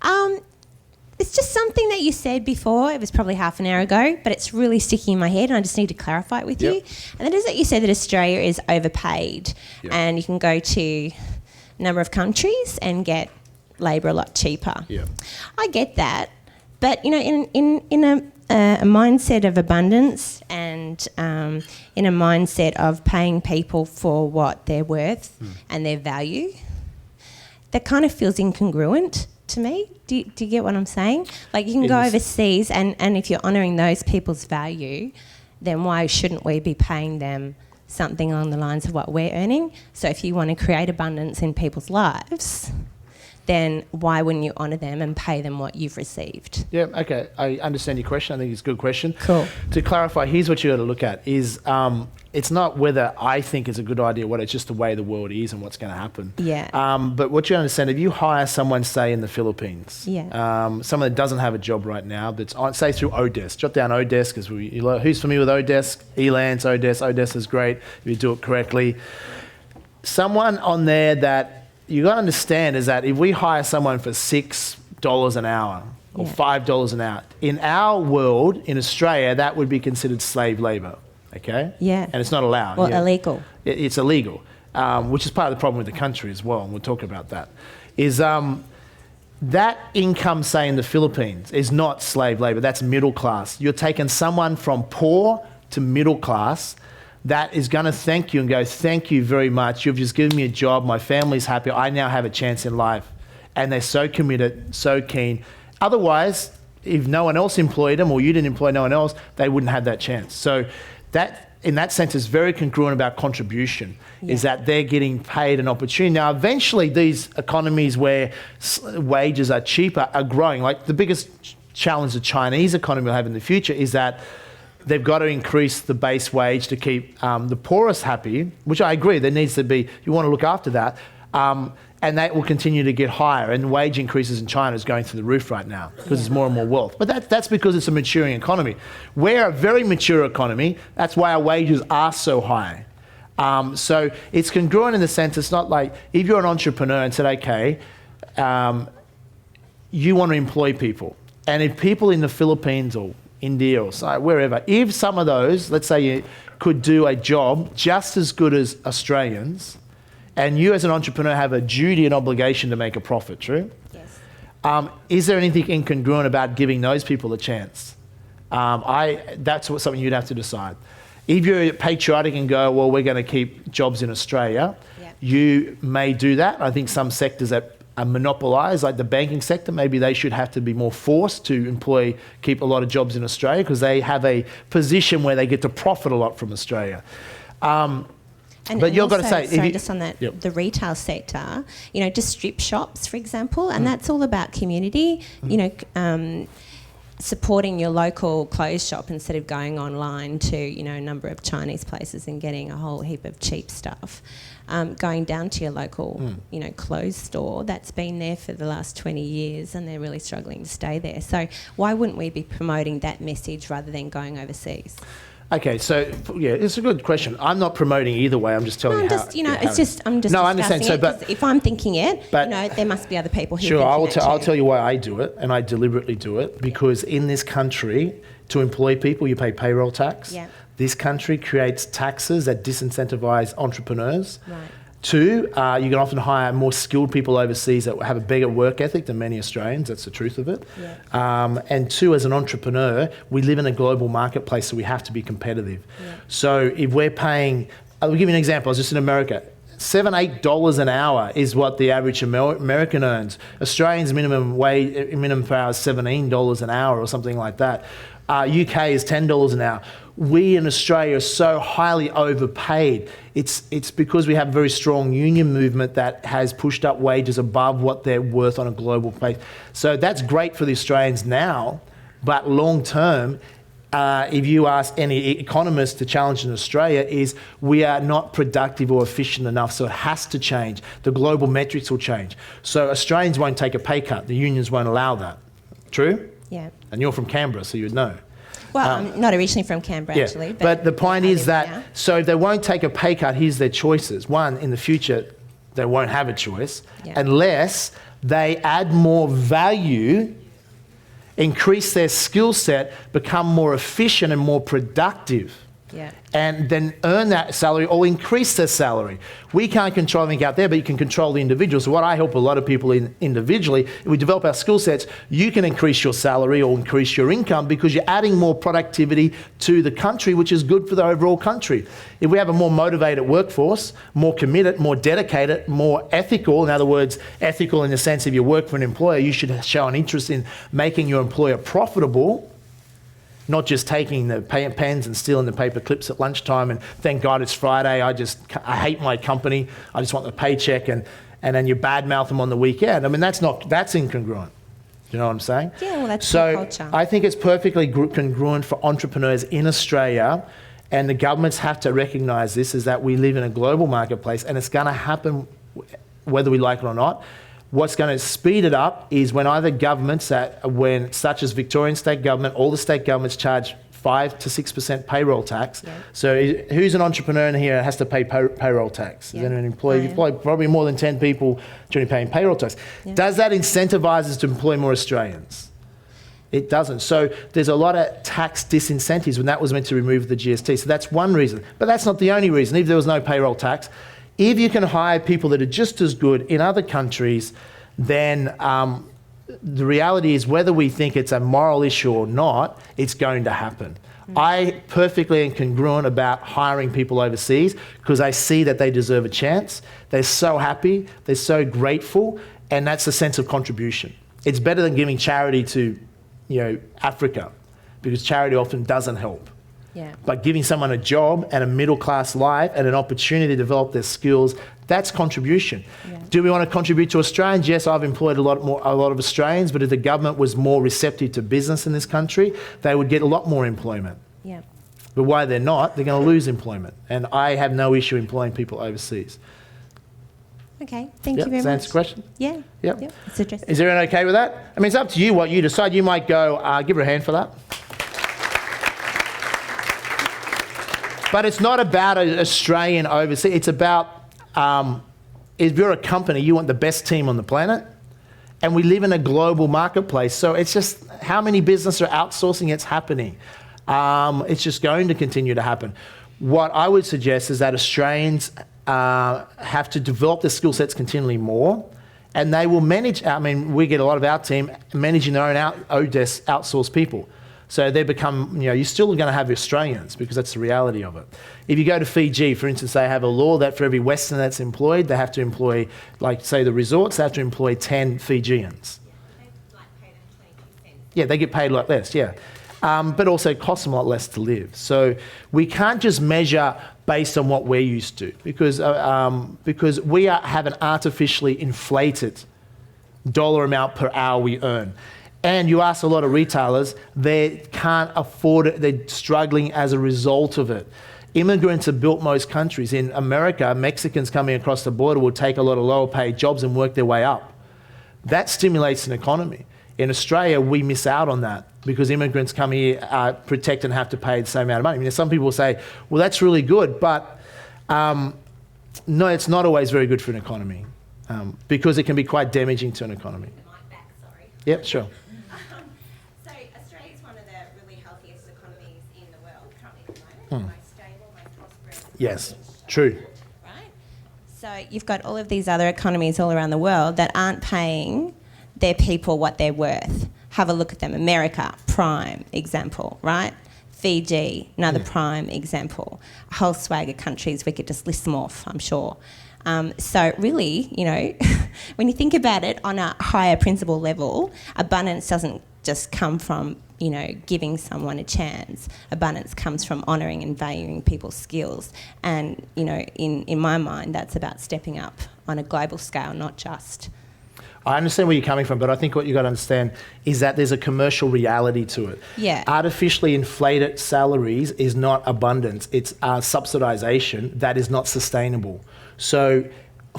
It's just something that you said before. It was probably half an hour ago, but it's really sticking in my head and I just need to clarify it with you. And that is that you said that Australia is overpaid and you can go to a number of countries and get labour a lot cheaper. Yeah. I get that. But, you know, in a mindset of abundance and in a mindset of paying people for what they're worth and their value, that kind of feels incongruent to me. Do you get what I'm saying? Like, you can go overseas and if you're honouring those people's value, then why shouldn't we be paying them something along the lines of what we're earning? So if you want to create abundance in people's lives, then why wouldn't you honour them and pay them what you've received? Yeah, okay. I understand your question. I think it's a good question. Cool. To clarify, here's what you got to look at is it's not whether I think it's a good idea, what it's just the way the world is and what's going to happen. Yeah. But what you understand, if you hire someone, say, in the Philippines, someone that doesn't have a job right now, that's on, say, through Odesk, jot down Odesk, because who's familiar with Odesk? Elance, Odesk is great if you do it correctly. Someone on there that you got to understand is that if we hire someone for $6 an hour or $5 an hour, in our world, in Australia, that would be considered slave labour, okay? Yeah. And it's not allowed. Well, illegal. It's illegal, which is part of the problem with the country as well, and we'll talk about that, is that income, say, in the Philippines is not slave labour, that's middle class. You're taking someone from poor to middle class that is going to thank you and go, thank you very much. You've just given me a job. My family's happy. I now have a chance in life. And they're so committed, so keen. Otherwise, if no one else employed them or you didn't employ no one else, they wouldn't have that chance. So that, in that sense, is very congruent about contribution, is that they're getting paid an opportunity. Now, eventually, these economies where wages are cheaper are growing. Like the biggest challenge the Chinese economy will have in the future is that they've got to increase the base wage to keep the poorest happy, which I agree, there needs to be, you want to look after that, and that will continue to get higher, and wage increases in China is going through the roof right now because there's more and more wealth. But that's because it's a maturing economy. We're a very mature economy, that's why our wages are so high. So it's congruent in the sense, it's not like, if you're an entrepreneur and said, okay, you want to employ people, and if people in the Philippines or India or wherever, if some of those, let's say you could do a job just as good as Australians, and you as an entrepreneur have a duty and obligation to make a profit, true? Yes. Is there anything incongruent about giving those people a chance? That's something you'd have to decide. If you're patriotic and go, well, we're going to keep jobs in Australia, you may do that. I think some sectors that are monopolised, like the banking sector, maybe they should have to be more forced to keep a lot of jobs in Australia because they have a position where they get to profit a lot from Australia. But you've got to say... Sorry, just on that, the retail sector, you know, just strip shops, for example, and that's all about community, you know, supporting your local clothes shop instead of going online to, you know, a number of Chinese places and getting a whole heap of cheap stuff. Going down to your local, you know, clothes store that's been there for the last 20 years and they're really struggling to stay there. So why wouldn't we be promoting that message rather than going overseas? Okay, so yeah, it's a good question. I'm not promoting either way. I'm just telling you how. I'm just. No, I understand. So, but if I'm thinking it, you know, there must be other people who. Sure, I'll tell you why I do it, and I deliberately do it because in this country, to employ people, you pay payroll tax. Yeah. This country creates taxes that disincentivise entrepreneurs. Right. Two, you can often hire more skilled people overseas that have a bigger work ethic than many Australians. That's the truth of it. Yeah. And two, as an entrepreneur, we live in a global marketplace, so we have to be competitive. Yeah. So if we're paying... I'll give you an example. I was just in America. $7-8 an hour is what the average American earns. Australians minimum per hour is $17 an hour or something like that. UK is $10 an hour. We in Australia are so highly overpaid. It's because we have a very strong union movement that has pushed up wages above what they're worth on a global base. So that's great for the Australians now, but long term, if you ask any economist, the challenge in Australia is we are not productive or efficient enough, so it has to change. The global metrics will change. So Australians won't take a pay cut. The unions won't allow that. True? Yeah. And you're from Canberra, so you would know. Well, I'm not originally from Canberra, actually. But the point I is live that, now. so if they won't take a pay cut, here's their choices. One, in the future, they won't have a choice unless they add more value, increase their skill set, become more efficient and more productive. Yeah. And then earn that salary or increase their salary. We can't control anything out there, but you can control the individual. So what I help a lot of people in individually, if we develop our skill sets, you can increase your salary or increase your income because you're adding more productivity to the country, which is good for the overall country. If we have a more motivated workforce, more committed, more dedicated, more ethical, in other words, ethical in the sense if you work for an employer, you should show an interest in making your employer profitable, not just taking the pens and stealing the paper clips at lunchtime and thank God it's Friday, I hate my company, I just want the paycheck and then you badmouth them on the weekend. I mean, that's incongruent. You know what I'm saying? Yeah, well, that's the culture. I think it's perfectly congruent for entrepreneurs in Australia, and the governments have to recognise this, is that we live in a global marketplace and it's going to happen whether we like it or not. What's going to speed it up is when either governments, such as Victorian state government, all the state governments charge 5 to 6% payroll tax. Yeah. So who's an entrepreneur in here that has to pay payroll tax? Is anyone an employee? You've probably more than 10 people generally paying payroll tax. Yeah. Does that incentivise us to employ more Australians? It doesn't. So there's a lot of tax disincentives when that was meant to remove the GST. So that's one reason. But that's not the only reason. If there was no payroll tax, if you can hire people that are just as good in other countries, then the reality is whether we think it's a moral issue or not, it's going to happen. I perfectly am congruent about hiring people overseas because I see that they deserve a chance. They're so happy, they're so grateful, and that's a sense of contribution. It's better than giving charity to, Africa, because charity often doesn't help. Yeah. But giving someone a job and a middle-class life and an opportunity to develop their skills, that's contribution. Yeah. Do we want to contribute to Australians? Yes, I've employed a lot of Australians, but if the government was more receptive to business in this country, they would get a lot more employment. Yeah. But why they're not, they're going to lose employment. And I have no issue employing people overseas. Okay, thank you very much. Does that answer the question? Yeah. Yep. It's addressed. Is everyone okay with that? I mean, it's up to you what you decide. You might go, give her a hand for that. But it's not about an Australian overseas. It's about, if you're a company, you want the best team on the planet. And we live in a global marketplace. So it's just how many businesses are outsourcing, it's happening. It's just going to continue to happen. What I would suggest is that Australians have to develop their skill sets continually more. And they will manage, we get a lot of our team managing their own outsourced people. So they become, you're still going to have Australians because that's the reality of it. If you go to Fiji, for instance, they have a law that for every Westerner that's employed, they have to employ, like say the resorts, they have to employ 10 Fijians. Yeah, they get paid a lot less, yeah. But also it costs them a lot less to live. So we can't just measure based on what we're used to because we have an artificially inflated dollar amount per hour we earn. And you ask a lot of retailers, they can't afford it, they're struggling as a result of it. Immigrants have built most countries. In America, Mexicans coming across the border will take a lot of lower paid jobs and work their way up. That stimulates an economy. In Australia, we miss out on that because immigrants come here, protect and have to pay the same amount of money. I mean, some people say, well, that's really good, but no, it's not always very good for an economy because it can be quite damaging to an economy. Yep, sure. So Australia is one of the really healthiest economies in the world currently at the moment, most stable, most prosperous. Yes, true. Right? So you've got all of these other economies all around the world that aren't paying their people what they're worth. Have a look at them. America, prime example, right? Fiji, another prime example. A whole swag of countries, we could just list them off, I'm sure. So really, when you think about it on a higher principle level, abundance doesn't just come from giving someone a chance. Abundance comes from honouring and valuing people's skills. And, in my mind, that's about stepping up on a global scale, not just. I understand where you're coming from, but I think what you've got to understand is that there's a commercial reality to it. Yeah. Artificially inflated salaries is not abundance. It's subsidization that is not sustainable. So,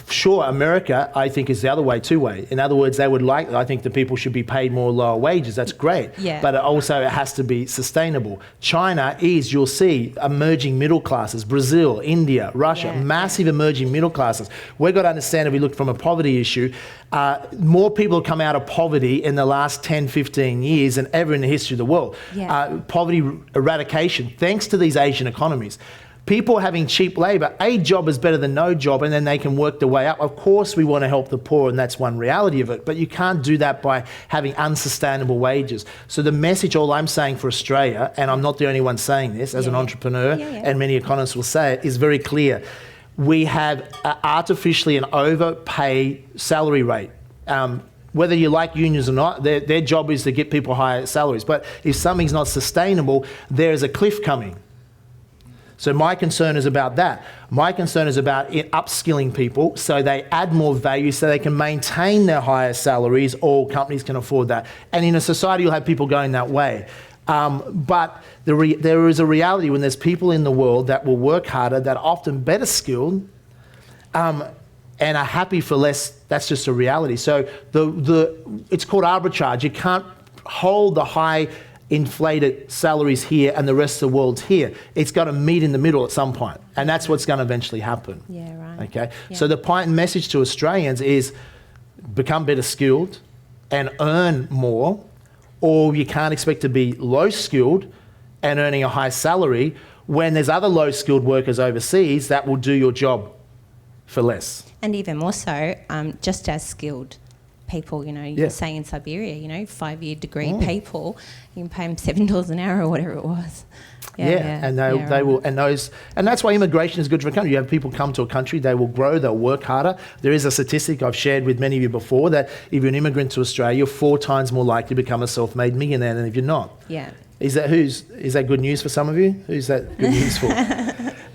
sure, America, I think, is the other way, two-way. In other words, I think the people should be paid more lower wages. That's great. Yeah. But it has to be sustainable. China is, you'll see, emerging middle classes. Brazil, India, Russia, massive emerging middle classes. We've got to understand, if we look from a poverty issue, more people have come out of poverty in the last 10, 15 years than ever in the history of the world. Yeah. Poverty eradication, thanks to these Asian economies. People having cheap labour, a job is better than no job, and then they can work their way up. Of course, we want to help the poor, and that's one reality of it, but you can't do that by having unsustainable wages. So the message, all I'm saying for Australia, and I'm not the only one saying this, as an entrepreneur, and many economists will say it, is very clear. We have artificially an overpay salary rate. Whether you like unions or not, their job is to get people higher salaries. But if something's not sustainable, there is a cliff coming. So my concern is about that. My concern is about upskilling people so they add more value so they can maintain their higher salaries. All companies can afford that. And in a society, you'll have people going that way. But there is a reality when there's people in the world that will work harder, that are often better skilled, and are happy for less. That's just a reality. So it's called arbitrage. You can't hold the high inflated salaries here and the rest of the world's here. It's got to meet in the middle at some point, and that's what's going to eventually happen. Yeah, right. Okay. Yeah. So the point and message to Australians is become better skilled and earn more, or you can't expect to be low skilled and earning a high salary when there's other low skilled workers overseas that will do your job for less. And even more so, just as skilled people, you say in Siberia, 5-year degree people, you can pay them $7 an hour or whatever it was. And they will, and that's why immigration is good for a country. You have people come to a country, they will grow, they'll work harder. There is a statistic I've shared with many of you before that if you're an immigrant to Australia, you're 4 times more likely to become a self-made millionaire than if you're not. Yeah. Is that good news for some of you? Who's that good news for?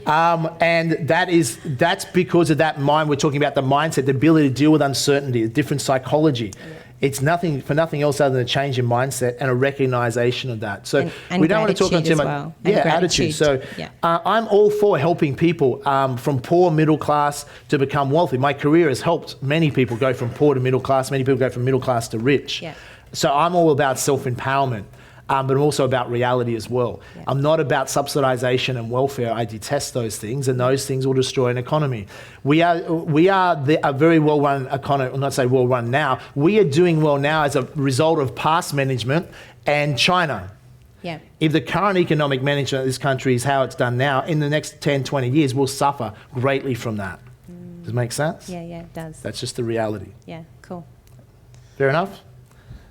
And that's because of that mind. We're talking about the mindset, the ability to deal with uncertainty, a different psychology. Yeah. It's nothing else other than a change in mindset and a recognition of that. So and we don't want to talk on too much. Well. Attitude. So I'm all for helping people from poor, middle class to become wealthy. My career has helped many people go from poor to middle class. Many people go from middle class to rich. Yeah. So I'm all about self-empowerment. But I'm also about reality as well. Yeah. I'm not about subsidisation and welfare. I detest those things, and those things will destroy an economy. We are a very well-run economy. I'll not say well-run now. We are doing well now as a result of past management and China. Yeah. If the current economic management of this country is how it's done now, in the next 10, 20 years, we'll suffer greatly from that. Does it make sense? Yeah, it does. That's just the reality. Yeah, cool. Fair enough?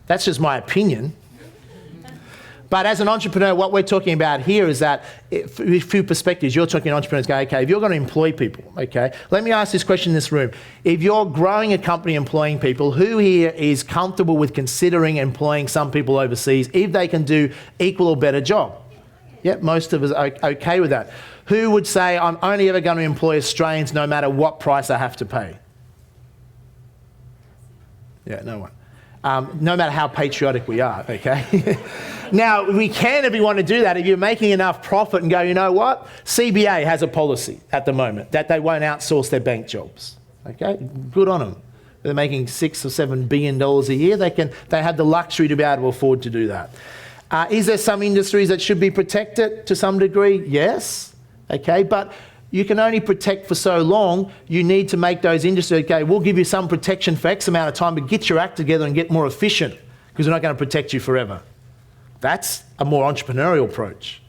That's just my opinion. But as an entrepreneur, what we're talking about here is that, a few perspectives, you're talking to entrepreneurs, go, okay, if you're going to employ people, okay, let me ask this question in this room. If you're growing a company employing people, who here is comfortable with considering employing some people overseas if they can do equal or better job? Yep, most of us are okay with that. Who would say, I'm only ever going to employ Australians no matter what price I have to pay? Yeah, no one. No matter how patriotic we are, okay? Now, we can, if we want to do that, if you're making enough profit and go, you know what? CBA has a policy at the moment that they won't outsource their bank jobs, okay? Good on them. They're making $6 or $7 billion a year. They have the luxury to be able to afford to do that. Is there some industries that should be protected to some degree? Yes, okay, but you can only protect for so long. You need to make those industries, okay, we'll give you some protection for X amount of time, but get your act together and get more efficient because we're not going to protect you forever. That's a more entrepreneurial approach.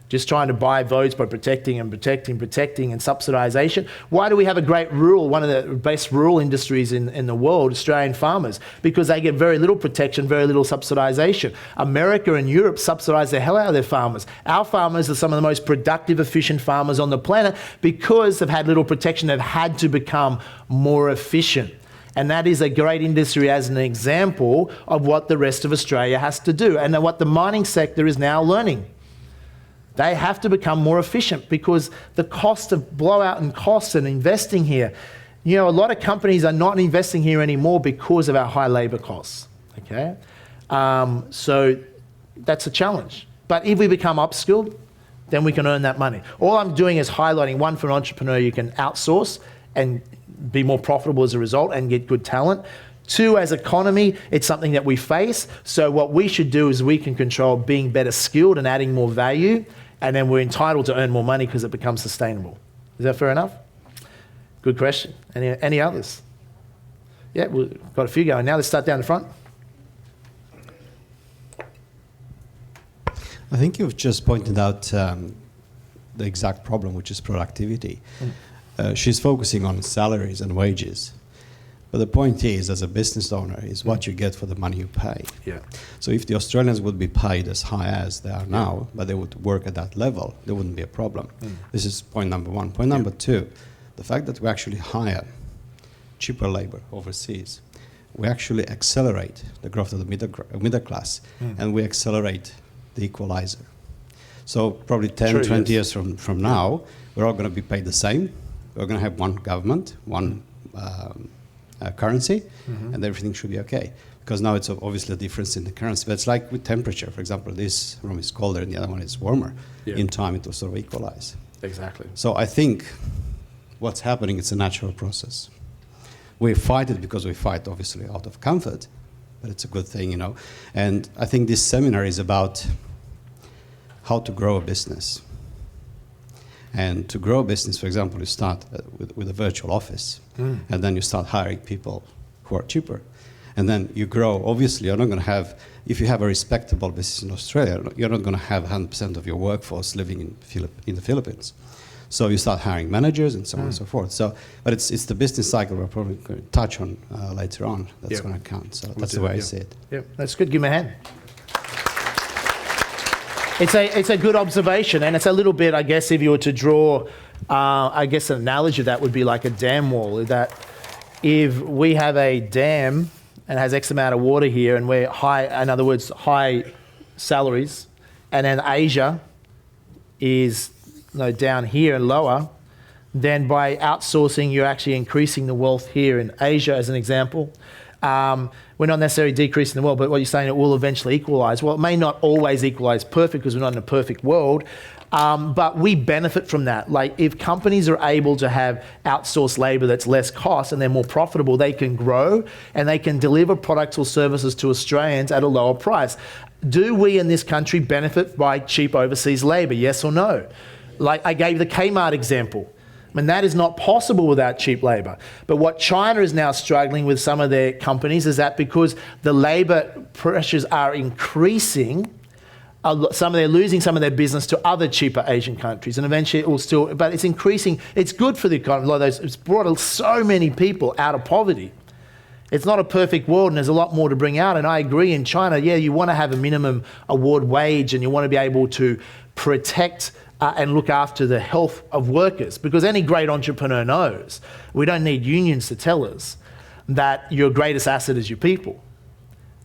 just trying to buy votes by protecting and subsidisation. Why do we have a great one of the best rural industries in the world, Australian farmers? Because they get very little protection, very little subsidisation. America and Europe subsidise the hell out of their farmers. Our farmers are some of the most productive, efficient farmers on the planet because they've had little protection. They've had to become more efficient. And that is a great industry as an example of what the rest of Australia has to do and what the mining sector is now learning. They have to become more efficient because the cost of blowout and costs and investing here, a lot of companies are not investing here anymore because of our high labour costs, okay? So that's a challenge. But if we become upskilled, then we can earn that money. All I'm doing is highlighting, one, for an entrepreneur, you can outsource and be more profitable as a result and get good talent. Two, as economy, it's something that we face. So what we should do is we can control being better skilled and adding more value, and then we're entitled to earn more money because it becomes sustainable. Is that fair enough? Good question. Any others? Yeah, we've got a few going now. Let's start down the front. I think you've just pointed out the exact problem, which is productivity. She's focusing on salaries and wages. But the point is, as a business owner, is what you get for the money you pay. Yeah. So if the Australians would be paid as high as they are now, but they would work at that level, there wouldn't be a problem. This is point number one. Point number two, the fact that we actually hire cheaper labor overseas, we actually accelerate the growth of the middle class, and we accelerate the equalizer. So probably 10, 20 years from now, we're all going to be paid the same. We're going to have one government, one currency, and everything should be okay. Because now it's obviously a difference in the currency. But it's like with temperature, for example, this room is colder and the other one is warmer. Yeah. In time, it will sort of equalize. Exactly. So I think what's happening, it's a natural process. We fight it because we fight, obviously, out of comfort, but it's a good thing, And I think this seminar is about how to grow a business. And to grow a business, for example, you start with a virtual office, and then you start hiring people who are cheaper. And then you grow. Obviously, you're not going to have, if you have a respectable business in Australia, you're not going to have 100% of your workforce living in the Philippines. So you start hiring managers and so on and so forth. So, but it's the business cycle we're probably going to touch on later on that's going to count. So that's the way I see it. Yeah, that's good. Give me a hand. It's a good observation, and it's a little bit, I guess, if you were to draw, an analogy of that would be like a dam wall. That if we have a dam and has X amount of water here, and we're high, in other words, high salaries, and then Asia is down here and lower, then by outsourcing, you're actually increasing the wealth here in Asia, as an example. We're not necessarily decreasing the world, but what you're saying, it will eventually equalise. Well, it may not always equalise perfect because we're not in a perfect world, but we benefit from that. Like if companies are able to have outsourced labour that's less cost and they're more profitable, they can grow and they can deliver products or services to Australians at a lower price. Do we in this country benefit by cheap overseas labour? Yes or no? Like I gave the Kmart example. I mean, that is not possible without cheap labour. But what China is now struggling with some of their companies is that because the labour pressures are increasing, they're losing some of their business to other cheaper Asian countries. And eventually it will still, but it's increasing. It's good for the economy. It's brought so many people out of poverty. It's not a perfect world and there's a lot more to bring out. And I agree in China, you want to have a minimum award wage and you want to be able to protect and look after the health of workers, because any great entrepreneur knows we don't need unions to tell us that your greatest asset is your people.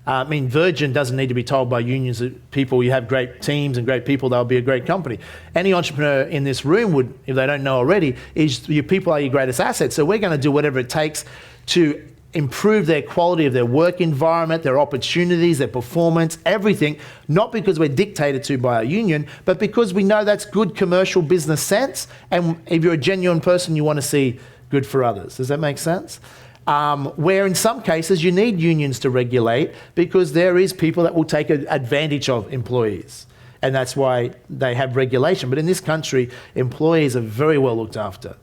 I mean, Virgin doesn't need to be told by unions that people, you have great teams and great people, they'll be a great company. Any entrepreneur in this room would, if they don't know already, is your people are your greatest asset. So we're going to do whatever it takes to improve their quality of their work environment, their opportunities, their performance, everything, not because we're dictated to by a union, but because we know that's good commercial business sense. And if you're a genuine person, you want to see good for others. Does that make sense? Where in some cases you need unions to regulate because there is people that will take advantage of employees. And that's why they have regulation. But in this country, employees are very well looked after.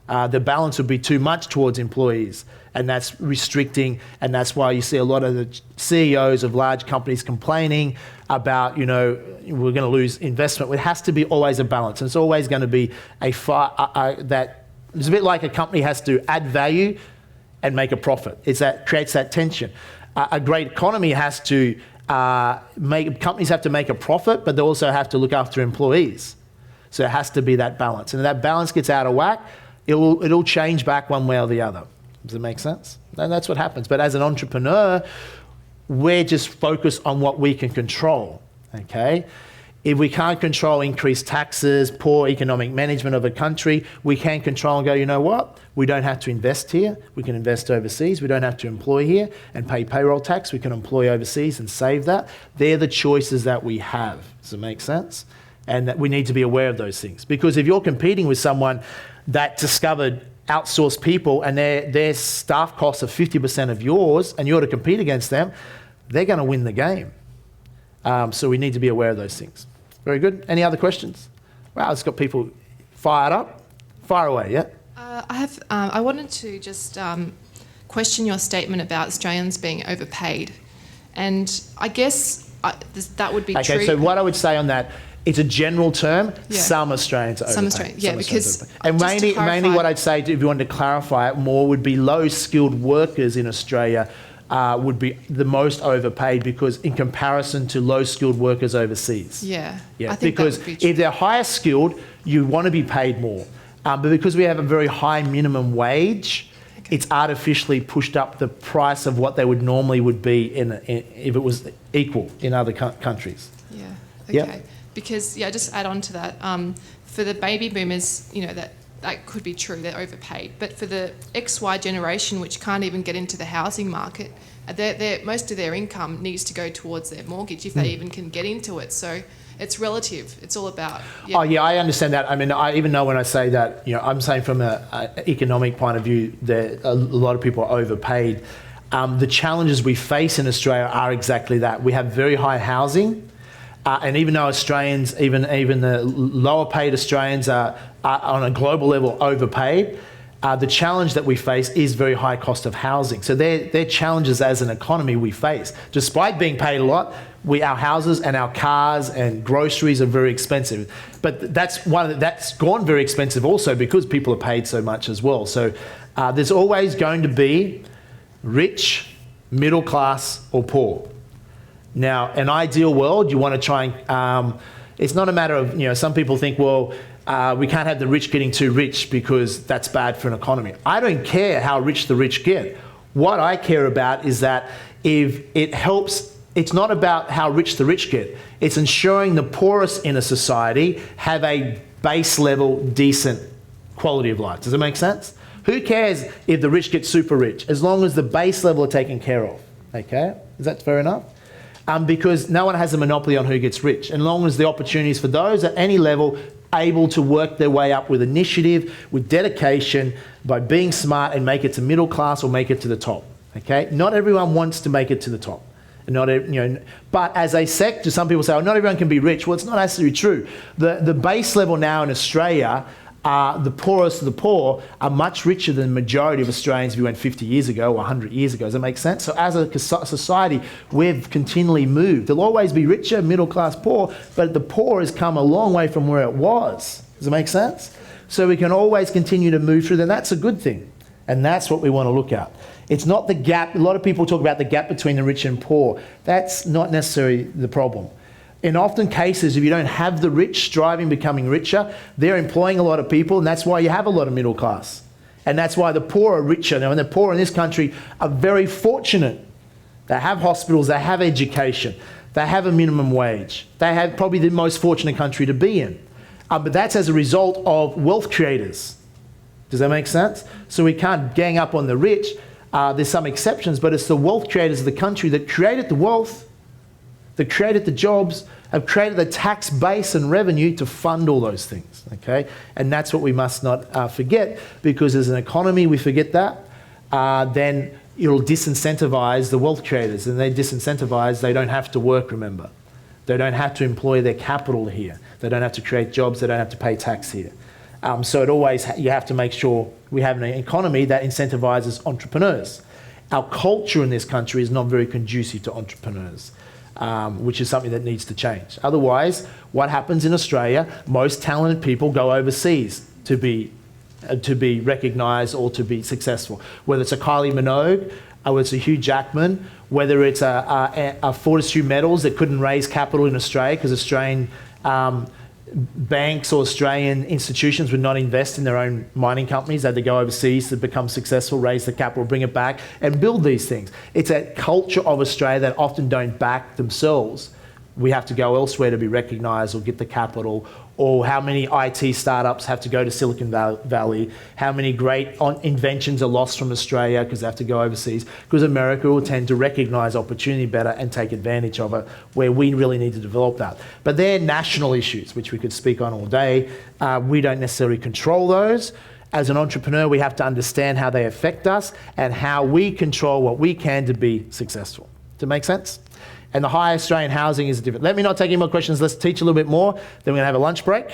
The balance would be too much towards employees, and that's restricting, and that's why you see a lot of the CEOs of large companies complaining about, we're going to lose investment. It has to be always a balance, and it's always going to be that it's a bit like a company has to add value and make a profit. Creates that tension. A great economy has to companies have to make a profit, but they also have to look after employees. So it has to be that balance, and if that balance gets out of whack, it'll change back one way or the other. Does it make sense? And that's what happens. But as an entrepreneur, we're just focused on what we can control, okay? If we can't control increased taxes, poor economic management of a country, we can control and go, you know what? We don't have to invest here. We can invest overseas. We don't have to employ here and pay payroll tax. We can employ overseas and save that. They're the choices that we have. Does it make sense? And that we need to be aware of those things. Because if you're competing with someone that discovered outsourced people and their staff costs are 50% of yours and you're to compete against them, they're going to win the game. So we need to be aware of those things. Very good. Any other questions? Wow, it's got people fired up. Fire away, yeah? I wanted to just question your statement about Australians being overpaid. And I guess that would be true. Okay, so what I would say on that, it's a general term. Yeah. Some Australians are overpaid. Some Australians, yeah, because... And just to mainly what I'd say, if you wanted to clarify it more, would be low-skilled workers in Australia would be the most overpaid because in comparison to low-skilled workers overseas. Yeah, Yeah, I think because that would be true. if they're higher skilled, you want to be paid more. But because we have a very high minimum wage, it's artificially pushed up the price of what they would normally would be if it was equal in other countries. Yeah, Yep. okay. Because, just add on to that, for the baby boomers, that could be true, they're overpaid. But for the XY generation, which can't even get into the housing market, most of their income needs to go towards their mortgage if they even can get into it. So it's relative. It's all about... Yeah. Oh, yeah, I understand that. I mean, I even know when I say that, I'm saying from an economic point of view that a lot of people are overpaid. The challenges we face in Australia are exactly that. We have very high housing. And even though Australians, even the lower paid Australians are on a global level overpaid, the challenge that we face is very high cost of housing. So they're challenges as an economy we face. Despite being paid a lot, our houses and our cars and groceries are very expensive. But that's gone very expensive also because people are paid so much as well. So there's always going to be rich, middle class or poor. Now, an ideal world, you want to try and... it's not a matter of, some people think, well, we can't have the rich getting too rich because that's bad for an economy. I don't care how rich the rich get. What I care about is that if it helps, it's not about how rich the rich get. It's ensuring the poorest in a society have a base level, decent quality of life. Does it make sense? Who cares if the rich get super rich, as long as the base level are taken care of, okay? Is that fair enough? Because no one has a monopoly on who gets rich. And as long as the opportunities for those at any level able to work their way up with initiative, with dedication, by being smart and make it to middle class or make it to the top. Okay? Not everyone wants to make it to the top. But as a sector, some people say, not everyone can be rich. Well, it's not necessarily true. The base level now in Australia, the poorest of the poor are much richer than the majority of Australians if you went 50 years ago or 100 years ago. Does that make sense? So as a society, we've continually moved. There'll always be richer, middle class, poor, but the poor has come a long way from where it was. Does it make sense? So we can always continue to move through, and that's a good thing. And that's what we want to look at. It's not the gap. A lot of people talk about the gap between the rich and poor. That's not necessarily the problem. In often cases, if you don't have the rich striving, becoming richer, they're employing a lot of people, and that's why you have a lot of middle class. And that's why the poor are richer. Now, and the poor in this country are very fortunate. They have hospitals, they have education, they have a minimum wage. They have probably the most fortunate country to be in. But that's as a result of wealth creators. Does that make sense? So we can't gang up on the rich. There's some exceptions, but it's the wealth creators of the country that created the wealth, that created the jobs, have created the tax base and revenue to fund all those things, okay? And that's what we must not forget, because as an economy we forget that, then it'll disincentivize the wealth creators, and they disincentivize, they don't have to work, remember. They don't have to employ their capital here. They don't have to create jobs, they don't have to pay tax here. So you have to make sure we have an economy that incentivizes entrepreneurs. Our culture in this country is not very conducive to entrepreneurs, which is something that needs to change. Otherwise, what happens in Australia, most talented people go overseas to be recognised or to be successful. Whether it's a Kylie Minogue, whether it's a Hugh Jackman, whether it's a Fortescue Metals that couldn't raise capital in Australia because Australian banks or Australian institutions would not invest in their own mining companies. They had to go overseas to become successful, raise the capital, bring it back and build these things. It's a culture of Australia that often don't back themselves. We have to go elsewhere to be recognised or get the capital, or how many IT startups have to go to Silicon Valley, how many great inventions are lost from Australia because they have to go overseas, because America will tend to recognise opportunity better and take advantage of it, where we really need to develop that. But they're national issues, which we could speak on all day. We don't necessarily control those. As an entrepreneur, we have to understand how they affect us and how we control what we can to be successful. Does that make sense? And the high Australian housing is different. Let me not take any more questions. Let's teach a little bit more. Then we're going to have a lunch break.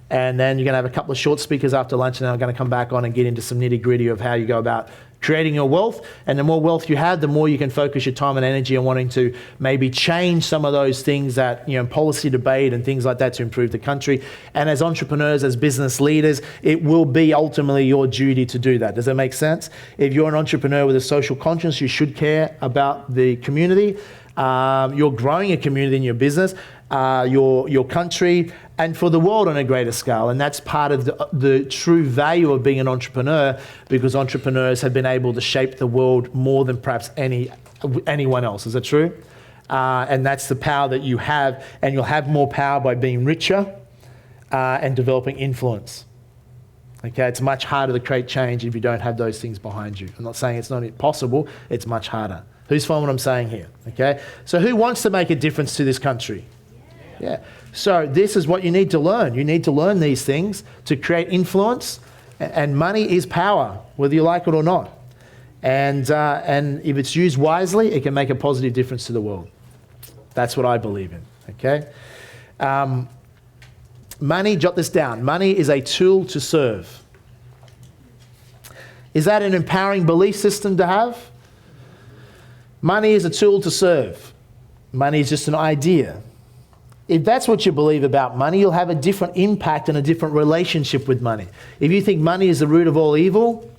And then you're going to have a couple of short speakers after lunch. And then I'm going to come back on and get into some nitty-gritty of how you go about creating your wealth. And the more wealth you have, the more you can focus your time and energy on wanting to maybe change some of those things that, policy debate and things like that to improve the country. And as entrepreneurs, as business leaders, it will be ultimately your duty to do that. Does that make sense? If you're an entrepreneur with a social conscience, you should care about the community. You're growing a community in your business, your country, and for the world on a greater scale. And that's part of the true value of being an entrepreneur, because entrepreneurs have been able to shape the world more than perhaps anyone else. Is that true? And that's the power that you have, and you'll have more power by being richer and developing influence. Okay, it's much harder to create change if you don't have those things behind you. I'm not saying it's not possible, it's much harder. Who's following what I'm saying here? Okay, so who wants to make a difference to this country? Yeah. So this is what you need to learn. You need to learn these things to create influence, and money is power, whether you like it or not. And if it's used wisely, it can make a positive difference to the world. That's what I believe in. Okay. Money, jot this down. Money is a tool to serve. Is that an empowering belief system to have? Money is a tool to serve. Money is just an idea. If that's what you believe about money, you'll have a different impact and a different relationship with money. If you think money is the root of all evil,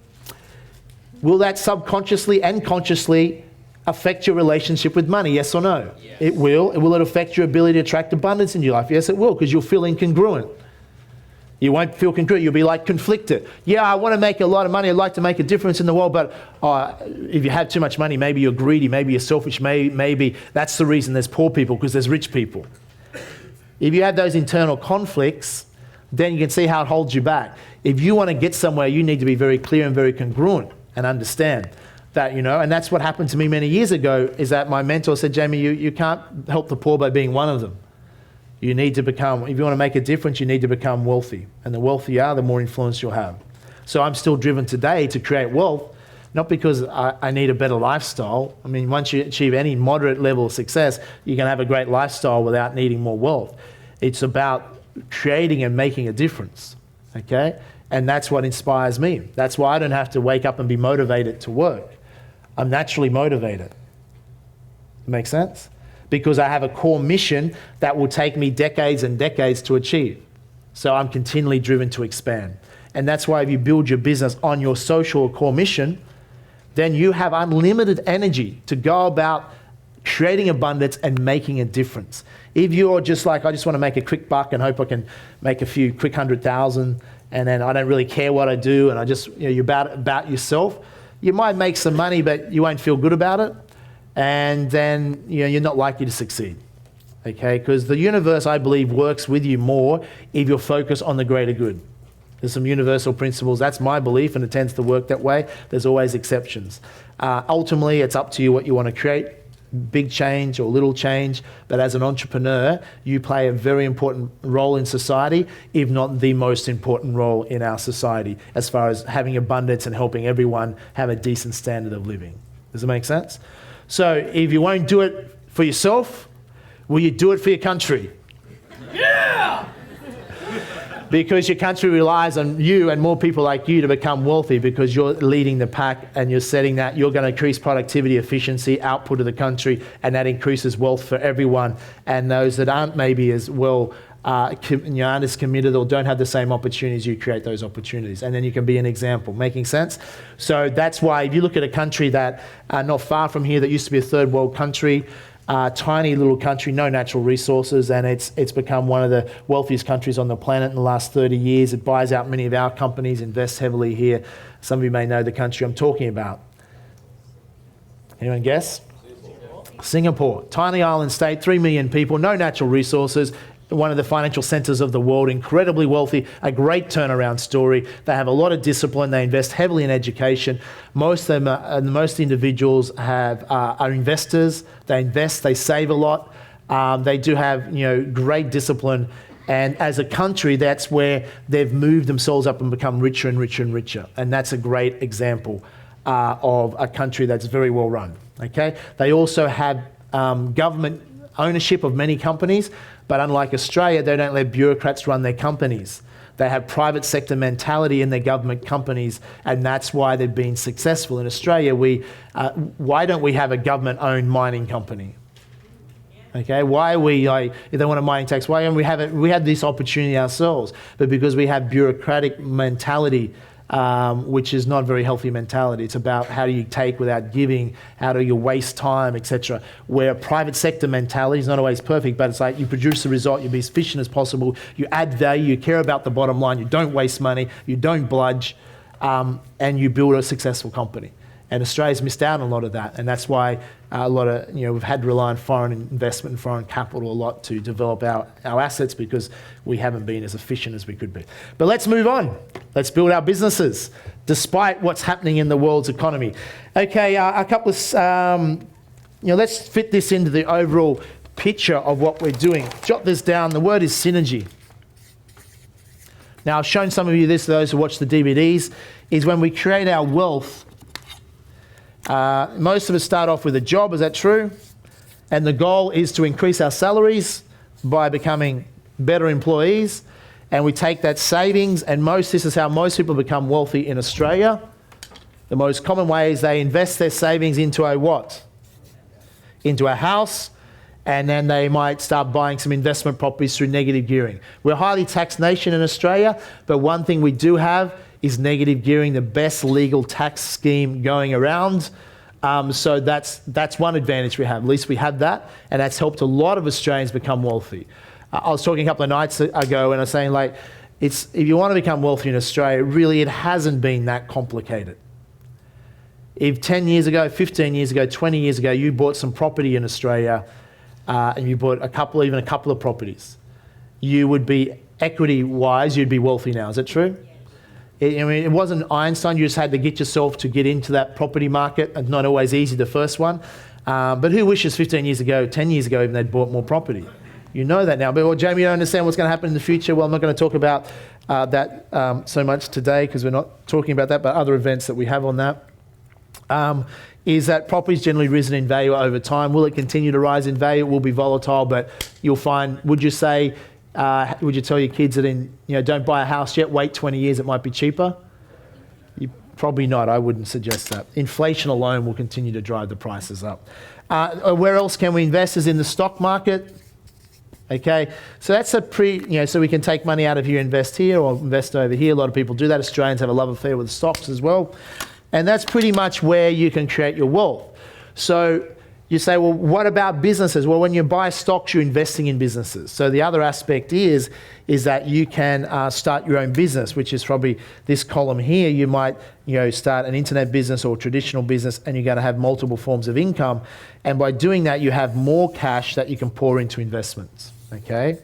will that subconsciously and consciously affect your relationship with money? Yes or no? Yes. It will. Will it affect your ability to attract abundance in your life? Yes, it will, because you'll feel incongruent. You won't feel congruent. You'll be like conflicted. Yeah, I want to make a lot of money. I'd like to make a difference in the world, but if you have too much money, maybe you're greedy, maybe you're selfish, maybe that's the reason there's poor people, because there's rich people. If you have those internal conflicts, then you can see how it holds you back. If you want to get somewhere, you need to be very clear and very congruent and understand that, and that's what happened to me many years ago, is that my mentor said, Jamie, you can't help the poor by being one of them. You need to become, if you want to make a difference, you need to become wealthy. And the wealthier you are, the more influence you'll have. So I'm still driven today to create wealth, not because I need a better lifestyle. I mean, once you achieve any moderate level of success, you can have a great lifestyle without needing more wealth. It's about creating and making a difference, okay? And that's what inspires me. That's why I don't have to wake up and be motivated to work. I'm naturally motivated. Make sense? Because I have a core mission that will take me decades and decades to achieve. So I'm continually driven to expand. And that's why if you build your business on your social or core mission, then you have unlimited energy to go about creating abundance and making a difference. If you're just like, I just want to make a quick buck and hope I can make a few quick 100,000, and then I don't really care what I do, and I just, you're about yourself, you might make some money, but you won't feel good about it. And then you're not likely to succeed, okay? Because the universe, I believe, works with you more if you're focused on the greater good. There's some universal principles. That's my belief, and it tends to work that way. There's always exceptions. Ultimately, it's up to you what you want to create, big change or little change. But as an entrepreneur, you play a very important role in society, if not the most important role in our society, as far as having abundance and helping everyone have a decent standard of living. Does it make sense? So if you won't do it for yourself, will you do it for your country? Yeah! Because your country relies on you and more people like you to become wealthy, because you're leading the pack and you're setting that. You're going to increase productivity, efficiency, output of the country, and that increases wealth for everyone. And those that aren't maybe as well, aren't as committed or don't have the same opportunities, you create those opportunities. And then you can be an example. Making sense? So that's why if you look at a country that not far from here that used to be a third world country, tiny little country, no natural resources, and it's become one of the wealthiest countries on the planet in the last 30 years. It buys out many of our companies, invests heavily here. Some of you may know the country I'm talking about. Anyone guess? Singapore. Tiny island state, 3 million people, no natural resources, one of the financial centres of the world, incredibly wealthy, a great turnaround story. They have a lot of discipline. They invest heavily in education. Most individuals are investors. They invest. They save a lot. They do have great discipline. And as a country, that's where they've moved themselves up and become richer and richer and richer. And that's a great example of a country that's very well run. Okay. They also have government ownership of many companies. But unlike Australia, they don't let bureaucrats run their companies. They have private sector mentality in their government companies, and that's why they've been successful. In Australia, why don't we have a government-owned mining company? Okay, why are we if they want a mining tax? Why don't we have it? We had this opportunity ourselves, but because we have bureaucratic mentality, which is not a very healthy mentality. It's about how do you take without giving, how do you waste time, etc. Where private sector mentality is not always perfect, but it's like you produce the result, you be as efficient as possible, you add value, you care about the bottom line, you don't waste money, you don't bludge, and you build a successful company. And Australia's missed out on a lot of that, and that's why we've had to rely on foreign investment and foreign capital a lot to develop our assets, because we haven't been as efficient as we could be. But let's move on. Let's build our businesses, despite what's happening in the world's economy. Okay, a couple of, let's fit this into the overall picture of what we're doing. Jot this down. The word is synergy. Now, I've shown some of you this, those who watch the DVDs, is when we create our wealth. Most of us start off with a job, is that true? And the goal is to increase our salaries by becoming better employees. And we take that savings, and this is how most people become wealthy in Australia. The most common way is they invest their savings into a what? Into a house, and then they might start buying some investment properties through negative gearing. We're a highly taxed nation in Australia, but one thing we do have is negative gearing, the best legal tax scheme going around. So that's one advantage we have. At least we have that, and that's helped a lot of Australians become wealthy. I was talking a couple of nights ago, and I was saying, if you want to become wealthy in Australia, really it hasn't been that complicated. If 10 years ago, 15 years ago, 20 years ago, you bought some property in Australia, and you bought even a couple of properties, you would be, equity-wise, you'd be wealthy now. Is that true? It wasn't Einstein. You just had to get yourself to get into that property market. It's not always easy, the first one. But who wishes 15 years ago, 10 years ago, even they'd bought more property? You know that now. But, well, Jamie, you don't understand what's going to happen in the future. Well, I'm not going to talk about that so much today, because we're not talking about that, but other events that we have on that. Is that property's generally risen in value over time. Will it continue to rise in value? It will be volatile, but you'll find, would you tell your kids that don't buy a house yet, wait 20 years, it might be cheaper? Probably not. I wouldn't suggest that. Inflation alone will continue to drive the prices up. Where else can we invest? Is in the stock market. Okay, so that's so we can take money out of here, invest here, or invest over here. A lot of people do that. Australians have a love affair with stocks as well. And that's pretty much where you can create your wealth. So you say, well, what about businesses? Well, when you buy stocks, you're investing in businesses. So the other aspect is that you can start your own business, which is probably this column here. You might start an internet business or traditional business, and you're going to have multiple forms of income. And by doing that, you have more cash that you can pour into investments. Okay?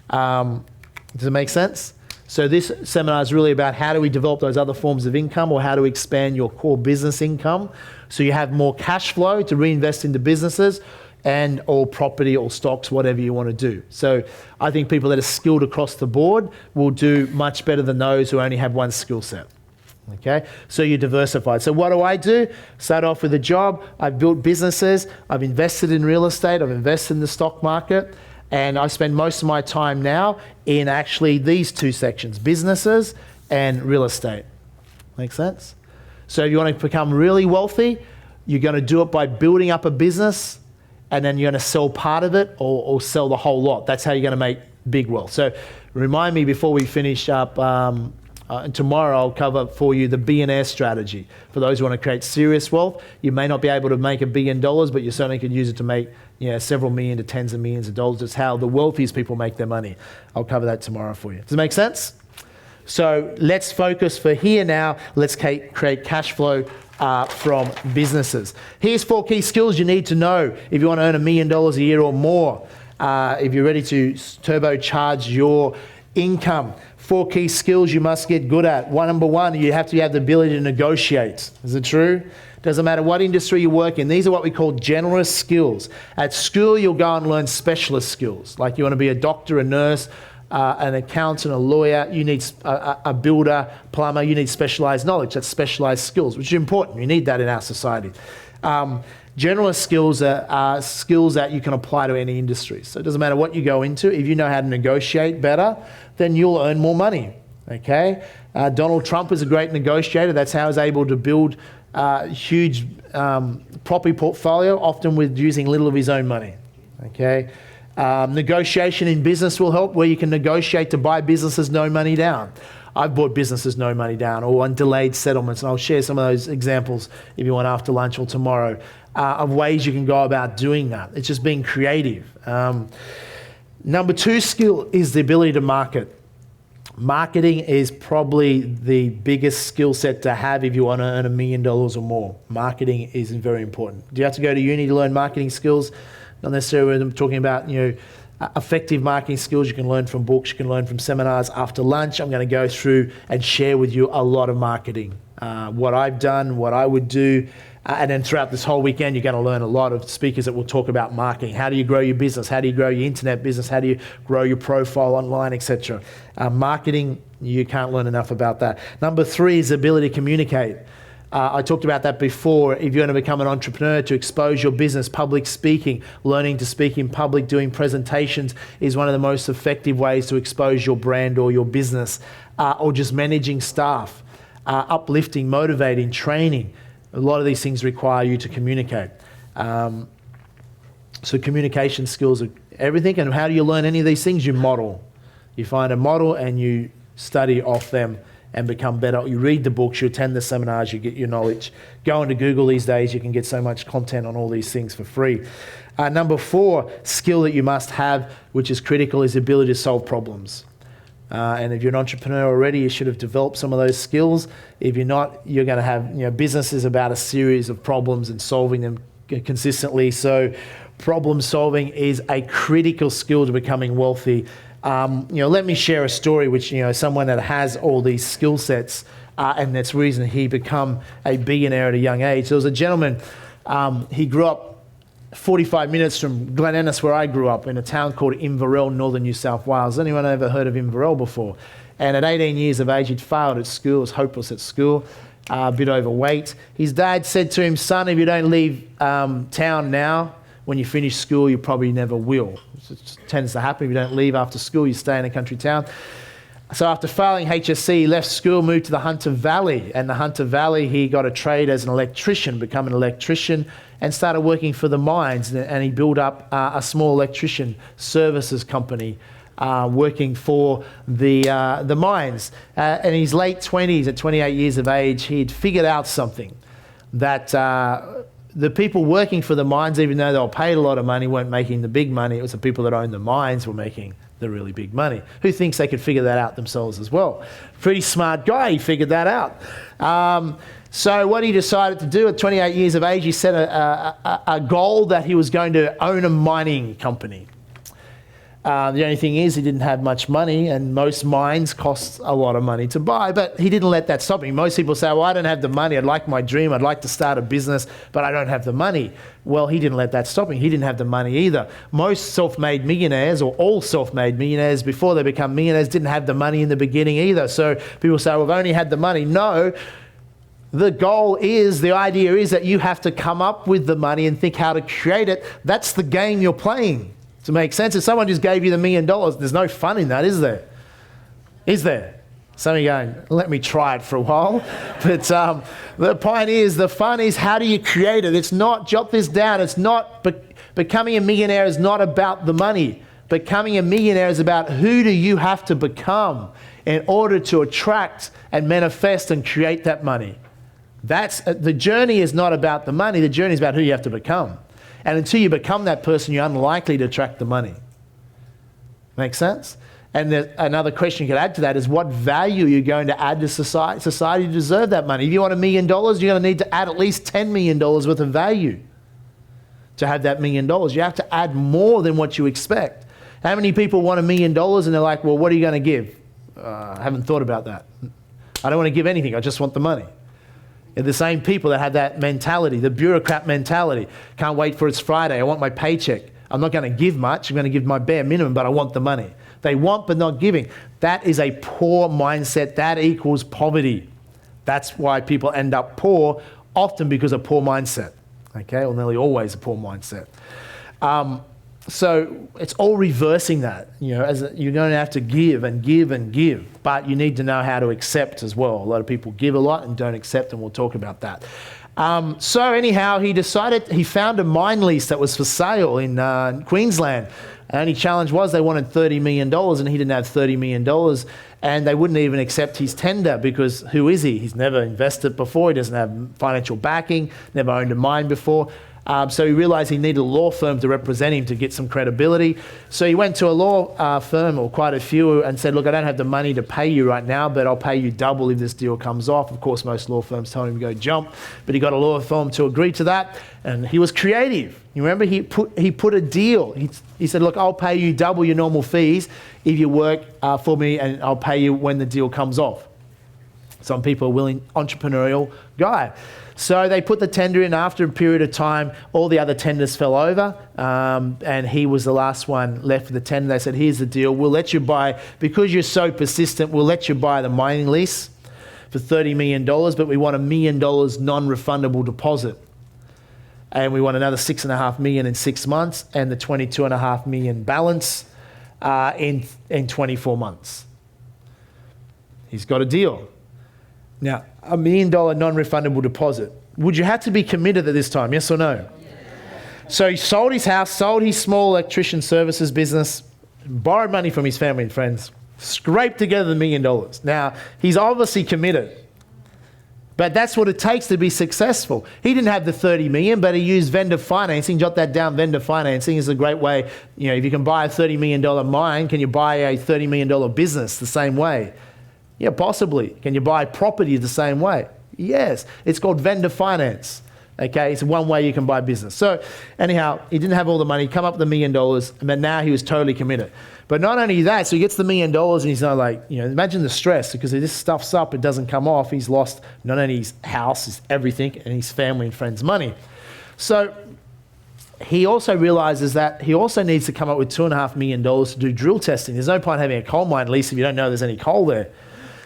Does it make sense? So this seminar is really about how do we develop those other forms of income, or how to expand your core business income so you have more cash flow to reinvest into businesses and or property or stocks, whatever you want to do. So I think people that are skilled across the board will do much better than those who only have one skill set. Okay, so you're diversified. So what do? Start off with a job. I've built businesses. I've invested in real estate. I've invested in the stock market. And I spend most of my time now in actually these two sections, businesses and real estate. Make sense? So if you want to become really wealthy, you're going to do it by building up a business, and then you're going to sell part of it or sell the whole lot. That's how you're going to make big wealth. So remind me before we finish up, tomorrow I'll cover for you the BES strategy. For those who want to create serious wealth, you may not be able to make $1 billion, but you certainly could use it to make several million to tens of millions of dollars. It's how the wealthiest people make their money. I'll cover that tomorrow for you. Does it make sense? So let's focus for here now. Let's create cash flow from businesses. Here's 4 key skills you need to know if you want to earn $1 million a year or more. If you're ready to turbocharge your income. 4 key skills you must get good at. Number one, you have to have the ability to negotiate. Is it true? Doesn't matter what industry you work in. These are what we call generalist skills. At school, you'll go and learn specialist skills. Like you want to be a doctor, a nurse, an accountant, a lawyer. You need a builder, plumber. You need specialized knowledge. That's specialized skills, which is important. You need that in our society. Generalist skills are skills that you can apply to any industry. So it doesn't matter what you go into. If you know how to negotiate better, then you'll earn more money. Okay? Donald Trump is a great negotiator. That's how he's able to build huge property portfolio, often with using little of his own money. Okay? Negotiation in business will help, where you can negotiate to buy businesses no money down. I've bought businesses no money down or on delayed settlements, and I'll share some of those examples if you want after lunch or tomorrow, of ways you can go about doing that. It's just being creative. Number 2 skill is the ability to market. Marketing is probably the biggest skill set to have if you want to earn $1 million or more. Marketing is very important. Do you have to go to uni to learn marketing skills? Not necessarily. I'm talking about, effective marketing skills you can learn from books, you can learn from seminars. After lunch, I'm going to go through and share with you a lot of marketing. What I've done, what I would do, and then throughout this whole weekend, you're going to learn a lot of speakers that will talk about marketing. How do you grow your business? How do you grow your internet business? How do you grow your profile online, etc.? Marketing, you can't learn enough about that. Number 3 is the ability to communicate. I talked about that before. If you're going to become an entrepreneur, to expose your business, public speaking, learning to speak in public, doing presentations is one of the most effective ways to expose your brand or your business, or just managing staff, uplifting, motivating, training. A lot of these things require you to communicate. So communication skills are everything. And how do you learn any of these things? You model. You find a model and you study off them and become better. You read the books, you attend the seminars, you get your knowledge. Go into Google these days, you can get so much content on all these things for free. Number 4 skill that you must have, which is critical, is the ability to solve problems. And if you're an entrepreneur already, you should have developed some of those skills. If you're not, you're going to have, business is about a series of problems and solving them consistently. So problem solving is a critical skill to becoming wealthy. Let me share a story which, someone that has all these skill sets, and that's the reason he become a billionaire at a young age. There was a gentleman, he grew up 45 minutes from Glen Ennis, where I grew up, in a town called Inverell, northern New South Wales. Anyone ever heard of Inverell before? And at 18 years of age, he'd failed at school, was hopeless at school, a bit overweight. His dad said to him, "Son, if you don't leave town now, when you finish school, you probably never will." It tends to happen. If you don't leave after school, you stay in a country town. So after failing HSC, he left school, moved to the Hunter Valley. And the Hunter Valley, he got a trade as an electrician, become an electrician, and started working for the mines. And he built up a small electrician services company, working for the mines. In his late 20s, at 28 years of age, he'd figured out something, that the people working for the mines, even though they were paid a lot of money, weren't making the big money. It was the people that owned the mines were making the really big money. Who thinks they could figure that out themselves as well? Pretty smart guy, he figured that out. So what he decided to do at 28 years of age, he set a goal that he was going to own a mining company. The only thing is, he didn't have much money, and most mines cost a lot of money to buy, but he didn't let that stop him. Most people say, well, I don't have the money, I'd like my dream, I'd like to start a business, but I don't have the money. Well, he didn't let that stop him. He didn't have the money either. Most self-made millionaires, or all self-made millionaires, before they become millionaires, didn't have the money in the beginning either. So people say, well, I've only had the money. No. The goal is, the idea is that you have to come up with the money and think how to create it. That's the game you're playing. Does it make sense? If someone just gave you the $1 million, there's no fun in that, is there? Is there? Some of you going, let me try it for a while. But the point is, the fun is, how do you create it? It's not, jot this down, it's not, becoming a millionaire is not about the money. Becoming a millionaire is about who do you have to become in order to attract and manifest and create that money. The journey is not about the money, the journey is about who you have to become. And until you become that person, you're unlikely to attract the money. Make sense? And another question you could add to that is, what value are you going to add to society? Society deserve that money. If you want $1 million, you're going to need to add at least $10 million worth of value to have that $1 million. You have to add more than what you expect. How many people want $1 million and they're like, well, what are you going to give? I haven't thought about that. I don't want to give anything. I just want the money. They're the same people that have that mentality, the bureaucrat mentality. Can't wait for it's Friday. I want my paycheck. I'm not going to give much. I'm going to give my bare minimum, but I want the money. They want but not giving. That is a poor mindset. That equals poverty. That's why people end up poor, often because of poor mindset. Okay, or nearly always a poor mindset. So it's all reversing that. You're going to have to give and give and give, but you need to know how to accept as well. A lot of people give a lot and don't accept, and we'll talk about that. So anyhow, he found a mine lease that was for sale in Queensland. The only challenge was they wanted $30 million and he didn't have $30 million, and they wouldn't even accept his tender because who is he? He's never invested before, he doesn't have financial backing, never owned a mine before. So he realized he needed a law firm to represent him to get some credibility. So he went to a law firm, or quite a few, and said, look, I don't have the money to pay you right now, but I'll pay you double if this deal comes off. Of course, most law firms told him to go jump, but he got a law firm to agree to that, and he was creative. You remember, he put a deal. He said, look, I'll pay you double your normal fees if you work for me, and I'll pay you when the deal comes off. Some people are willing, entrepreneurial guy. So they put the tender in. After a period of time, all the other tenders fell over, and he was the last one left with the tender. They said, here's the deal. We'll let you buy, because you're so persistent, we'll let you buy the mining lease for $30 million, but we want $1 million non-refundable deposit. And we want another $6.5 million in 6 months, and the $22.5 million balance in 24 months. He's got a deal. Now, $1 million non-refundable deposit. Would you have to be committed at this time, yes or no? Yeah. So he sold his house, sold his small electrician services business, borrowed money from his family and friends, scraped together $1 million. Now, he's obviously committed. But that's what it takes to be successful. He didn't have the $30 million, but he used vendor financing. Jot that down, vendor financing is a great way. If you can buy a $30 million mine, can you buy a $30 million business the same way? Yeah, possibly. Can you buy property the same way? Yes. It's called vendor finance. Okay, it's one way you can buy business. So anyhow, he didn't have all the money, come up with $1 million, but now he was totally committed. But not only that, so he gets the $1 million and he's not like, imagine the stress, because if this stuff's up, it doesn't come off, he's lost not only his house, his everything, and his family and friends' money. So he also realizes that he also needs to come up with $2.5 million to do drill testing. There's no point having a coal mine lease if you don't know there's any coal there.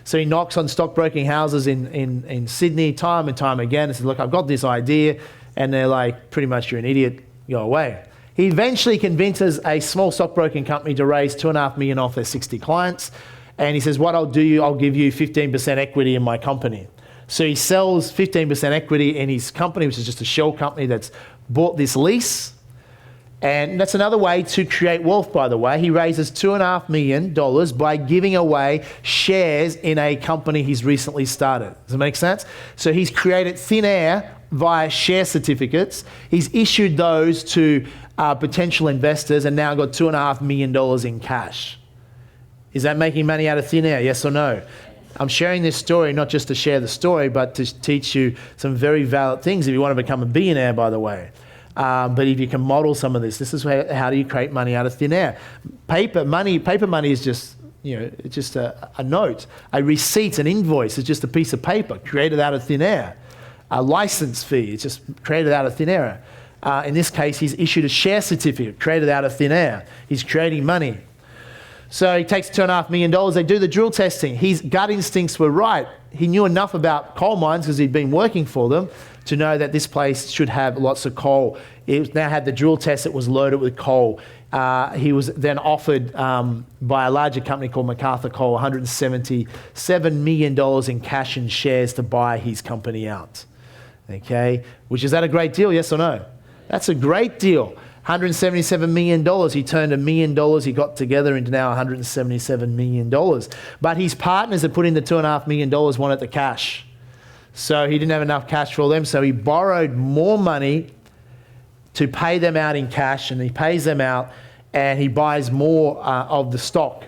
So he knocks on stockbroking houses in Sydney time and time again and says, look, I've got this idea. And they're like, pretty much, you're an idiot, go away. He eventually convinces a small stockbroking company to raise $2.5 million off their 60 clients. And he says, what I'll do, I'll give you 15% equity in my company. So he sells 15% equity in his company, which is just a shell company that's bought this lease. And that's another way to create wealth, by the way. He raises $2.5 million by giving away shares in a company he's recently started. Does it make sense? So he's created thin air via share certificates. He's issued those to potential investors and now got $2.5 million in cash. Is that making money out of thin air? Yes or no? I'm sharing this story not just to share the story, but to teach you some very valid things if you want to become a billionaire, by the way. But if you can model some of this is how do you create money out of thin air. Paper money is just, it's just a note. A receipt, an invoice is just a piece of paper created out of thin air. A license fee is just created out of thin air. In this case, he's issued a share certificate created out of thin air. He's creating money. So he takes $2.5 million. They do the drill testing. His gut instincts were right. He knew enough about coal mines because he'd been working for them to know that this place should have lots of coal. It now had the drill test. It was loaded with coal. he was then offered by a larger company called MacArthur Coal $177 million in cash and shares to buy his company out. Okay, which is that a great deal, yes or no? That's a great deal. $177 million. He turned $1 million he got together into now $177 million. But his partners that put in the $2.5 million wanted the cash. So he didn't have enough cash for all them, so he borrowed more money to pay them out in cash, and he pays them out, and he buys more of the stock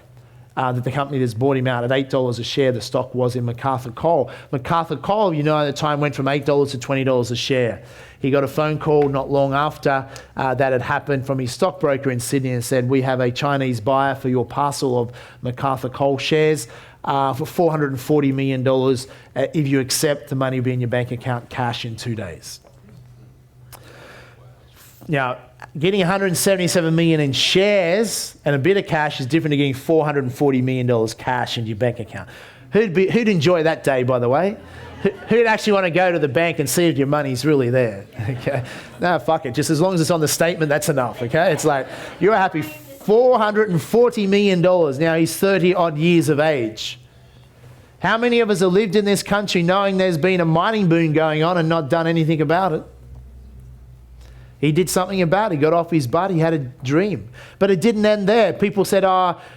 that the company that's bought him out at $8 a share. The stock was in MacArthur Coal. MacArthur Coal, at the time, went from $8 to $20 a share. He got a phone call not long after that had happened from his stockbroker in Sydney and said, we have a Chinese buyer for your parcel of MacArthur Coal shares for $440 million. If you accept, the money will be in your bank account cash in 2 days. Now, getting $177 million in shares and a bit of cash is different to getting $440 million cash in your bank account. Who'd enjoy that day, by the way? Who'd actually want to go to the bank and see if your money's really there? Okay, no, fuck it. Just as long as it's on the statement, that's enough. Okay, it's like you're happy. $440 million. Now he's 30 odd years of age. How many of us have lived in this country knowing there's been a mining boom going on and not done anything about it? He did something about it. He got off his butt. He had a dream. But it didn't end there. People said,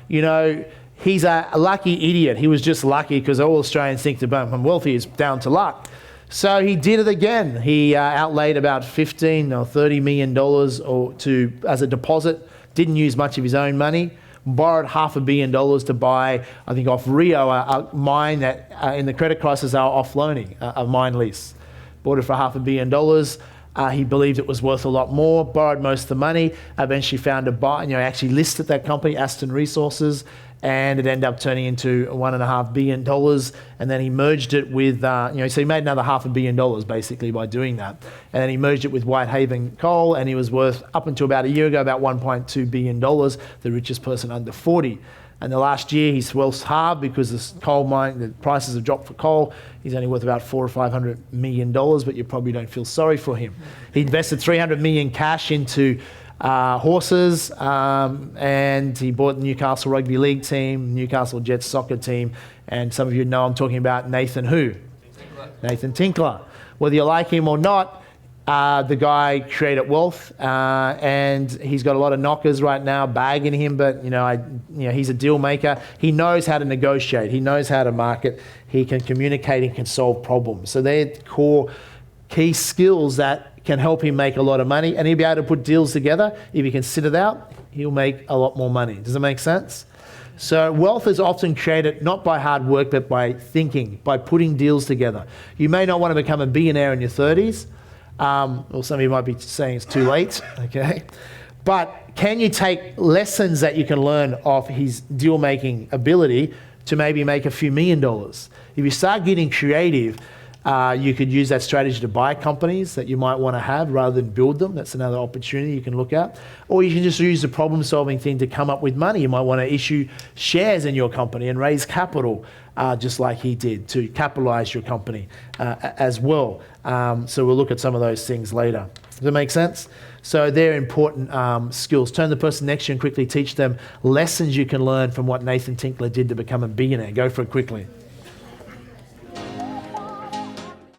he's a lucky idiot. He was just lucky because all Australians think to become wealthy is down to luck. So he did it again. He outlaid about $15 or $30 million as a deposit. Didn't use much of his own money. Borrowed $500 million to buy, I think, off Rio, a mine that in the credit crisis they were offloading, a mine lease. Bought it for $500 million. He believed it was worth a lot more, borrowed most of the money, eventually found a buyer, actually listed that company, Aston Resources, and it ended up turning into $1.5 billion. And then he merged it with, so he made another $500 million basically by doing that. And then he merged it with Whitehaven Coal, and he was worth, up until about a year ago, about $1.2 billion, the richest person under 40. And the last year, his wealth's halved because the prices have dropped for coal. He's only worth about $400 or $500 million, but you probably don't feel sorry for him. He invested $300 million cash into horses, and he bought the Newcastle Rugby League team, Newcastle Jets soccer team, and some of you know I'm talking about Nathan who? Nathan Tinkler. Whether you like him or not, the guy created wealth, and he's got a lot of knockers right now bagging him, but he's a deal maker. He knows how to negotiate. He knows how to market. He can communicate and can solve problems. So they're core key skills that can help him make a lot of money, and he'll be able to put deals together. If he can sit it out, he'll make a lot more money. Does that make sense? So wealth is often created not by hard work, but by thinking, by putting deals together. You may not want to become a billionaire in your 30s, or some of you might be saying it's too late, okay? But can you take lessons that you can learn off his deal-making ability to maybe make a few $1 million? If you start getting creative, you could use that strategy to buy companies that you might want to have rather than build them. That's another opportunity you can look at. Or you can just use the problem-solving thing to come up with money. You might want to issue shares in your company and raise capital, just like he did, to capitalize your company as well. So we'll look at some of those things later. Does that make sense? So they're important skills. Turn the person next to you and quickly teach them lessons you can learn from what Nathan Tinkler did to become a billionaire. Go for it quickly.